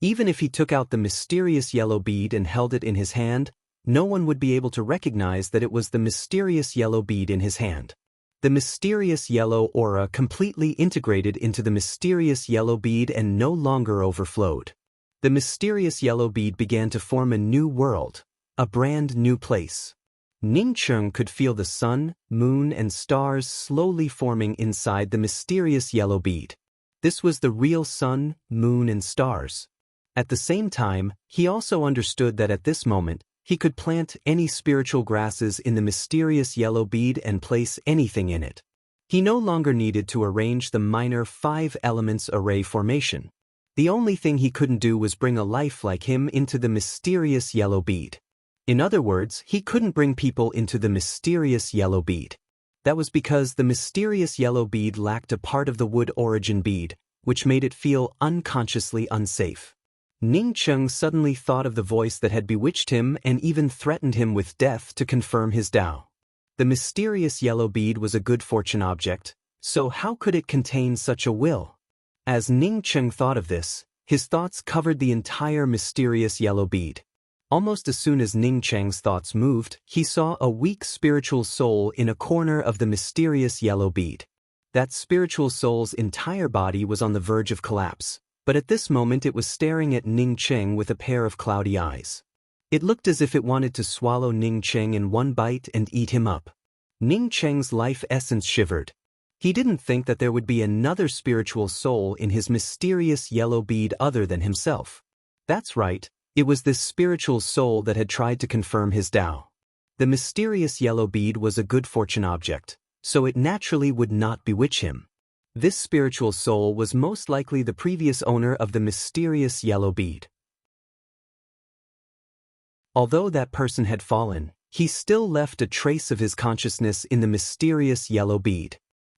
Even if he took out the mysterious yellow bead and held it in his hand, no one would be able to recognize that it was the mysterious yellow bead in his hand. The mysterious yellow aura completely integrated into the mysterious yellow bead and no longer overflowed. The mysterious yellow bead began to form a new world, a brand new place. Ning Cheng could feel the sun, moon, and stars slowly forming inside the mysterious yellow bead. This was the real sun, moon, and stars. At the same time, he also understood that at this moment, he could plant any spiritual grasses in the mysterious yellow bead and place anything in it. He no longer needed to arrange the minor 5 elements array formation. The only thing he couldn't do was bring a life like him into the mysterious yellow bead. In other words, he couldn't bring people into the mysterious yellow bead. That was because the mysterious yellow bead lacked a part of the wood origin bead, which made it feel unconsciously unsafe. Ning Cheng suddenly thought of the voice that had bewitched him and even threatened him with death to confirm his Tao. The mysterious yellow bead was a good fortune object, so how could it contain such a will? As Ning Cheng thought of this, his thoughts covered the entire mysterious yellow bead. Almost as soon as Ning Cheng's thoughts moved, he saw a weak spiritual soul in a corner of the mysterious yellow bead. That spiritual soul's entire body was on the verge of collapse. But at this moment it was staring at Ning Cheng with a pair of cloudy eyes. It looked as if it wanted to swallow Ning Cheng in one bite and eat him up. Ning Cheng's life essence shivered. He didn't think that there would be another spiritual soul in his mysterious yellow bead other than himself. That's right, it was this spiritual soul that had tried to confirm his Tao. The mysterious yellow bead was a good fortune object, so it naturally would not bewitch him. This spiritual soul was most likely the previous owner of the mysterious yellow bead. Although that person had fallen, he still left a trace of his consciousness in the mysterious yellow bead.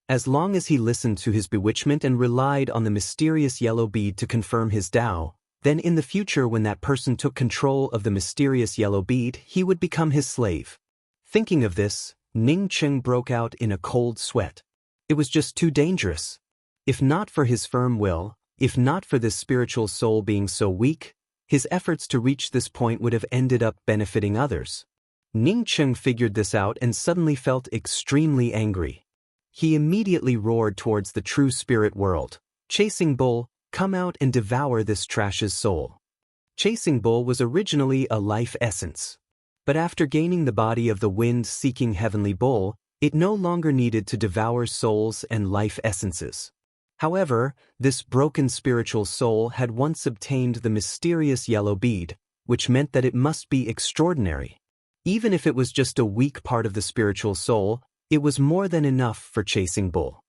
As long as he listened to his bewitchment and relied on the mysterious yellow bead to confirm his Tao, then in the future when that person took control of the mysterious yellow bead, he would become his slave. Thinking of this, Ning Cheng broke out in a cold sweat. It was just too dangerous. If not for his firm will, if not for this spiritual soul being so weak, his efforts to reach this point would have ended up benefiting others. Ning Cheng figured this out and suddenly felt extremely angry. he immediately roared towards the true spirit world. Chasing Bull, come out and devour this trash's soul. Chasing Bull was originally a life essence. But after gaining the body of the wind-seeking heavenly bull, it no longer needed to devour souls and life essences. However, this broken spiritual soul had once obtained the mysterious yellow bead, which meant that it must be extraordinary. Even if it was just a weak part of the spiritual soul, it was more than enough for Chasing Bull.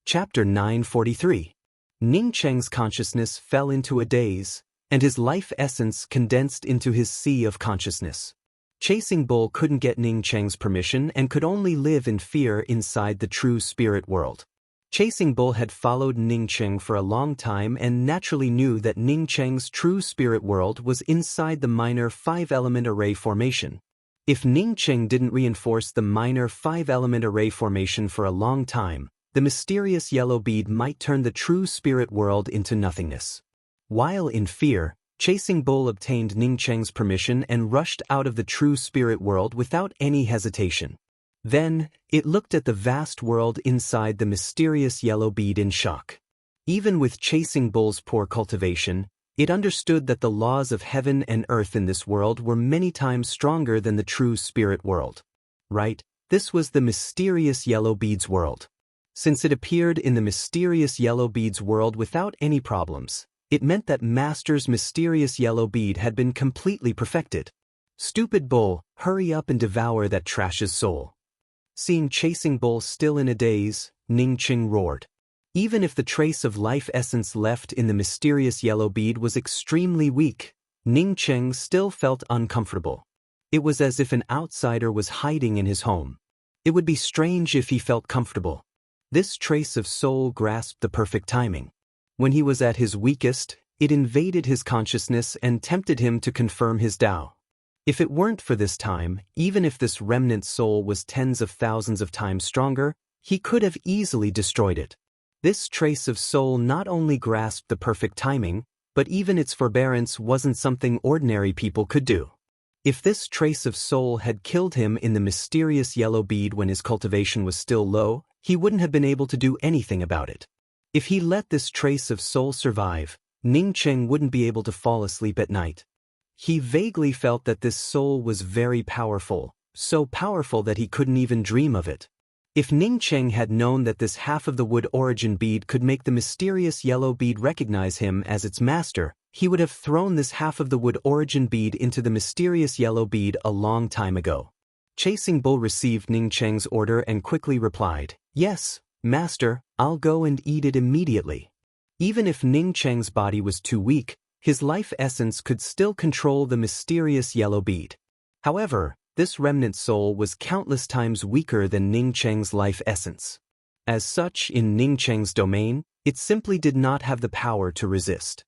Chapter 943. Ning Cheng's consciousness fell into a daze, and his life essence condensed into his sea of consciousness. Chasing Bull couldn't get Ning Cheng's permission and could only live in fear inside the true spirit world. Chasing Bull had followed Ning Cheng for a long time and naturally knew that Ning Cheng's true spirit world was inside the minor 5-element array formation. If Ning Cheng didn't reinforce the minor 5-element array formation for a long time, the mysterious yellow bead might turn the true spirit world into nothingness. While in fear, Chasing Bull obtained Ning Cheng's permission and rushed out of the true spirit world without any hesitation. Then, it looked at the vast world inside the mysterious yellow bead in shock. Even with Chasing Bull's poor cultivation, it understood that the laws of heaven and earth in this world were many times stronger than the true spirit world. Right? This was the mysterious yellow bead's world. Since it appeared in the mysterious yellow bead's world without any problems, it meant that Master's mysterious yellow bead had been completely perfected. Stupid Bull, hurry up and devour that trash's soul. Seeing Chasing Bull still in a daze, Ning Cheng roared. Even if the trace of life essence left in the mysterious yellow bead was extremely weak, Ning Cheng still felt uncomfortable. It was as if an outsider was hiding in his home. It would be strange if he felt comfortable. This trace of soul grasped the perfect timing. When he was at his weakest, it invaded his consciousness and tempted him to confirm his Tao. If it weren't for this time, even if this remnant soul was tens of thousands of times stronger, he could have easily destroyed it. This trace of soul not only grasped the perfect timing, but even its forbearance wasn't something ordinary people could do. If this trace of soul had killed him in the mysterious yellow bead when his cultivation was still low, he wouldn't have been able to do anything about it. If he let this trace of soul survive, Ning Cheng wouldn't be able to fall asleep at night. He vaguely felt that this soul was very powerful, so powerful that he couldn't even dream of it. If Ning Cheng had known that this half of the wood origin bead could make the mysterious yellow bead recognize him as its master, he would have thrown this half of the wood origin bead into the mysterious yellow bead a long time ago. Chasing Bull received Ning Cheng's order and quickly replied, "Yes, Master, I'll go and eat it immediately." Even if Ning Cheng's body was too weak, his life essence could still control the mysterious yellow bead. However, this remnant soul was countless times weaker than Ning Cheng's life essence. As such, in Ning Cheng's domain, it simply did not have the power to resist.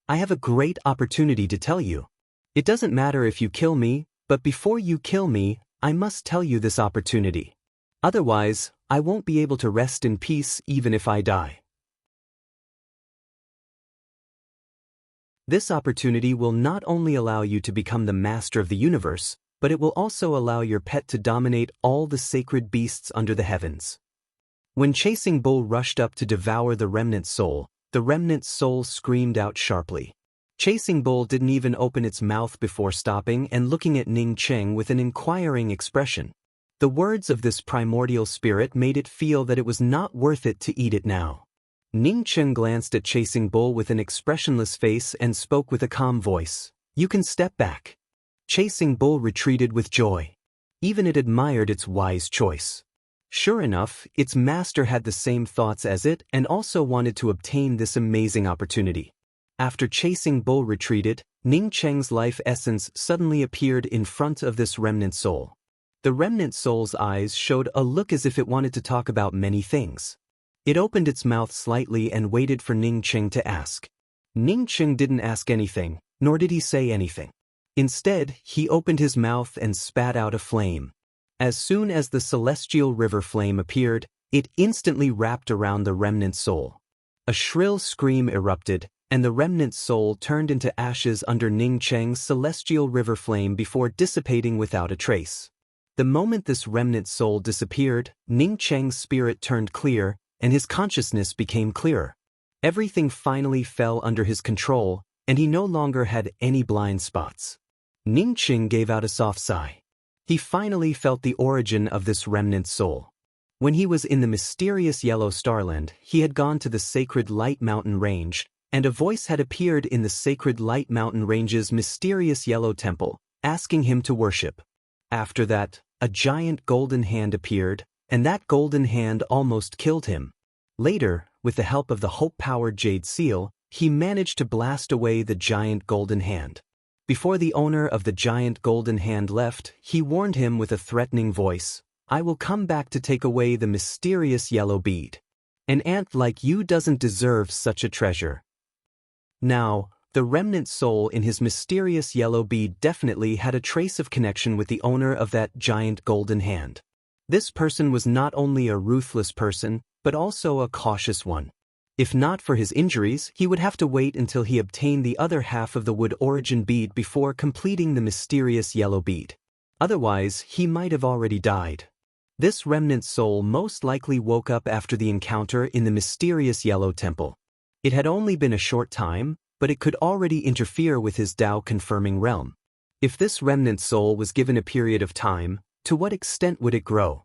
"I have a great opportunity to tell you. It doesn't matter if you kill me, but before you kill me, I must tell you this opportunity. Otherwise, I won't be able to rest in peace even if I die. This opportunity will not only allow you to become the master of the universe, but it will also allow your pet to dominate all the sacred beasts under the heavens." When Chasing Bull rushed up to devour the remnant soul screamed out sharply. Chasing Bull didn't even open its mouth before stopping and looking at Ning Cheng with an inquiring expression. The words of this primordial spirit made it feel that it was not worth it to eat it now. Ning Cheng glanced at Chasing Bull with an expressionless face and spoke with a calm voice. "You can step back." Chasing Bull retreated with joy. Even it admired its wise choice. Sure enough, its master had the same thoughts as it and also wanted to obtain this amazing opportunity. After Chasing Bull retreated, Ning Cheng's life essence suddenly appeared in front of this remnant soul. The remnant soul's eyes showed a look as if it wanted to talk about many things. It opened its mouth slightly and waited for Ning Cheng to ask. Ning Cheng didn't ask anything, nor did he say anything. Instead, he opened his mouth and spat out a flame. As soon as the celestial river flame appeared, it instantly wrapped around the remnant soul. A shrill scream erupted, and the remnant soul turned into ashes under Ning Cheng's celestial river flame before dissipating without a trace. The moment this remnant soul disappeared, Ning Cheng's spirit turned clear, and his consciousness became clearer. Everything finally fell under his control, and he no longer had any blind spots. Ning Cheng gave out a soft sigh. He finally felt the origin of this remnant soul. When he was in the mysterious Yellow Starland, he had gone to the sacred Light Mountain Range, and a voice had appeared in the sacred Light Mountain Range's mysterious Yellow Temple, asking him to worship. After that, a giant golden hand appeared, and that golden hand almost killed him. Later, with the help of the hope-powered Jade Seal, he managed to blast away the giant golden hand. Before the owner of the giant golden hand left, he warned him with a threatening voice, "I will come back to take away the mysterious yellow bead. An ant like you doesn't deserve such a treasure." Now, the remnant soul in his mysterious yellow bead definitely had a trace of connection with the owner of that giant golden hand. This person was not only a ruthless person, but also a cautious one. If not for his injuries, he would have to wait until he obtained the other half of the wood origin bead before completing the mysterious yellow bead. Otherwise, he might have already died. This remnant soul most likely woke up after the encounter in the mysterious Yellow Temple. It had only been a short time, but it could already interfere with his Tao-confirming realm. If this remnant soul was given a period of time, to what extent would it grow?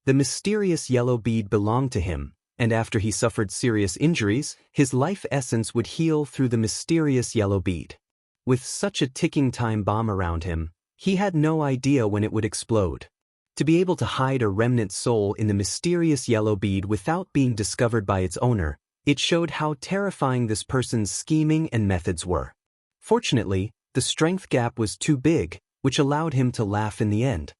The mysterious yellow bead belonged to him, and after he suffered serious injuries, his life essence would heal through the mysterious yellow bead. With such a ticking time bomb around him, he had no idea when it would explode. To be able to hide a remnant soul in the mysterious yellow bead without being discovered by its owner, it showed how terrifying this person's scheming and methods were. Fortunately, the strength gap was too big, which allowed him to laugh in the end.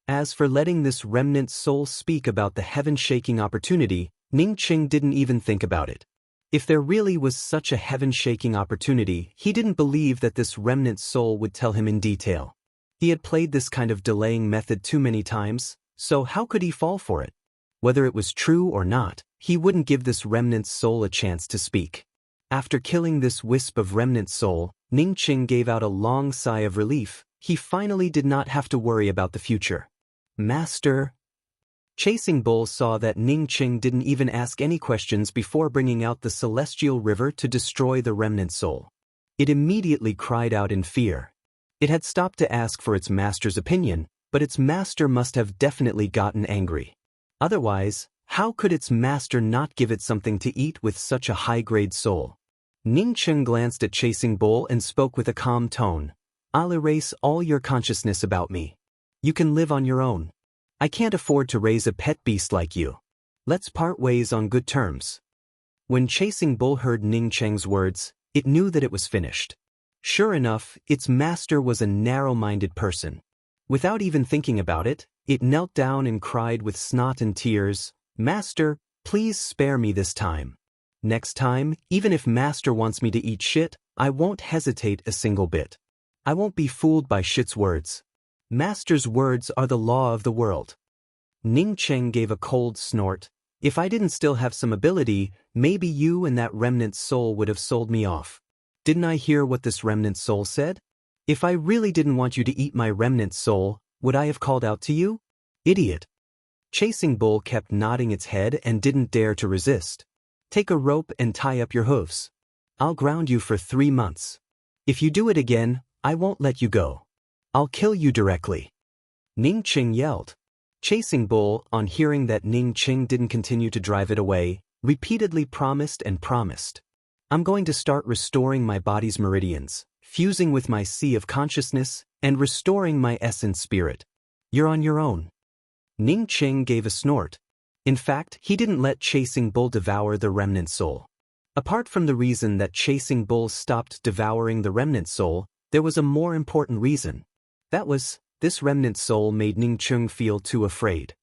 As for letting this remnant soul speak about the heaven-shaking opportunity, Ning Cheng didn't even think about it. If there really was such a heaven-shaking opportunity, he didn't believe that this remnant soul would tell him in detail. He had played this kind of delaying method too many times, so how could he fall for it? Whether it was true or not, he wouldn't give this remnant soul a chance to speak. After killing this wisp of remnant soul, Ning Cheng gave out a long sigh of relief. He finally did not have to worry about the future. "Master." Chasing Bull saw that Ning Cheng didn't even ask any questions before bringing out the celestial river to destroy the remnant soul. It immediately cried out in fear. It had stopped to ask for its master's opinion, but its master must have definitely gotten angry. Otherwise, how could its master not give it something to eat with such a high-grade soul? Ning Cheng glanced at Chasing Bull and spoke with a calm tone. "I'll erase all your consciousness about me. You can live on your own. I can't afford to raise a pet beast like you. Let's part ways on good terms." When Chasing Bull heard Ning Cheng's words, it knew that it was finished. Sure enough, its master was a narrow-minded person. Without even thinking about it, it knelt down and cried with snot and tears, "Master, please spare me this time. Next time, even if Master wants me to eat shit, I won't hesitate a single bit. I won't be fooled by shit's words. Master's words are the law of the world." Ning Cheng gave a cold snort. "If I didn't still have some ability, maybe you and that remnant soul would have sold me off. Didn't I hear what this remnant soul said? If I really didn't want you to eat my remnant soul, would I have called out to you? Idiot." Chasing Bull kept nodding its head and didn't dare to resist. "Take a rope and tie up your hooves. I'll ground you for 3 months. If you do it again, I won't let you go. I'll kill you directly." Ning Cheng yelled. Chasing Bull, on hearing that Ning Cheng didn't continue to drive it away, repeatedly promised and promised. "I'm going to start restoring my body's meridians, fusing with my sea of consciousness, and restoring my essence spirit. You're on your own." Ning Cheng gave a snort. In fact, he didn't let Chasing Bull devour the remnant soul. Apart from the reason that Chasing Bull stopped devouring the remnant soul, there was a more important reason. That was, this remnant soul made Ning Cheng feel too afraid.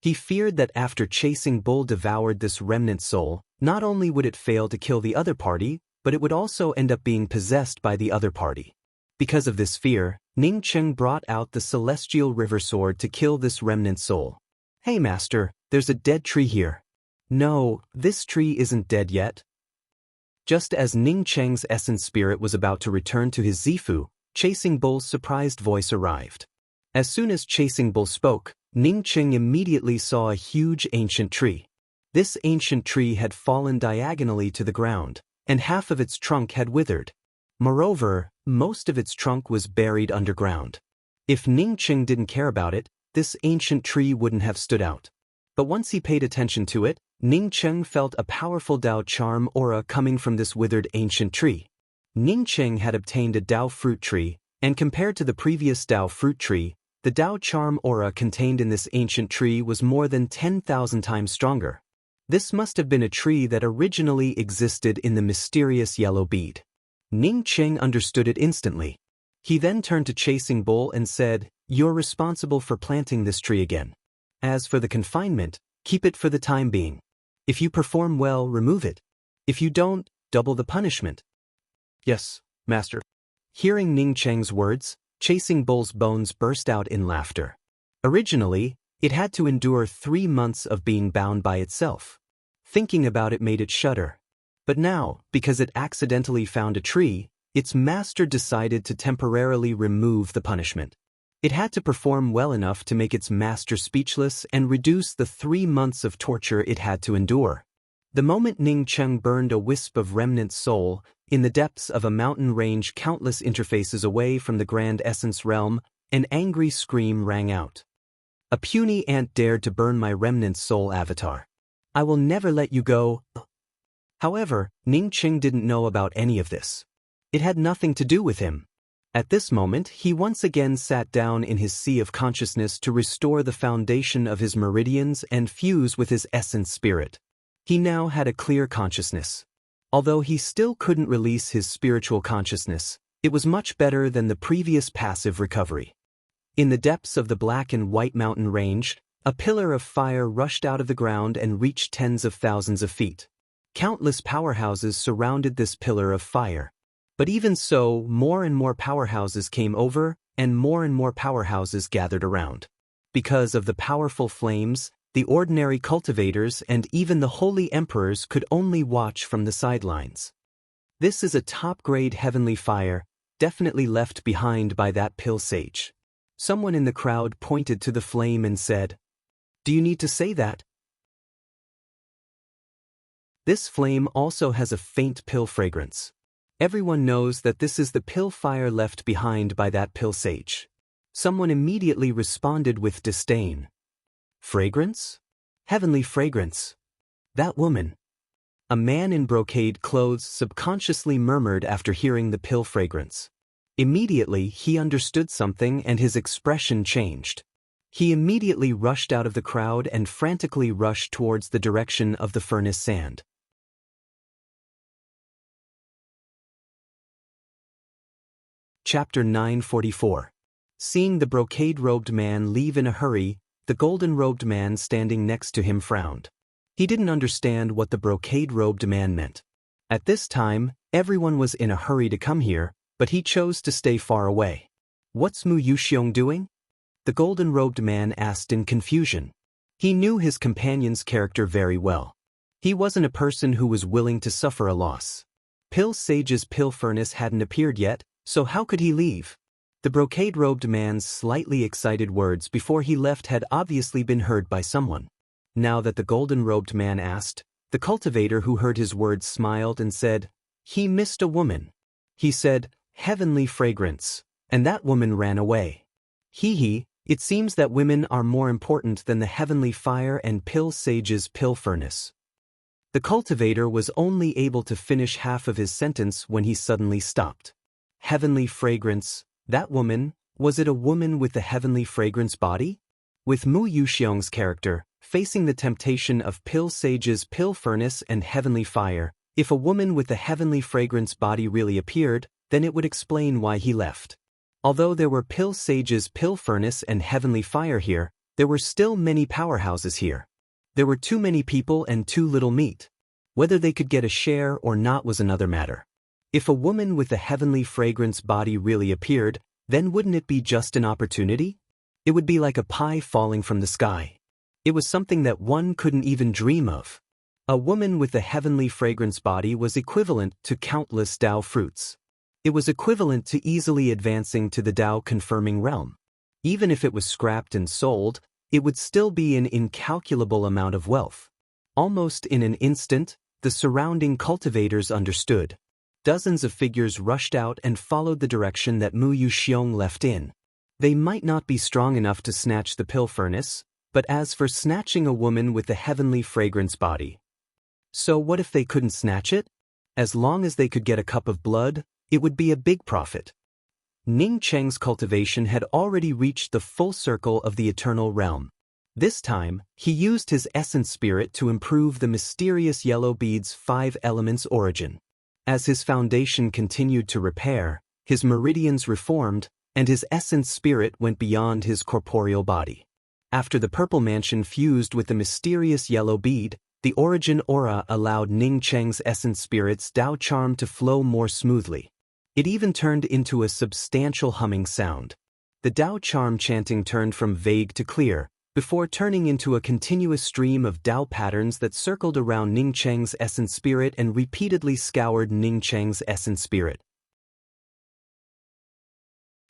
He feared that after Chasing Bull devoured this remnant soul, not only would it fail to kill the other party, but it would also end up being possessed by the other party. Because of this fear, Ning Cheng brought out the celestial river sword to kill this remnant soul. "Hey master, there's a dead tree here. No, this tree isn't dead yet. Just as Ning Cheng's essence spirit was about to return to his Zifu, Chasing Bull's surprised voice arrived. As soon as Chasing Bull spoke, Ning Cheng immediately saw a huge ancient tree. This ancient tree had fallen diagonally to the ground, and half of its trunk had withered. Moreover, most of its trunk was buried underground. If Ning Cheng didn't care about it, this ancient tree wouldn't have stood out. But once he paid attention to it, Ning Cheng felt a powerful Dao charm aura coming from this withered ancient tree. Ning Cheng had obtained a Dao fruit tree, and compared to the previous Dao fruit tree, the Dao charm aura contained in this ancient tree was more than 10,000 times stronger. This must have been a tree that originally existed in the mysterious yellow bead. Ning Cheng understood it instantly. He then turned to Chasing Bull and said, "You're responsible for planting this tree again. As for the confinement, keep it for the time being. If you perform well, remove it. If you don't, double the punishment." "Yes, master." Hearing Ning Cheng's words, Chasing Bull's bones burst out in laughter. Originally, it had to endure 3 months of being bound by itself. Thinking about it made it shudder. But now, because it accidentally found a tree, its master decided to temporarily remove the punishment. It had to perform well enough to make its master speechless and reduce the 3 months of torture it had to endure. The moment Ning Cheng burned a wisp of remnant soul, in the depths of a mountain range countless interfaces away from the Grand Essence realm, an angry scream rang out. "A puny ant dared to burn my remnant soul avatar. I will never let you go." However, Ning Cheng didn't know about any of this. It had nothing to do with him. At this moment, he once again sat down in his sea of consciousness to restore the foundation of his meridians and fuse with his essence spirit. He now had a clear consciousness. Although he still couldn't release his spiritual consciousness, it was much better than the previous passive recovery. In the depths of the Black and White Mountain Range, a pillar of fire rushed out of the ground and reached tens of thousands of feet. Countless powerhouses surrounded this pillar of fire. But even so, more and more powerhouses came over, and more powerhouses gathered around. Because of the powerful flames, the ordinary cultivators and even the holy emperors could only watch from the sidelines. This is a top-grade heavenly fire, definitely left behind by that pill sage. Someone in the crowd pointed to the flame and said, "Do you need to say that?" This flame also has a faint pill fragrance. Everyone knows that this is the pill fire left behind by that pill sage. Someone immediately responded with disdain. "Fragrance? Heavenly fragrance. That woman." A man in brocade clothes subconsciously murmured after hearing the pill fragrance. Immediately, he understood something and his expression changed. He immediately rushed out of the crowd and frantically rushed towards the direction of the furnace sand. Chapter 944. Seeing the brocade-robed man leave in a hurry, the golden-robed man standing next to him frowned. He didn't understand what the brocade-robed man meant. At this time, everyone was in a hurry to come here, but he chose to stay far away. "What's Mu Yuxiong doing?" the golden-robed man asked in confusion. He knew his companion's character very well. He wasn't a person who was willing to suffer a loss. Pill Sage's pill furnace hadn't appeared yet, so how could he leave? The brocade-robed man's slightly excited words before he left had obviously been heard by someone. Now that the golden-robed man asked, the cultivator who heard his words smiled and said, "He missed a woman." He said, "Heavenly fragrance," and that woman ran away. It seems that women are more important than the heavenly fire and Pill Sage's pill furnace. The cultivator was only able to finish half of his sentence when he suddenly stopped. Heavenly fragrance, that woman, was it a woman with the heavenly fragrance body? With Mu Yuxiong's character, facing the temptation of Pill Sage's pill furnace and heavenly fire, if a woman with the heavenly fragrance body really appeared, then it would explain why he left. Although there were Pill Sage's pill furnace and heavenly fire here, there were still many powerhouses here. There were too many people and too little meat. Whether they could get a share or not was another matter. If a woman with a heavenly fragrance body really appeared, then wouldn't it be just an opportunity? It would be like a pie falling from the sky. It was something that one couldn't even dream of. A woman with a heavenly fragrance body was equivalent to countless Tao fruits. It was equivalent to easily advancing to the Tao-confirming realm. Even if it was scrapped and sold, it would still be an incalculable amount of wealth. Almost in an instant, the surrounding cultivators understood. Dozens of figures rushed out and followed the direction that Mu Yuxiong left in. They might not be strong enough to snatch the pill furnace, but as for snatching a woman with a heavenly fragrance body. So what if they couldn't snatch it? As long as they could get a cup of blood, it would be a big profit. Ning Cheng's cultivation had already reached the full circle of the eternal realm. This time, he used his essence spirit to improve the mysterious yellow bead's 5 elements origin. As his foundation continued to repair, his meridians reformed, and his essence spirit went beyond his corporeal body. After the purple mansion fused with the mysterious yellow bead, the origin aura allowed Ning Cheng's essence spirit's Tao charm to flow more smoothly. It even turned into a substantial humming sound. The Tao charm chanting turned from vague to clear, before turning into a continuous stream of Tao patterns that circled around Ning Cheng's essence spirit and repeatedly scoured Ning Cheng's essence spirit.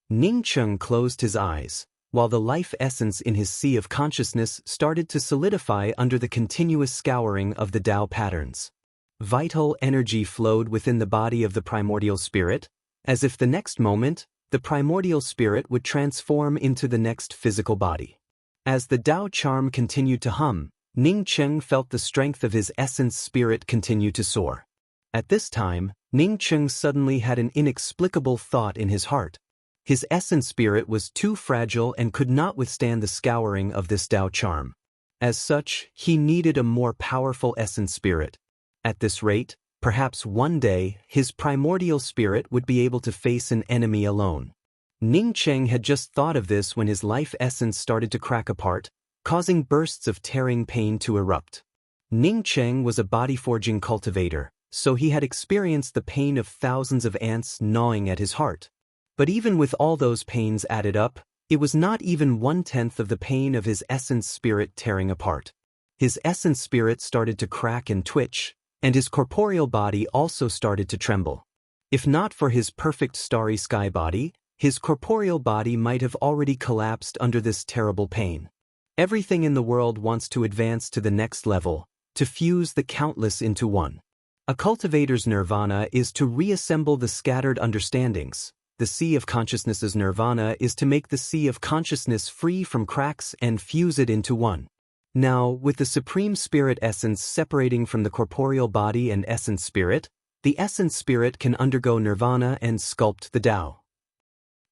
Ning Cheng closed his eyes, while the life essence in his sea of consciousness started to solidify under the continuous scouring of the Tao patterns. Vital energy flowed within the body of the primordial spirit, as if the next moment, the primordial spirit would transform into the next physical body. As the Tao charm continued to hum, Ning Cheng felt the strength of his essence spirit continue to soar. At this time, Ning Cheng suddenly had an inexplicable thought in his heart. His essence spirit was too fragile and could not withstand the scouring of this Tao charm. As such, he needed a more powerful essence spirit. At this rate, perhaps one day, his primordial spirit would be able to face an enemy alone. Ning Cheng had just thought of this when his life essence started to crack apart, causing bursts of tearing pain to erupt. Ning Cheng was a body-forging cultivator, so he had experienced the pain of thousands of ants gnawing at his heart. But even with all those pains added up, it was not even 1/10 of the pain of his essence spirit tearing apart. His essence spirit started to crack and twitch, and his corporeal body also started to tremble. If not for his perfect starry sky body, his corporeal body might have already collapsed under this terrible pain. Everything in the world wants to advance to the next level, to fuse the countless into one. A cultivator's nirvana is to reassemble the scattered understandings. The sea of consciousness's nirvana is to make the sea of consciousness free from cracks and fuse it into one. Now, with the Supreme Spirit essence separating from the corporeal body and essence spirit, the essence spirit can undergo nirvana and sculpt the Tao.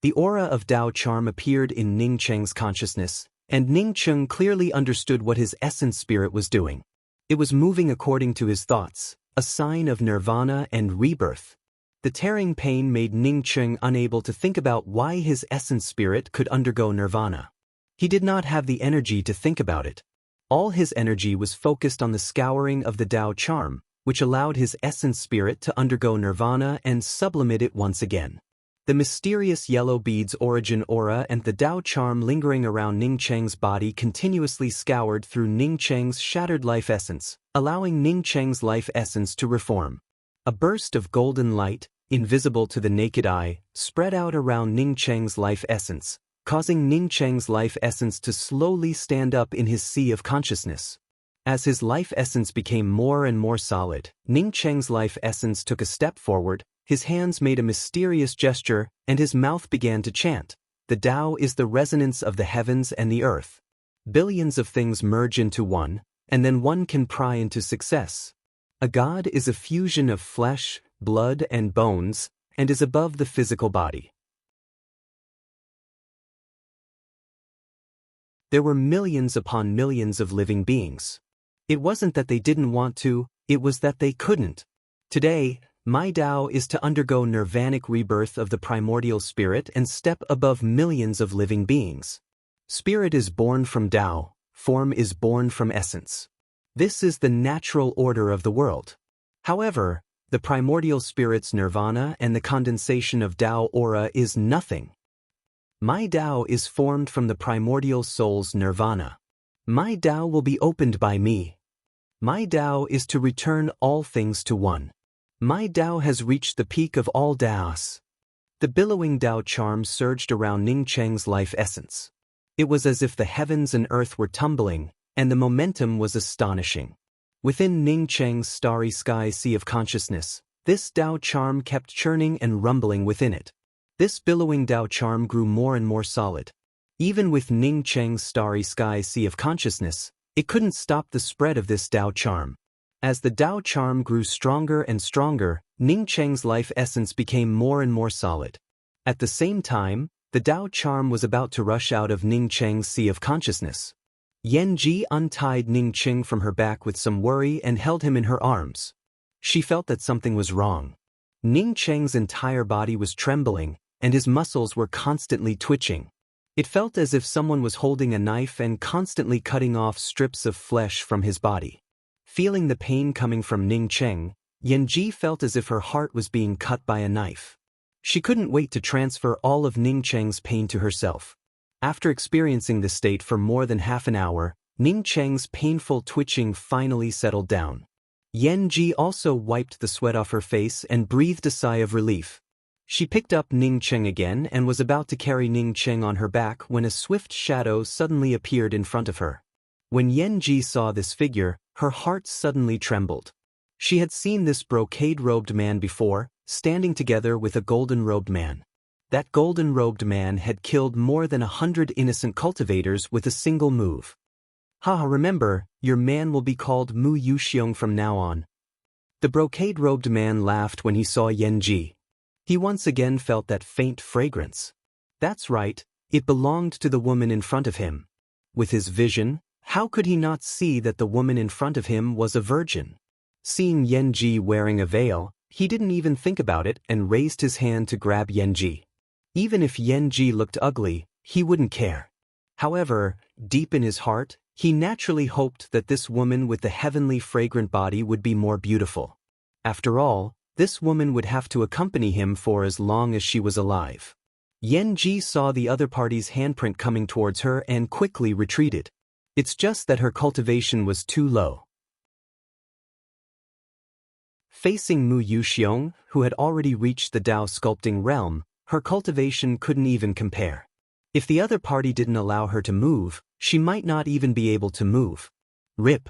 The aura of Tao charm appeared in Ning Cheng's consciousness, and Ning Cheng clearly understood what his essence spirit was doing. It was moving according to his thoughts, a sign of nirvana and rebirth. The tearing pain made Ning Cheng unable to think about why his essence spirit could undergo nirvana. He did not have the energy to think about it. All his energy was focused on the scouring of the Tao charm, which allowed his essence spirit to undergo nirvana and sublimate it once again. The mysterious yellow bead's origin aura and the Tao charm lingering around Ning Cheng's body continuously scoured through Ning Cheng's shattered life essence, allowing Ning Cheng's life essence to reform. A burst of golden light, invisible to the naked eye, spread out around Ning Cheng's life essence, causing Ning Cheng's life essence to slowly stand up in his sea of consciousness. As his life essence became more and more solid, Ning Cheng's life essence took a step forward, his hands made a mysterious gesture, and his mouth began to chant. The Tao is the resonance of the heavens and the earth. Billions of things merge into one, and then one can pry into success. A god is a fusion of flesh, blood, and bones, and is above the physical body. There were millions upon millions of living beings. It wasn't that they didn't want to, it was that they couldn't. Today, my Tao is to undergo nirvanic rebirth of the primordial spirit and step above millions of living beings. Spirit is born from Tao, form is born from essence. This is the natural order of the world. However, the primordial spirit's nirvana and the condensation of Tao aura is nothing. My Tao is formed from the primordial soul's nirvana. My Tao will be opened by me. My Tao is to return all things to one. My Tao has reached the peak of all Taos. The billowing Tao charm surged around Ning Cheng's life essence. It was as if the heavens and earth were tumbling, and the momentum was astonishing. Within Ning Cheng's starry sky sea of consciousness, this Tao charm kept churning and rumbling within it. This billowing Tao charm grew more and more solid. Even with Ning Cheng's starry sky sea of consciousness, it couldn't stop the spread of this Tao charm. As the Tao charm grew stronger and stronger, Ning Cheng's life essence became more and more solid. At the same time, the Tao charm was about to rush out of Ning Cheng's sea of consciousness. Yan Ji untied Ning Cheng from her back with some worry and held him in her arms. She felt that something was wrong. Ning Cheng's entire body was trembling, and his muscles were constantly twitching. It felt as if someone was holding a knife and constantly cutting off strips of flesh from his body. Feeling the pain coming from Ning Cheng, Yan Ji felt as if her heart was being cut by a knife. She couldn't wait to transfer all of Ning Cheng's pain to herself. After experiencing this state for more than half an hour, Ning Cheng's painful twitching finally settled down. Yan Ji also wiped the sweat off her face and breathed a sigh of relief. She picked up Ning Cheng again and was about to carry Ning Cheng on her back when a swift shadow suddenly appeared in front of her. When Yan Ji saw this figure, her heart suddenly trembled. She had seen this brocade-robed man before, standing together with a golden-robed man. That golden-robed man had killed more than 100 innocent cultivators with a single move. Haha, remember, your man will be called Mu Yuxiong from now on. The brocade-robed man laughed when he saw Yan Ji. He once again felt that faint fragrance. That's right, it belonged to the woman in front of him. With his vision, how could he not see that the woman in front of him was a virgin? Seeing Yan Ji wearing a veil, he didn't even think about it and raised his hand to grab Yan Ji. Even if Yan Ji looked ugly, he wouldn't care. However, deep in his heart, he naturally hoped that this woman with the heavenly fragrant body would be more beautiful. After all, this woman would have to accompany him for as long as she was alive. Yan Ji saw the other party's handprint coming towards her and quickly retreated. It's just that her cultivation was too low. Facing Mu Yuxiong, who had already reached the Tao sculpting realm, her cultivation couldn't even compare. If the other party didn't allow her to move, she might not even be able to move. Rip.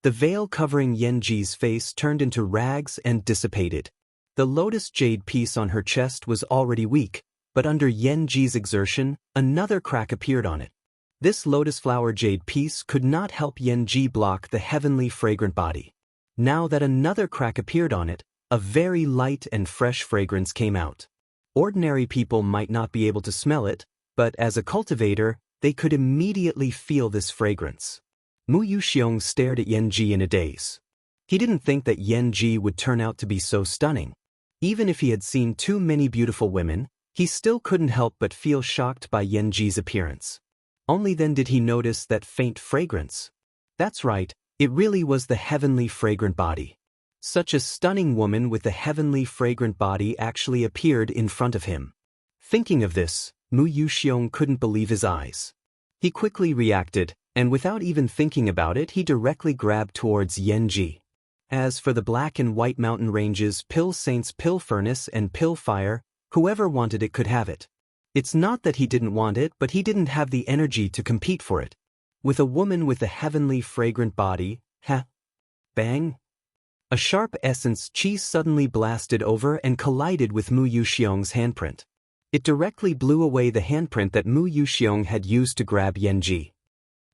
The veil covering Yan Ji's face turned into rags and dissipated. The lotus jade piece on her chest was already weak, but under Yan Ji's exertion, another crack appeared on it. This lotus flower jade piece could not help Yan Ji block the heavenly fragrant body. Now that another crack appeared on it, a very light and fresh fragrance came out. Ordinary people might not be able to smell it, but as a cultivator, they could immediately feel this fragrance. Mu Yuxiong stared at Yan Ji in a daze. He didn't think that Yan Ji would turn out to be so stunning. Even if he had seen too many beautiful women, he still couldn't help but feel shocked by Yan Ji's appearance. Only then did he notice that faint fragrance. That's right, it really was the heavenly fragrant body. Such a stunning woman with the heavenly fragrant body actually appeared in front of him. Thinking of this, Mu Yuxiong couldn't believe his eyes. He quickly reacted, and without even thinking about it, he directly grabbed towards Yan Ji. As for the Black and White Mountain Ranges Pill Saints Pill Furnace and Pill Fire, whoever wanted it could have it. It's not that he didn't want it, but he didn't have the energy to compete for it. With a woman with a heavenly fragrant body, bang! A sharp essence chi suddenly blasted over and collided with Mu Yuxiong's handprint. It directly blew away the handprint that Mu Yuxiong had used to grab Yan Ji.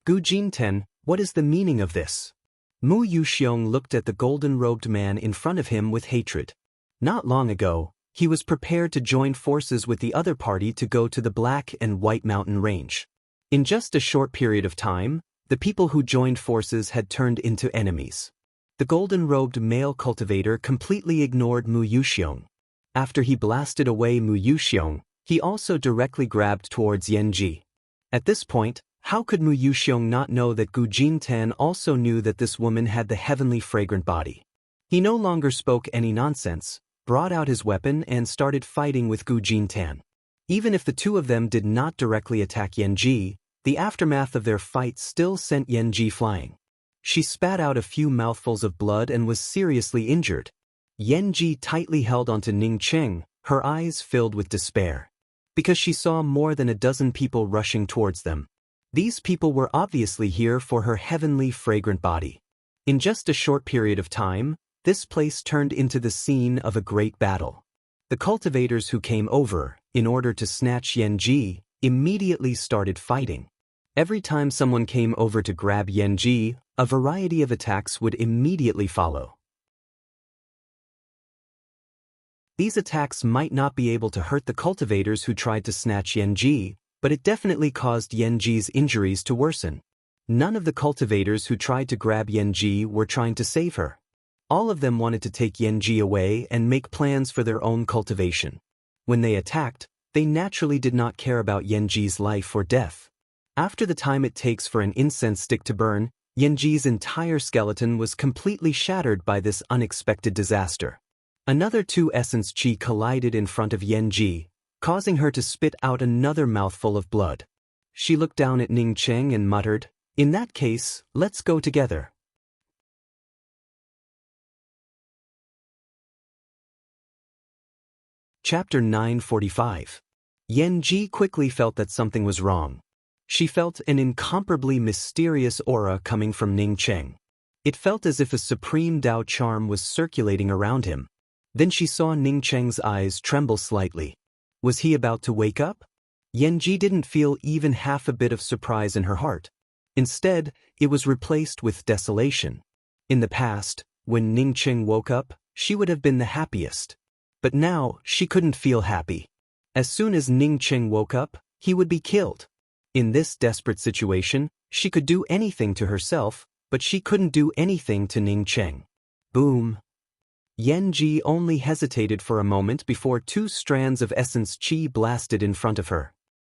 Gu Jinten, what is the meaning of this? Mu Yuxiong looked at the golden-robed man in front of him with hatred. Not long ago, he was prepared to join forces with the other party to go to the Black and White Mountain Range. In just a short period of time, the people who joined forces had turned into enemies. The golden-robed male cultivator completely ignored Mu Yuxiong. After he blasted away Mu Yuxiong, he also directly grabbed towards Yan Ji. At this point, how could Mu Yuxiong not know that Gu Jinten also knew that this woman had the heavenly fragrant body? He no longer spoke any nonsense, brought out his weapon and started fighting with Gu Jinten. Even if the two of them did not directly attack Yan Ji, the aftermath of their fight still sent Yan Ji flying. She spat out a few mouthfuls of blood and was seriously injured. Yanji tightly held onto Ning Cheng, her eyes filled with despair. Because she saw more than a dozen people rushing towards them. These people were obviously here for her heavenly fragrant body. In just a short period of time, this place turned into the scene of a great battle. The cultivators who came over, in order to snatch Yanji, immediately started fighting. Every time someone came over to grab Yanji, a variety of attacks would immediately follow. These attacks might not be able to hurt the cultivators who tried to snatch Yanji, but it definitely caused Yanji's injuries to worsen. None of the cultivators who tried to grab Yanji were trying to save her. All of them wanted to take Yanji away and make plans for their own cultivation. When they attacked, they naturally did not care about Yanji's life or death. After the time it takes for an incense stick to burn, Yanji's entire skeleton was completely shattered by this unexpected disaster. Another two essence chi collided in front of Yanji, causing her to spit out another mouthful of blood. She looked down at Ning Cheng and muttered, "In that case, let's go together." Chapter 945. Yanji quickly felt that something was wrong. She felt an incomparably mysterious aura coming from Ning Cheng. It felt as if a supreme Tao charm was circulating around him. Then she saw Ning Cheng's eyes tremble slightly. Was he about to wake up? Yanji didn't feel even half a bit of surprise in her heart. Instead, it was replaced with desolation. In the past, when Ning Cheng woke up, she would have been the happiest. But now, she couldn't feel happy. As soon as Ning Cheng woke up, he would be killed. In this desperate situation, she could do anything to herself, but she couldn't do anything to Ning Cheng. Boom. Yanji only hesitated for a moment before two strands of essence chi blasted in front of her.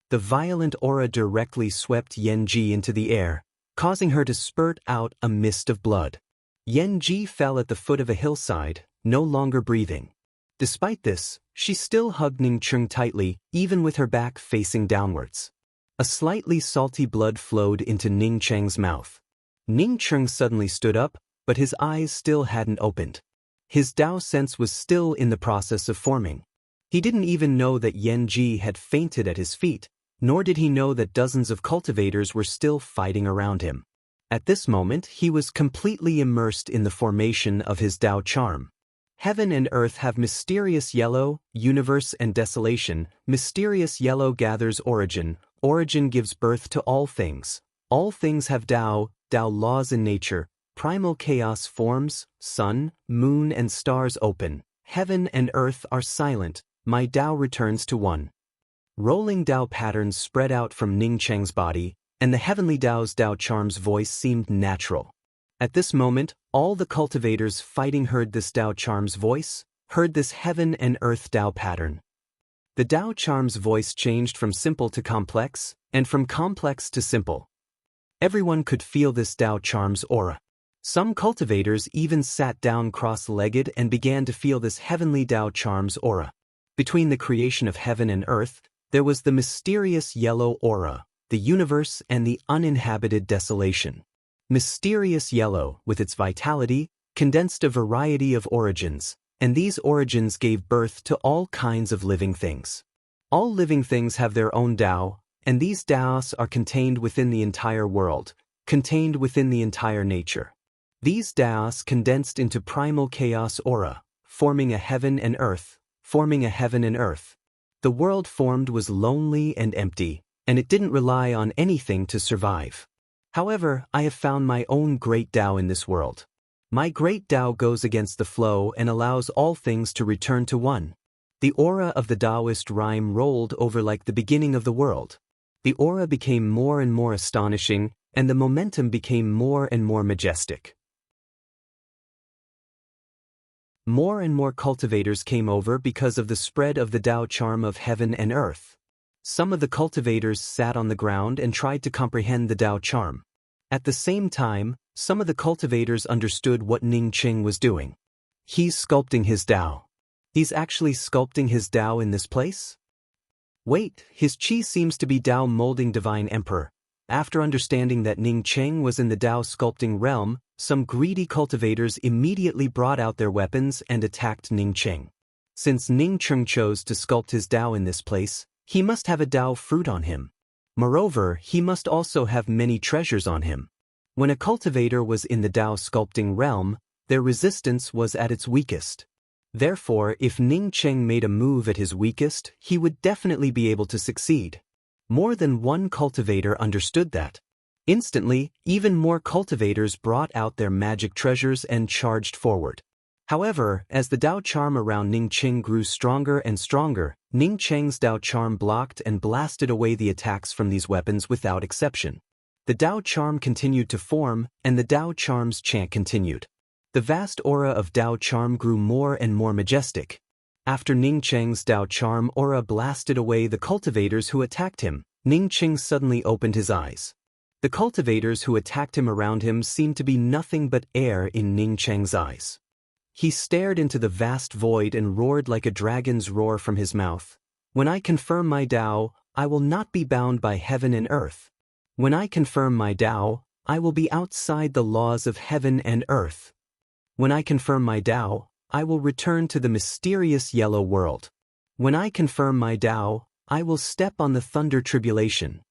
The violent aura directly swept Yanji into the air, causing her to spurt out a mist of blood. Yanji fell at the foot of a hillside, no longer breathing. Despite this, she still hugged Ning Cheng tightly, even with her back facing downwards. A slightly salty blood flowed into Ning Cheng's mouth. Ning Cheng suddenly stood up, but his eyes still hadn't opened. His Tao sense was still in the process of forming. He didn't even know that Yanji had fainted at his feet, nor did he know that dozens of cultivators were still fighting around him. At this moment, he was completely immersed in the formation of his Tao charm. Heaven and earth have mysterious yellow, universe and desolation. Mysterious yellow gathers origin. Origin gives birth to all things. All things have Tao, Tao laws in nature. Primal chaos forms, sun, moon and stars open. Heaven and earth are silent. My Tao returns to one. Rolling Tao patterns spread out from Ning Cheng's body, and the heavenly Tao's Tao charm's voice seemed natural. At this moment, all the cultivators fighting heard this Tao charm's voice, heard this heaven and earth Tao pattern. The Tao charm's voice changed from simple to complex, and from complex to simple. Everyone could feel this Tao charm's aura. Some cultivators even sat down cross-legged and began to feel this heavenly Tao charm's aura. Between the creation of heaven and earth, there was the mysterious yellow aura, the universe and the uninhabited desolation. Mysterious yellow, with its vitality, condensed a variety of origins, and these origins gave birth to all kinds of living things. All living things have their own Tao, and these Taos are contained within the entire world, contained within the entire nature. These Taos condensed into primal chaos aura, forming a heaven and earth, forming a heaven and earth. The world formed was lonely and empty, and it didn't rely on anything to survive. However, I have found my own great Tao in this world. My great Tao goes against the flow and allows all things to return to one. The aura of the Taoist rhyme rolled over like the beginning of the world. The aura became more and more astonishing, and the momentum became more and more majestic. More and more cultivators came over because of the spread of the Tao charm of heaven and earth. Some of the cultivators sat on the ground and tried to comprehend the Tao charm. At the same time, some of the cultivators understood what Ning Cheng was doing. He's sculpting his Tao. He's actually sculpting his Tao in this place? Wait, his chi seems to be Tao molding Divine Emperor. After understanding that Ning Cheng was in the Dao sculpting realm, some greedy cultivators immediately brought out their weapons and attacked Ning Cheng. Since Ning Cheng chose to sculpt his Dao in this place, he must have a Dao fruit on him. Moreover, he must also have many treasures on him. When a cultivator was in the Dao sculpting realm, their resistance was at its weakest. Therefore, if Ning Cheng made a move at his weakest, he would definitely be able to succeed. More than one cultivator understood that. Instantly, even more cultivators brought out their magic treasures and charged forward. However, as the Dao charm around Ning Cheng grew stronger and stronger, Ning Cheng's Dao charm blocked and blasted away the attacks from these weapons without exception. The Dao charm continued to form, and the Dao charm's chant continued. The vast aura of Dao charm grew more and more majestic. After Ning Cheng's Dao charm aura blasted away the cultivators who attacked him, Ning Cheng suddenly opened his eyes. The cultivators who attacked him around him seemed to be nothing but air in Ning Cheng's eyes. He stared into the vast void and roared like a dragon's roar from his mouth. When I confirm my Dao, I will not be bound by heaven and earth. When I confirm my Dao, I will be outside the laws of heaven and earth. When I confirm my Dao, I will return to the mysterious yellow world. When I confirm my Dao, I will step on the thunder tribulation.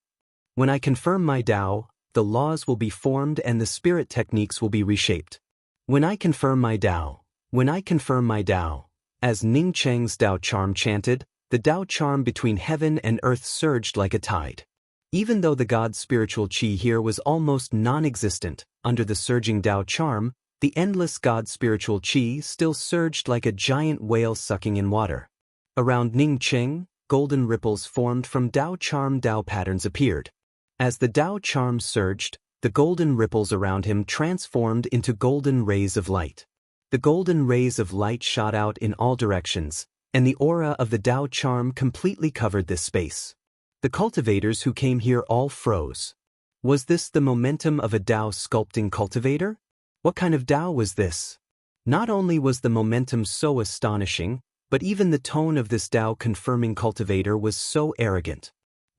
When I confirm my Dao, the laws will be formed and the spirit techniques will be reshaped. When I confirm my Dao, when I confirm my Dao, as Ning Cheng's Dao charm chanted, the Dao charm between heaven and earth surged like a tide. Even though the god's spiritual chi here was almost non-existent, under the surging Dao charm, the endless god's spiritual chi still surged like a giant whale sucking in water. Around Ning Cheng, golden ripples formed from Dao charm Dao patterns appeared. As the Dao charm surged, the golden ripples around him transformed into golden rays of light. The golden rays of light shot out in all directions, and the aura of the Dao charm completely covered this space. The cultivators who came here all froze. Was this the momentum of a Dao sculpting cultivator? What kind of Dao was this? Not only was the momentum so astonishing, but even the tone of this Dao confirming cultivator was so arrogant.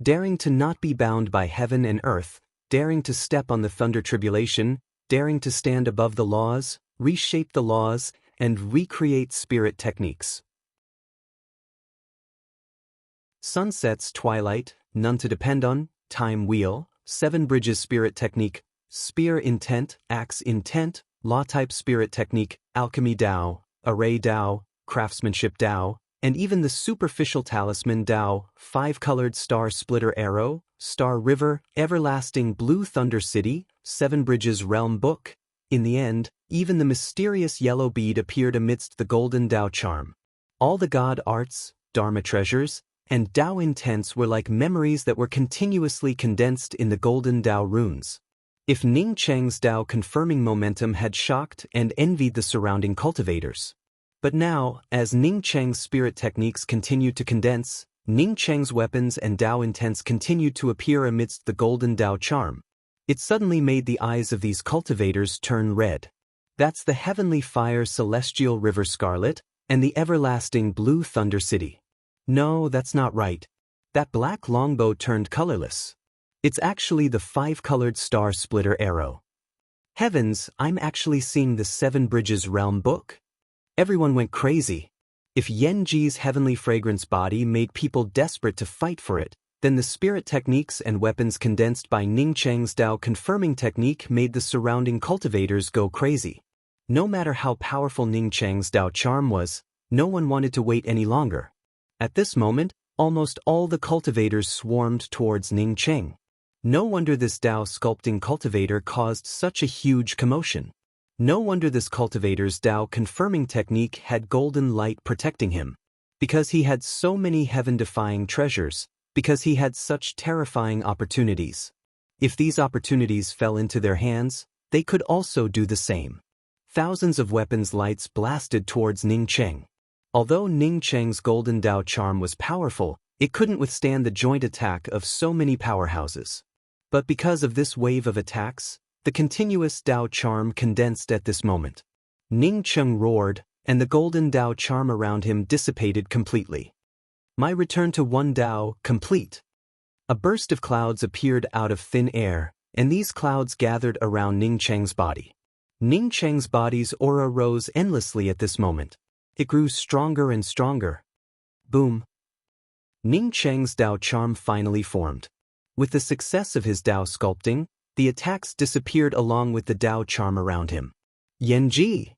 Daring to not be bound by heaven and earth, daring to step on the thunder tribulation, daring to stand above the laws, reshape the laws, and recreate spirit techniques. Sunsets, twilight, none to depend on, time wheel, 7 bridges spirit technique, spear intent, axe intent, law type spirit technique, alchemy Dao, array Dao, craftsmanship Dao, and even the superficial talisman Dao, 5-colored star splitter arrow, star river, everlasting blue thunder city, 7 bridges realm book. In the end, even the mysterious yellow bead appeared amidst the golden Dao charm. All the god arts, dharma treasures, and Dao intents were like memories that were continuously condensed in the golden Dao runes. If Ning Cheng's Dao confirming momentum had shocked and envied the surrounding cultivators. But now, as Ning Cheng's spirit techniques continued to condense, Ning Cheng's weapons and Dao intents continued to appear amidst the golden Dao charm. It suddenly made the eyes of these cultivators turn red. That's the heavenly fire celestial river scarlet, and the everlasting blue thunder city. No, that's not right. That black longbow turned colorless. It's actually the 5-colored star splitter arrow. Heavens, I'm actually seeing the 7 bridges realm book. Everyone went crazy. If Yenji's heavenly fragrance body made people desperate to fight for it, then the spirit techniques and weapons condensed by Ning Cheng's Dao confirming technique made the surrounding cultivators go crazy. No matter how powerful Ning Cheng's Dao charm was, no one wanted to wait any longer. At this moment, almost all the cultivators swarmed towards Ning Cheng. No wonder this Dao sculpting cultivator caused such a huge commotion. No wonder this cultivator's Dao confirming technique had golden light protecting him. Because he had so many heaven-defying treasures, because he had such terrifying opportunities. If these opportunities fell into their hands, they could also do the same. Thousands of weapons lights blasted towards Ning Cheng. Although Ning Cheng's golden Dao charm was powerful, it couldn't withstand the joint attack of so many powerhouses. But because of this wave of attacks, the continuous Dao charm condensed at this moment. Ning Cheng roared, and the golden Dao charm around him dissipated completely. My return to one Dao, complete. A burst of clouds appeared out of thin air, and these clouds gathered around Ning Cheng's body. Ning Cheng's body's aura rose endlessly at this moment. It grew stronger and stronger. Boom! Ning Cheng's Dao charm finally formed. With the success of his Dao sculpting, the attacks disappeared along with the Dao charm around him. Yanji!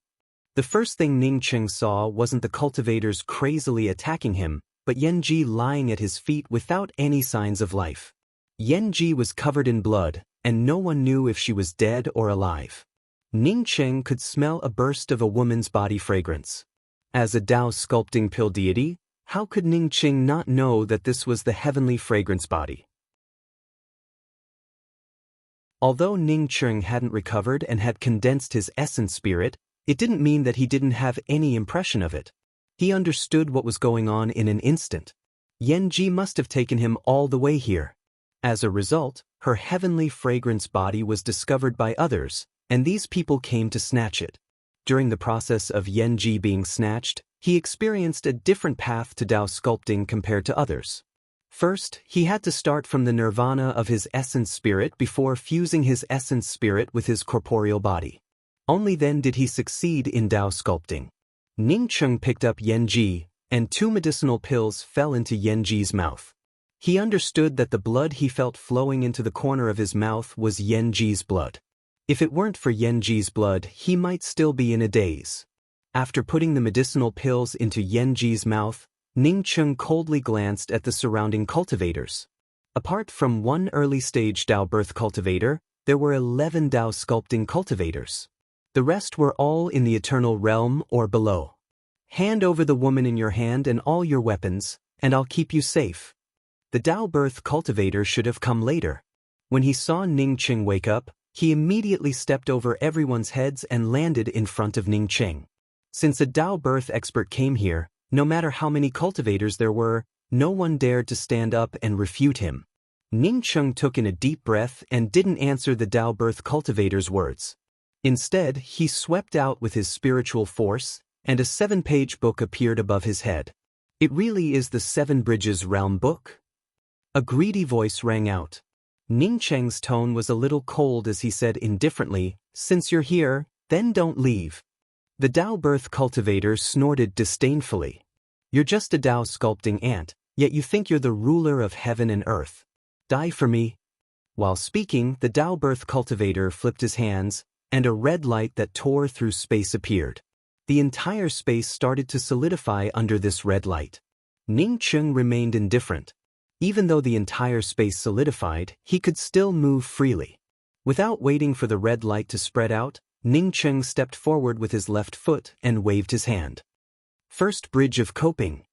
The first thing Ning Cheng saw wasn't the cultivators crazily attacking him, but Yanji lying at his feet without any signs of life. Yanji was covered in blood, and no one knew if she was dead or alive. Ning Cheng could smell a burst of a woman's body fragrance. As a Dao sculpting pill deity, how could Ning Cheng not know that this was the heavenly fragrance body? Although Ning Cheng hadn't recovered and had condensed his essence spirit, it didn't mean that he didn't have any impression of it. He understood what was going on in an instant. Yanji must have taken him all the way here. As a result, her heavenly fragrance body was discovered by others, and these people came to snatch it. During the process of Yanji being snatched, he experienced a different path to Dao sculpting compared to others. First, he had to start from the nirvana of his essence spirit before fusing his essence spirit with his corporeal body. Only then did he succeed in Dao sculpting. Ning Cheng picked up Yanji, and 2 medicinal pills fell into Yanji's mouth. He understood that the blood he felt flowing into the corner of his mouth was Yanji's blood. If it weren't for Yanji's blood, he might still be in a daze. After putting the medicinal pills into Yanji's mouth, Ning Cheng coldly glanced at the surrounding cultivators. Apart from one early-stage Dao birth cultivator, there were 11 Dao sculpting cultivators. The rest were all in the eternal realm or below. Hand over the woman in your hand and all your weapons, and I'll keep you safe. The Dao birth cultivator should have come later. When he saw Ning Cheng wake up, he immediately stepped over everyone's heads and landed in front of Ning Cheng. Since a Dao birth expert came here, no matter how many cultivators there were, no one dared to stand up and refute him. Ning Cheng took in a deep breath and didn't answer the Dao birth cultivator's words. Instead, he swept out with his spiritual force, and a 7-page book appeared above his head. It really is the 7 Bridges Realm book? A greedy voice rang out. Ning Cheng's tone was a little cold as he said indifferently, "Since you're here, then don't leave." The Dao birth cultivator snorted disdainfully. "You're just a Dao sculpting ant, yet you think you're the ruler of heaven and earth. Die for me." While speaking, the Dao birth cultivator flipped his hands, and a red light that tore through space appeared. The entire space started to solidify under this red light. Ning Cheng remained indifferent. Even though the entire space solidified, he could still move freely. Without waiting for the red light to spread out, Ning Cheng stepped forward with his left foot and waved his hand. First Bridge of Coping.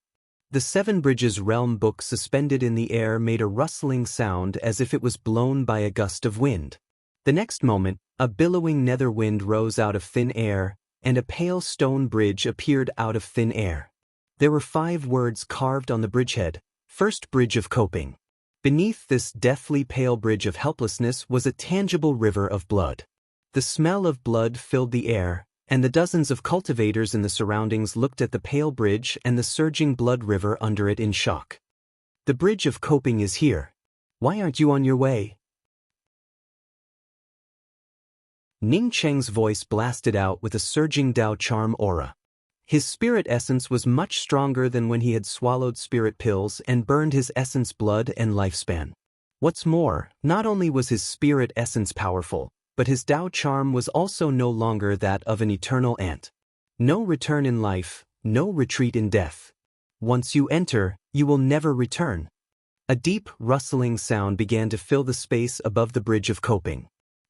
The 7 Bridges Realm book suspended in the air made a rustling sound as if it was blown by a gust of wind. The next moment, a billowing nether wind rose out of thin air, and a pale stone bridge appeared out of thin air. There were 5 words carved on the bridgehead: First Bridge of Coping. Beneath this deathly pale bridge of helplessness was a tangible river of blood. The smell of blood filled the air, and the dozens of cultivators in the surroundings looked at the pale bridge and the surging blood river under it in shock. "The Bridge of Coping is here. Why aren't you on your way?" Ning Cheng's voice blasted out with a surging Dao charm aura. His spirit essence was much stronger than when he had swallowed spirit pills and burned his essence blood and lifespan. What's more, not only was his spirit essence powerful, but his Dao charm was also no longer that of an eternal ant. No return in life, no retreat in death. Once you enter, you will never return. A deep, rustling sound began to fill the space above the Bridge of Coping.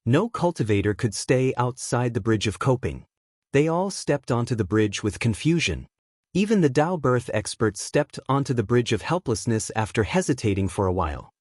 No cultivator could stay outside the Bridge of Coping. They all stepped onto the bridge with confusion. Even the Dao birth experts stepped onto the bridge of helplessness after hesitating for a while.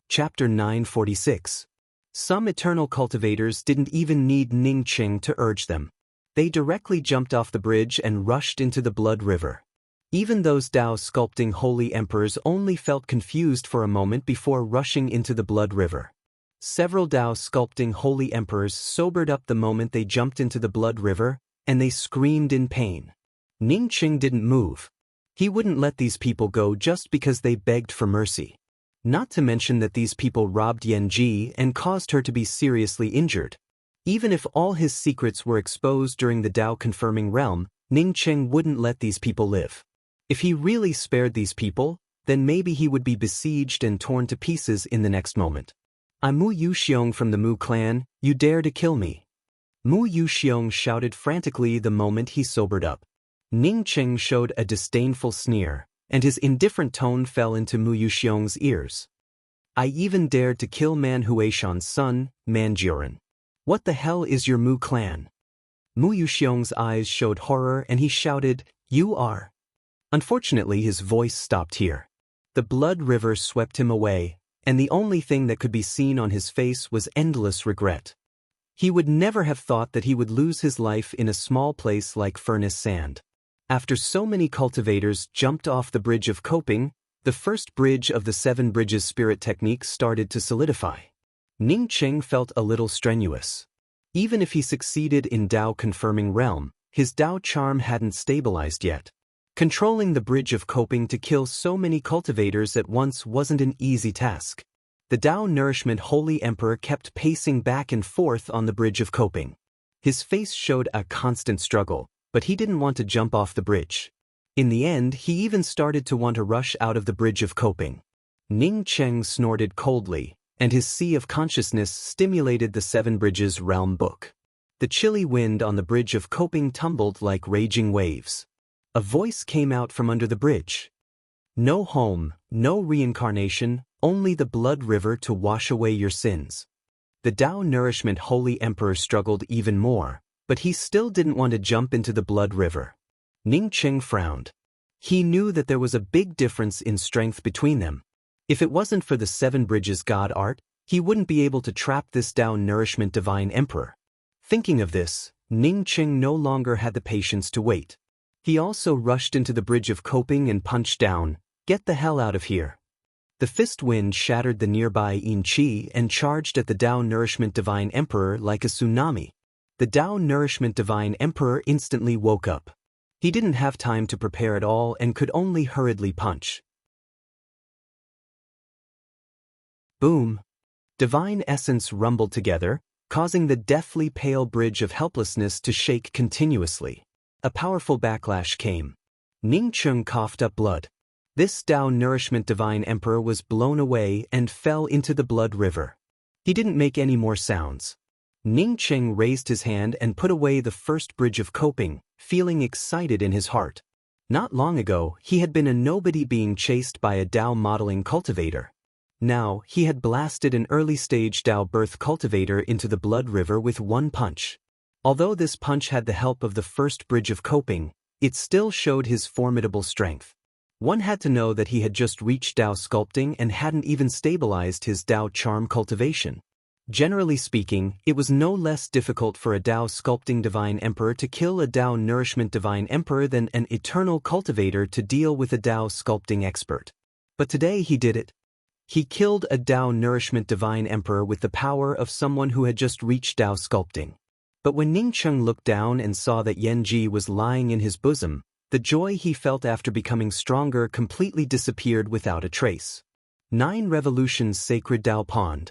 Chapter 946. Some eternal cultivators didn't even need Ning Cheng to urge them. They directly jumped off the bridge and rushed into the blood river. Even those Dao sculpting holy emperors only felt confused for a moment before rushing into the blood river. Several Dao sculpting holy emperors sobered up the moment they jumped into the blood river, and they screamed in pain. Ning Qing didn't move. He wouldn't let these people go just because they begged for mercy. Not to mention that these people robbed Yanji and caused her to be seriously injured. Even if all his secrets were exposed during the Tao-confirming realm, Ning Qing wouldn't let these people live. If he really spared these people, then maybe he would be besieged and torn to pieces in the next moment. "I'm Mu Yuxiong from the Mu clan, you dare to kill me." Mu Yuxiong shouted frantically the moment he sobered up. Ning Qing showed a disdainful sneer, and his indifferent tone fell into Mu Yuxiong's ears. "I even dared to kill Man Huishan's son, Manjuran. What the hell is your Mu clan?" Mu Yuxiong's eyes showed horror and he shouted, "You are." Unfortunately, his voice stopped here. The blood river swept him away, and the only thing that could be seen on his face was endless regret. He would never have thought that he would lose his life in a small place like Furnace Sand. After so many cultivators jumped off the bridge of coping, the first bridge of the 7 bridges spirit technique started to solidify. Ning Qing felt a little strenuous. Even if he succeeded in Tao-confirming realm, his Tao charm hadn't stabilized yet. Controlling the bridge of coping to kill so many cultivators at once wasn't an easy task. The Tao Nourishment Holy Emperor kept pacing back and forth on the bridge of coping. His face showed a constant struggle, but he didn't want to jump off the bridge. In the end, he even started to want to rush out of the bridge of coping. Ning Qing snorted coldly, and his sea of consciousness stimulated the 7 bridges realm book. The chilly wind on the bridge of coping tumbled like raging waves. A voice came out from under the bridge. "No home, no reincarnation, only the blood river to wash away your sins." The Tao Nourishment Holy Emperor struggled even more, but he still didn't want to jump into the blood river. Ning Qing frowned. He knew that there was a big difference in strength between them. If it wasn't for the 7 bridges god art, he wouldn't be able to trap this Tao Nourishment Divine Emperor. Thinking of this, Ning Qing no longer had the patience to wait. He also rushed into the bridge of coping and punched down, "Get the hell out of here." The fist wind shattered the nearby Yin Qi and charged at the Tao Nourishment Divine Emperor like a tsunami. The Tao Nourishment Divine Emperor instantly woke up. He didn't have time to prepare at all and could only hurriedly punch. Boom! Divine essence rumbled together, causing the deathly pale bridge of helplessness to shake continuously. A powerful backlash came. Ning Qing coughed up blood. This Tao Nourishment Divine Emperor was blown away and fell into the blood river. He didn't make any more sounds. Ning Qing raised his hand and put away the first bridge of coping, feeling excited in his heart. Not long ago, he had been a nobody being chased by a Tao modeling cultivator. Now, he had blasted an early-stage Tao birth cultivator into the blood river with one punch. Although this punch had the help of the first bridge of coping, it still showed his formidable strength. One had to know that he had just reached Tao sculpting and hadn't even stabilized his Tao charm cultivation. Generally speaking, it was no less difficult for a Tao sculpting Divine Emperor to kill a Tao Nourishment Divine Emperor than an eternal cultivator to deal with a Tao sculpting expert. But today he did it. He killed a Tao Nourishment Divine Emperor with the power of someone who had just reached Tao sculpting. But when Ning Qing looked down and saw that Yanji was lying in his bosom, the joy he felt after becoming stronger completely disappeared without a trace. 9 revolutions sacred Tao pond.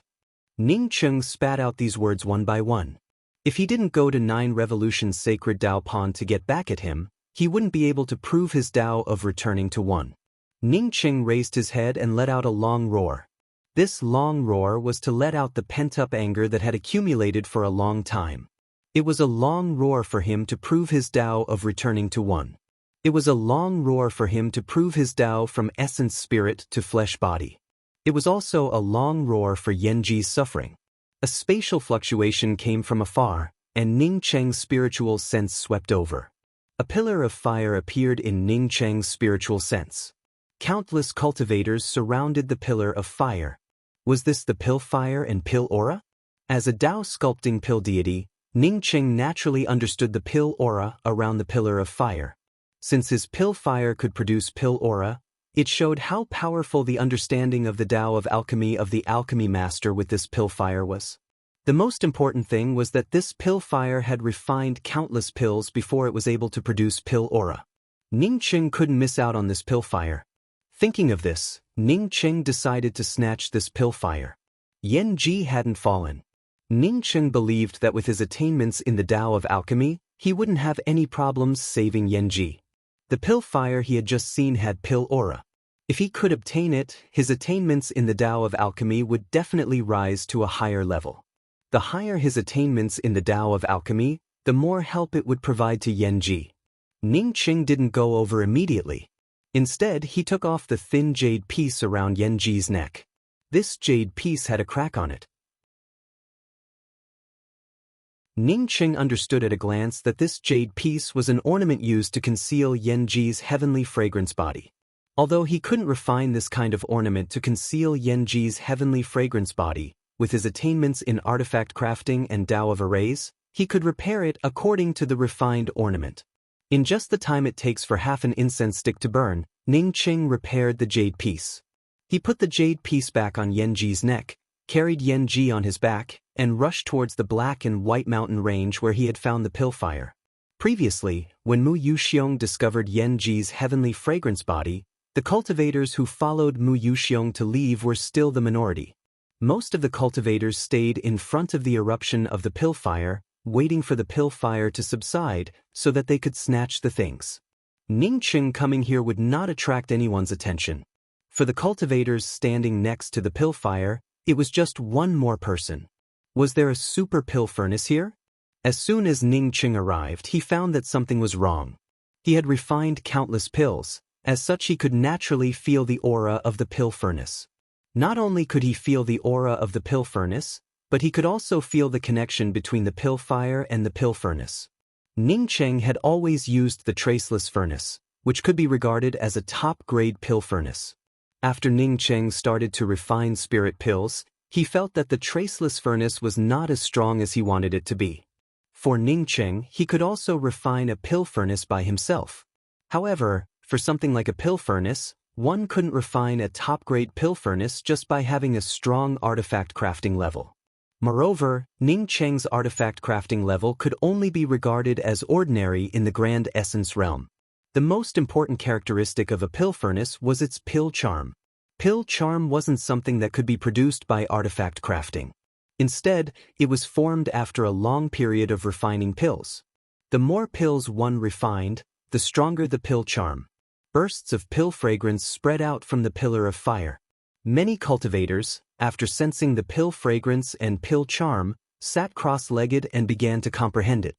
Ning Qing spat out these words one by one. If he didn't go to 9 revolutions sacred Tao pond to get back at him, he wouldn't be able to prove his Tao of returning to 1. Ning Qing raised his head and let out a long roar. This long roar was to let out the pent-up anger that had accumulated for a long time. It was a long roar for him to prove his Tao of returning to 1. It was a long roar for him to prove his Tao from essence spirit to flesh body. It was also a long roar for Yanji's suffering. A spatial fluctuation came from afar, and Ning Qing's spiritual sense swept over. A pillar of fire appeared in Ning Qing's spiritual sense. Countless cultivators surrounded the pillar of fire. Was this the pill fire and pill aura? As a Tao sculpting pill deity, Ning Qing naturally understood the pill aura around the pillar of fire. Since his pill fire could produce pill aura, it showed how powerful the understanding of the Tao of alchemy of the alchemy master with this pill fire was. The most important thing was that this pill fire had refined countless pills before it was able to produce pill aura. Ning Qing couldn't miss out on this pill fire. Thinking of this, Ning Qing decided to snatch this pill fire. Yan Ji hadn't fallen. Ning Qing believed that with his attainments in the Tao of alchemy, he wouldn't have any problems saving Yan Ji. The pill fire he had just seen had pill aura. If he could obtain it, his attainments in the Tao of alchemy would definitely rise to a higher level. The higher his attainments in the Tao of alchemy, the more help it would provide to Yan Ji. Ning Qing didn't go over immediately. Instead, he took off the thin jade piece around Yan Ji's neck. This jade piece had a crack on it. Ning Qing understood at a glance that this jade piece was an ornament used to conceal Yan Ji's heavenly fragrance body. Although he couldn't refine this kind of ornament to conceal Yan Ji's heavenly fragrance body, with his attainments in artifact crafting and Tao of arrays, he could repair it according to the refined ornament. In just the time it takes for half an incense stick to burn, Ning Qing repaired the jade piece. He put the jade piece back on Yan Ji's neck, carried Yan Ji on his back, and rushed towards the Black and White Mountain range where he had found the pill fire. Previously, when Mu Yuxiong discovered Yan Ji's heavenly fragrance body, the cultivators who followed Mu Yuxiong to leave were still the minority. Most of the cultivators stayed in front of the eruption of the pill fire, waiting for the pill fire to subside so that they could snatch the things. Ning Qing coming here would not attract anyone's attention. For the cultivators standing next to the pill fire, it was just one more person. Was there a super pill furnace here? As soon as Ning Qing arrived, he found that something was wrong. He had refined countless pills. As such, he could naturally feel the aura of the pill furnace. Not only could he feel the aura of the pill furnace, but he could also feel the connection between the pill fire and the pill furnace. Ning Qing had always used the traceless furnace, which could be regarded as a top-grade pill furnace. After Ning Qing started to refine spirit pills, he felt that the traceless furnace was not as strong as he wanted it to be. For Ning Qing, he could also refine a pill furnace by himself. However, for something like a pill furnace, one couldn't refine a top-grade pill furnace just by having a strong artifact crafting level. Moreover, Ning Qing's artifact crafting level could only be regarded as ordinary in the Grand Essence realm. The most important characteristic of a pill furnace was its pill charm. Pill charm wasn't something that could be produced by artifact crafting. Instead, it was formed after a long period of refining pills. The more pills one refined, the stronger the pill charm. Bursts of pill fragrance spread out from the pillar of fire. Many cultivators, after sensing the pill fragrance and pill charm, sat cross-legged and began to comprehend it.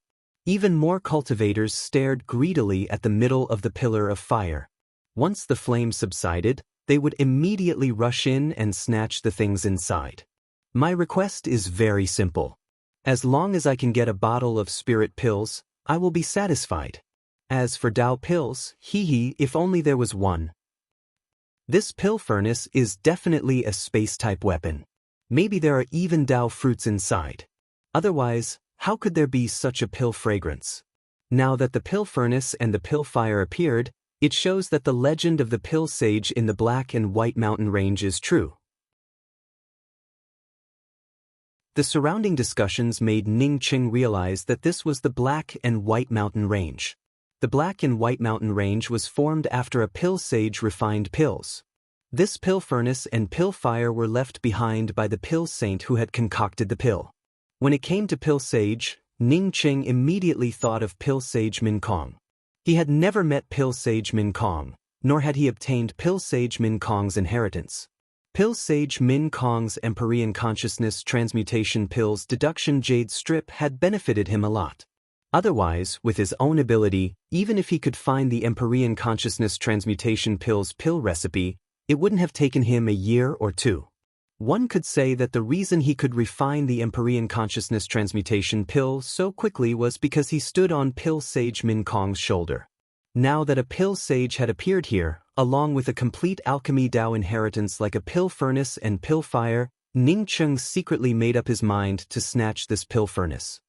Even more cultivators stared greedily at the middle of the pillar of fire. Once the flame subsided, they would immediately rush in and snatch the things inside. My request is very simple. As long as I can get a bottle of spirit pills, I will be satisfied. As for Tao pills, if only there was one. This pill furnace is definitely a space-type weapon. Maybe there are even Tao fruits inside. Otherwise, how could there be such a pill fragrance? Now that the pill furnace and the pill fire appeared, it shows that the legend of the pill sage in the Black and White Mountain range is true. The surrounding discussions made Ning Qing realize that this was the Black and White Mountain range. The Black and White Mountain range was formed after a pill sage refined pills. This pill furnace and pill fire were left behind by the pill saint who had concocted the pill. When it came to pill sage, Ning Qing immediately thought of pill sage Min Kong. He had never met pill sage Min Kong, nor had he obtained pill sage Min Kong's inheritance. Pill sage Min Kong's Empyrean Consciousness Transmutation Pills Deduction Jade Strip had benefited him a lot. Otherwise, with his own ability, even if he could find the Empyrean Consciousness Transmutation Pills pill recipe, it wouldn't have taken him a year or two. One could say that the reason he could refine the Empyrean Consciousness Transmutation pill so quickly was because he stood on pill sage Min Kong's shoulder. Now that a pill sage had appeared here, along with a complete alchemy Tao inheritance like a pill furnace and pill fire, Ning Qing secretly made up his mind to snatch this pill furnace.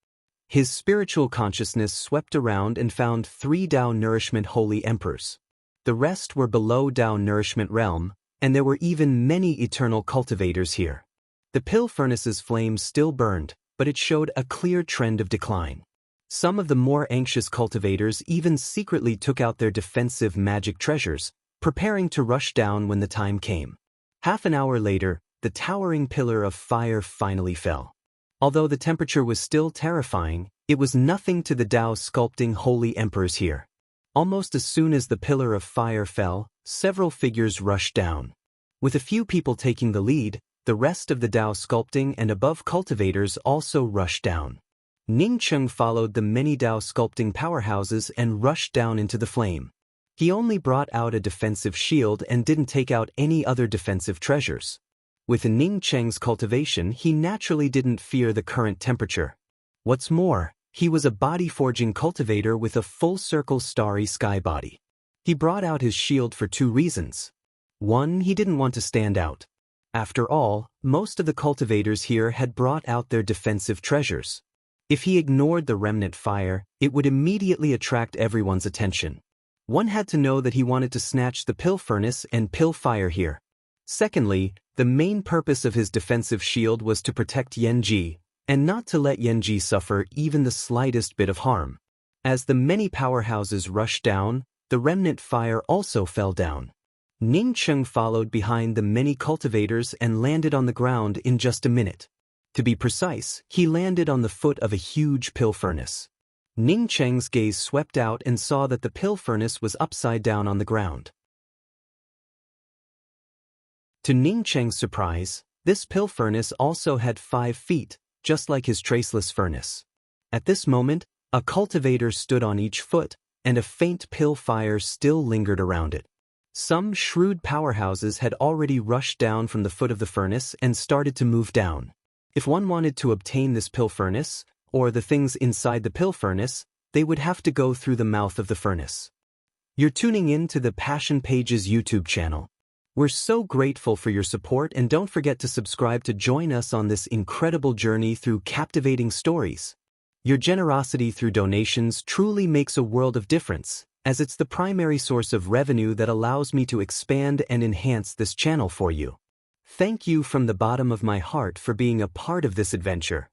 His spiritual consciousness swept around and found 3 Tao Nourishment Holy Emperors. The rest were below Tao Nourishment realm, and there were even many eternal cultivators here. The pill furnace's flames still burned, but it showed a clear trend of decline. Some of the more anxious cultivators even secretly took out their defensive magic treasures, preparing to rush down when the time came. Half an hour later, the towering pillar of fire finally fell. Although the temperature was still terrifying, it was nothing to the Tao sculpting holy emperors here. Almost as soon as the pillar of fire fell, several figures rushed down. With a few people taking the lead, the rest of the Tao sculpting and above cultivators also rushed down. Ning Cheng followed the many Tao sculpting powerhouses and rushed down into the flame. He only brought out a defensive shield and didn't take out any other defensive treasures. With Ning Cheng's cultivation, he naturally didn't fear the current temperature. What's more, he was a body-forging cultivator with a full-circle starry sky body. He brought out his shield for 2 reasons. 1, he didn't want to stand out. After all, most of the cultivators here had brought out their defensive treasures. If he ignored the remnant fire, it would immediately attract everyone's attention. One had to know that he wanted to snatch the pill furnace and pill fire here. Secondly, the main purpose of his defensive shield was to protect Yanji, and not to let Yanji suffer even the slightest bit of harm. As the many powerhouses rushed down, the remnant fire also fell down. Ning Cheng followed behind the many cultivators and landed on the ground in just a minute. To be precise, he landed on the foot of a huge pill furnace. Ning Cheng's gaze swept out and saw that the pill furnace was upside down on the ground. To Ning Cheng's surprise, this pill furnace also had 5 feet, just like his traceless furnace. At this moment, a cultivator stood on each foot, and a faint pill fire still lingered around it. Some shrewd powerhouses had already rushed down from the foot of the furnace and started to move down. If one wanted to obtain this pill furnace, or the things inside the pill furnace, they would have to go through the mouth of the furnace. You're tuning in to the Passion Pages YouTube channel. We're so grateful for your support, and don't forget to subscribe to join us on this incredible journey through captivating stories. Your generosity through donations truly makes a world of difference, as it's the primary source of revenue that allows me to expand and enhance this channel for you. Thank you from the bottom of my heart for being a part of this adventure.